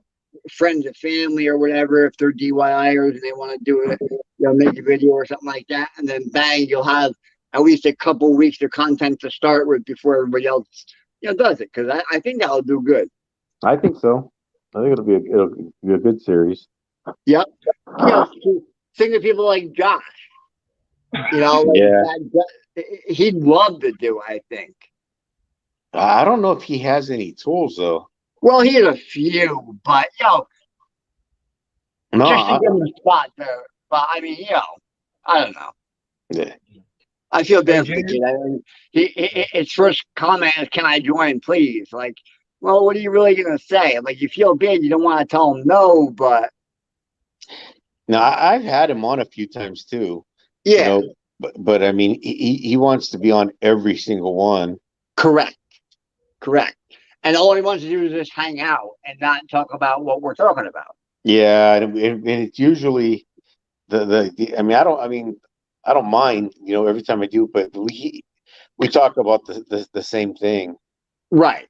friends and family or whatever, if they're DIYers and they want to do it, make a video or something like that, and then bang, you'll have at least a couple weeks of content to start with before everybody else, does it. Because I think that'll do good. I think so. I think it'll be a good series. Yep. Think of people like Josh. Yeah. He'd love to do. I think. I don't know if he has any tools though. Well, he has a few, but No, just to give him a spot there. But I mean, I don't know. yeah. I feel bad for the kid. I mean, his first comment is, "Can I join, please?" Like, well, what are you really gonna say? Like, you feel bad, you don't want to tell him no, but No, I've had him on a few times too. yeah, But I mean, he wants to be on every single one. correct. And all he wants to do is just hang out and not talk about what we're talking about. Yeah, and it's usually I mean, I don't mind, every time I do, but we talk about the same thing. Right.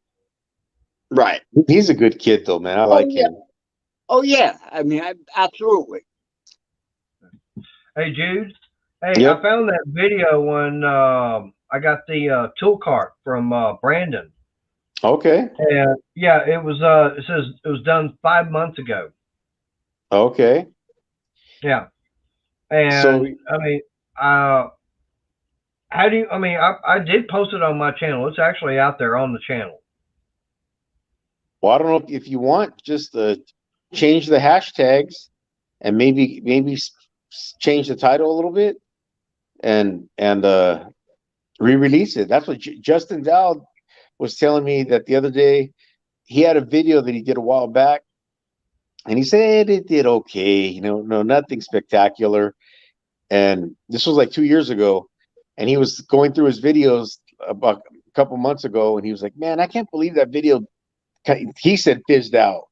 He's a good kid though, man. I like him. Oh yeah. I mean, absolutely. Hey, Jude. Hey, Yep. I found that video when I got the tool cart from Brandon. Okay. And yeah, it was. It says it was done 5 months ago. Okay. Yeah, and So I mean, how do you? I mean, I did post it on my channel. It's actually out there on the channel. well, I don't know if you want just change the hashtags and maybe change the title a little bit and re-release it. That's what Justin Dowd was telling me that the other day. He had a video that he did a while back, and he said it did okay. No, nothing spectacular. And this was like 2 years ago, and he was going through his videos about a couple months ago, and he was like, "Man, I can't believe that video." He said fizzed out.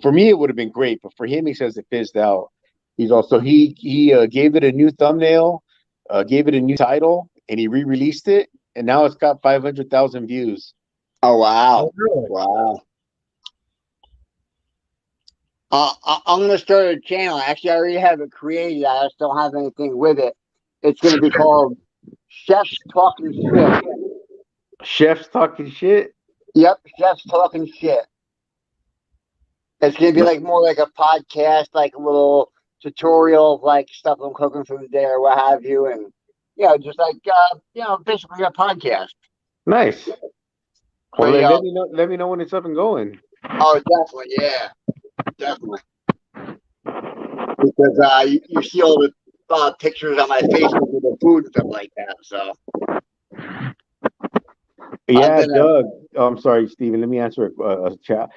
For me it would have been great, but for him, he says it fizzed out. He's also he gave it a new thumbnail, gave it a new title, and he re-released it, and now it's got 500,000 views. Oh wow. Oh, really? Wow. I'm gonna start a channel. Actually, I already have it created. I just don't have anything with it. It's gonna be called Chefs Talking Shit. Chefs talking shit. Yep, Chefs Talking Shit. It's gonna be like more like a podcast, like a little tutorial of like stuff I'm cooking for the day or what have you, and just like basically a podcast. Nice. Well, But, let me know when it's up and going. Oh, definitely, yeah, definitely. Because you see all the pictures on my Facebook with the food and stuff like that. So Yeah, then Doug. Oh, I'm sorry, Steven. Let me answer a chat.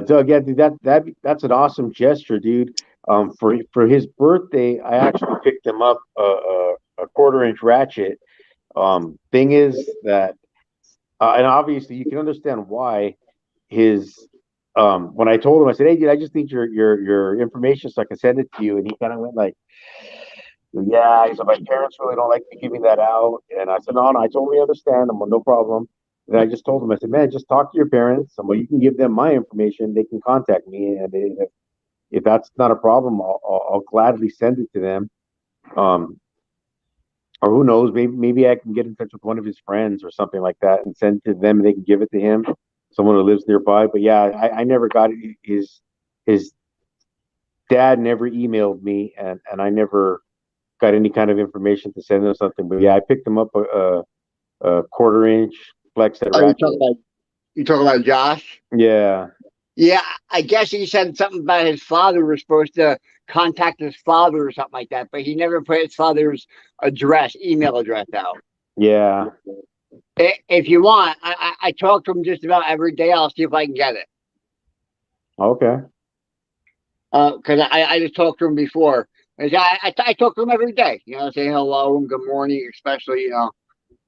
Doug, yeah, dude, that's an awesome gesture, dude. For his birthday, I actually picked him up a quarter-inch ratchet. Thing is that, and obviously you can understand why his when I told him, I said, "Hey, dude, I just need your information so I can send it to you," and he kind of went like, "Yeah." He said, "My parents really don't like me giving that out," and I said, "No, no, I totally understand. I'm no problem." And I just told him, I said, "Man, just talk to your parents. Well, you can give them my information. They can contact me, and if that's not a problem, I'll gladly send it to them. Um, or who knows, maybe I can get in touch with one of his friends or something like that and send it to them. And they can give it to him, someone who lives nearby. But yeah, I never got it. His dad never emailed me, and I never got any kind of information to send him something. But yeah, I picked him up a quarter-inch flex head oh, ratchet. you talking about Josh? Yeah, Yeah, I guess he said something about his father was supposed to contact his father or something like that, but he never put his father's email address out. yeah. If you want, I talk to him just about every day. I'll see if I can get it. Okay. Because I just talked to him before. I talk to him every day. You know, say hello and good morning, especially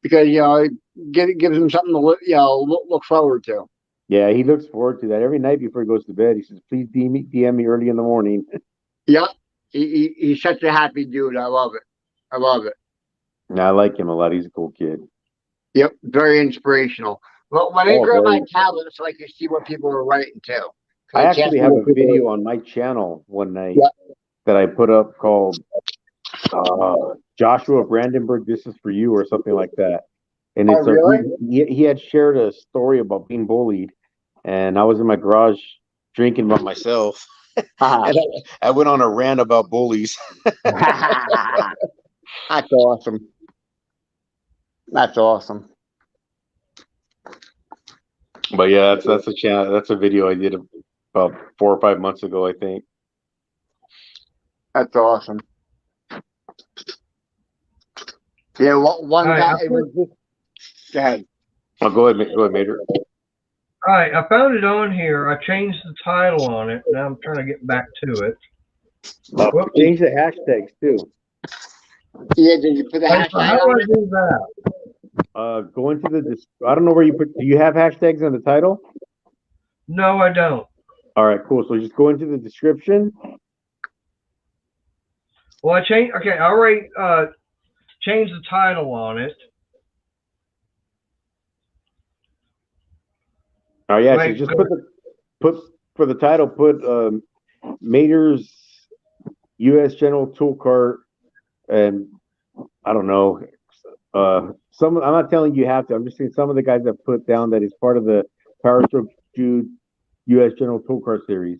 because it gives him something to look forward to. Yeah, he looks forward to that every night before he goes to bed. He says, "Please DM me early in the morning." Yep, he's such a happy dude. I love it. I love it. And I like him a lot. He's a cool kid. Yep, very inspirational. Well, let me Oh, grab my very. tablet so I can see what people are writing too. 'Cause I I can't actually see have what a people video are. on my channel one night Yep. that I put up called Joshua Brandenburg, "This is for you," or something like that. And Oh, it's really? he had shared a story about being bullied, and I was in my garage drinking by myself, Uh-huh. and I went on a rant about bullies. That's awesome. That's awesome. But yeah, that's a channel. That's a video I did about 4 or 5 months ago, I think. That's awesome. Yeah, one All right, guy. It was just, go ahead. Oh, go ahead, Major. all right, I found it on here. I changed the title on it. Now I'm trying to get back to it. Whoopsie. Change the hashtags too. Yeah, did you put the Hey, so how hashtag do on I it? do that? Go into I don't know where you put. Do you have hashtags in the title? No, I don't. All right, cool. So just go into the description. Well, I changed. Okay, I already changed the title on it. Oh yeah, so Wait, just go- put for the title, put Mater's U.S. General Tool Cart, and I don't know. I'm not telling you have to. I'm just saying some of the guys have put down that it's part of the Power Stroke Jude U.S. General Tool Cart series.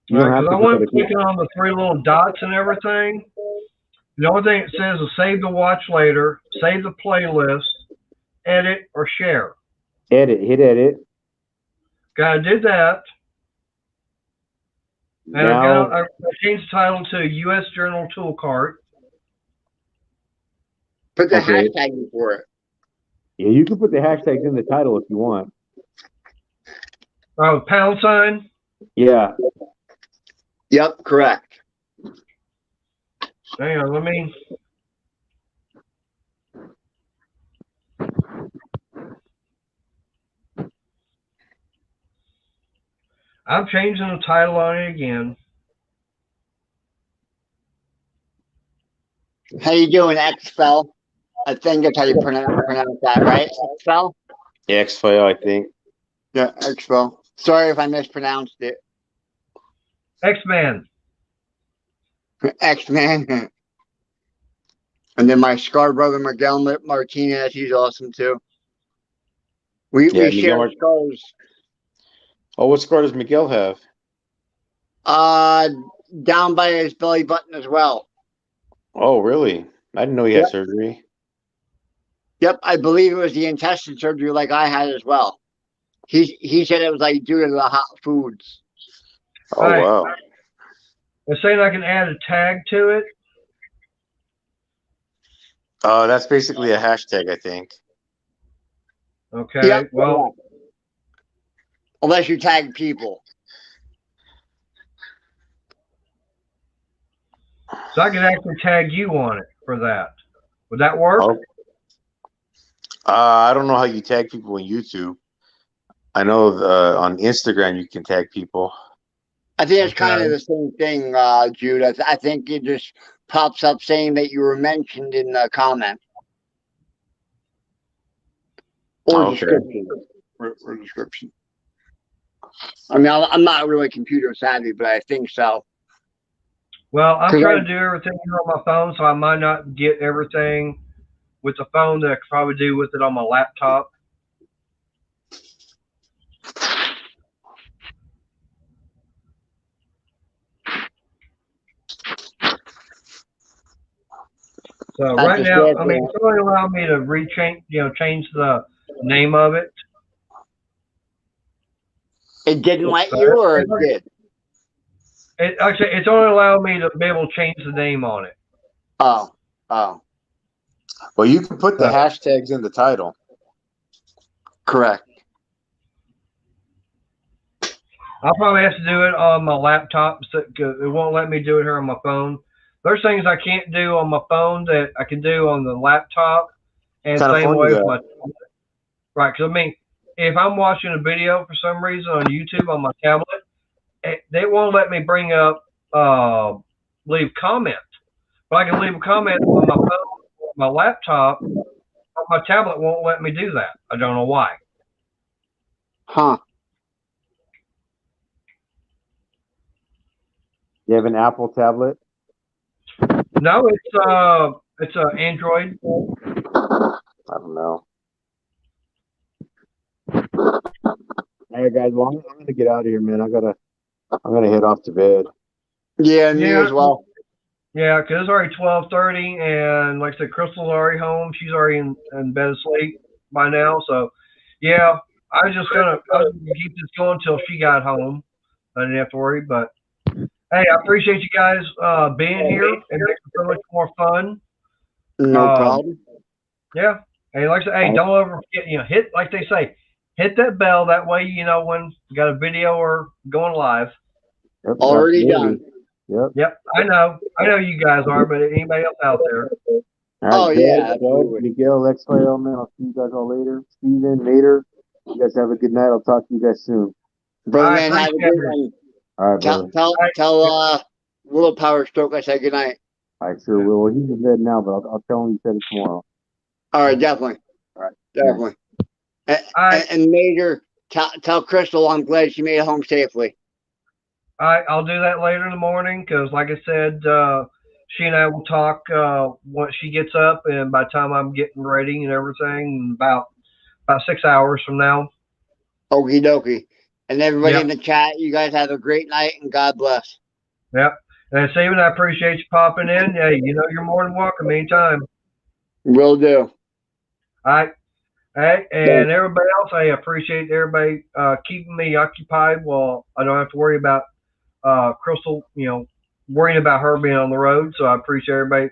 You don't have because to I put that wasn't if you. clicking on the three little dots and everything. The only thing it says is save to watch later, save the playlist, edit, or share. Hit edit. Gotta do that. And Now, I changed the title to U.S. Journal Tool Cart. Put the okay. hashtag before it. Yeah, you can put the hashtags in the title if you want. Oh, pound sign. Yeah. Yep, correct. Hang on, let me. I'm changing the title on it again. How you doing, Xfel? I think that's how you pronounce that, right? Xfel? X-File, I think. Yeah, Xfel. Sorry if I mispronounced it. X-Man. X-Man. And then my scar brother Miguel Martinez, he's awesome too. We share scars. Oh, what scar does Miguel have? Down by his belly button as well. Oh, really? I didn't know he had surgery. Yep, I believe it was the intestine surgery like I had as well. He said it was like due to the hot foods. Oh Right. wow. They're saying I can add a tag to it. That's basically a hashtag, I think. Okay. Yep. Well, Unless you tag people. so I can actually tag you on it for that. Would that work? Oh. I don't know how you tag people on YouTube. I know on Instagram you can tag people. I think it's kind Okay. of the same thing, Jude. I think it just pops up saying that you were mentioned in the comment. Or Okay. description. Or description. I mean, I'm not really computer savvy, but I think so. Well, I'm 'Cause trying to do everything here on my phone, so I might not get everything with the phone that I could probably do with it on my laptop. So That's right a now, sad I mean, thing. it's only allowed me to change the name of it. It didn't let you, or it did? Actually, it's only allowed me to be able to change the name on it. Oh. Well, you can put the hashtags in the title. Correct. I'll probably have to do it on my laptop because it won't let me do it here on my phone. There's things I can't do on my phone that I can do on the laptop, and Kinda same funny way with that. my tablet. Right? Because I mean, if I'm watching a video for some reason on YouTube on my tablet, they won't let me bring up leave comments. But I can leave a comment on my phone, my laptop, but my tablet won't let me do that. I don't know why. Huh. You have an Apple tablet? No, it's a Android. I don't know. All right, guys. Well, I'm gonna get out of here, man. I'm gonna head off to bed. Yeah, me Yeah. as well. Yeah, because it's already 12:30, and like I said, Crystal's already home. She's already in bed asleep by now. So, yeah, I was gonna keep this going until she got home. I didn't have to worry. But hey, I appreciate you guys being here. It makes it so much more fun. No problem. Yeah. Hey, like I said, hey, don't ever forget, hit, like they say, hit that bell. That way, you know when you got a video or going live. Yep, Already absolutely. done. Yep. Yep, I know you guys are, but anybody else out there? All right, Oh, yeah, Doug, absolutely. Miguel, X-File, man. I'll see you guys all later. Steven, Mater, you guys have a good night. I'll talk to you guys soon. Brother, I man, have a appreciate good it. one. All right, brother. Tell Little Power Stroke I said good night. I sure will. Well, he's in bed now, but I'll tell him you said it tomorrow. All right, definitely. All right. Definitely. All right. And Major, tell Crystal I'm glad she made it home safely. All right, I'll do that later in the morning because, like I said, she and I will talk once she gets up, and by the time I'm getting ready and everything, about 6 hours from now. Okie dokie. And everybody Yep. in the chat, you guys have a great night and God bless. Yep. And Steven, I appreciate you popping in. Hey, you're more than welcome anytime. Will do. All right. Hey, and everybody else, I appreciate everybody keeping me occupied while I don't have to worry about Crystal, worrying about her being on the road. So I appreciate everybody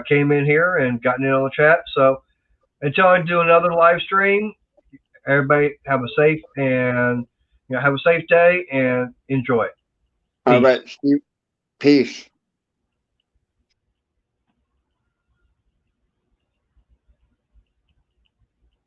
came in here and gotten in on the chat. So until I do another live stream, everybody have a safe day and enjoy it. All right. Peace.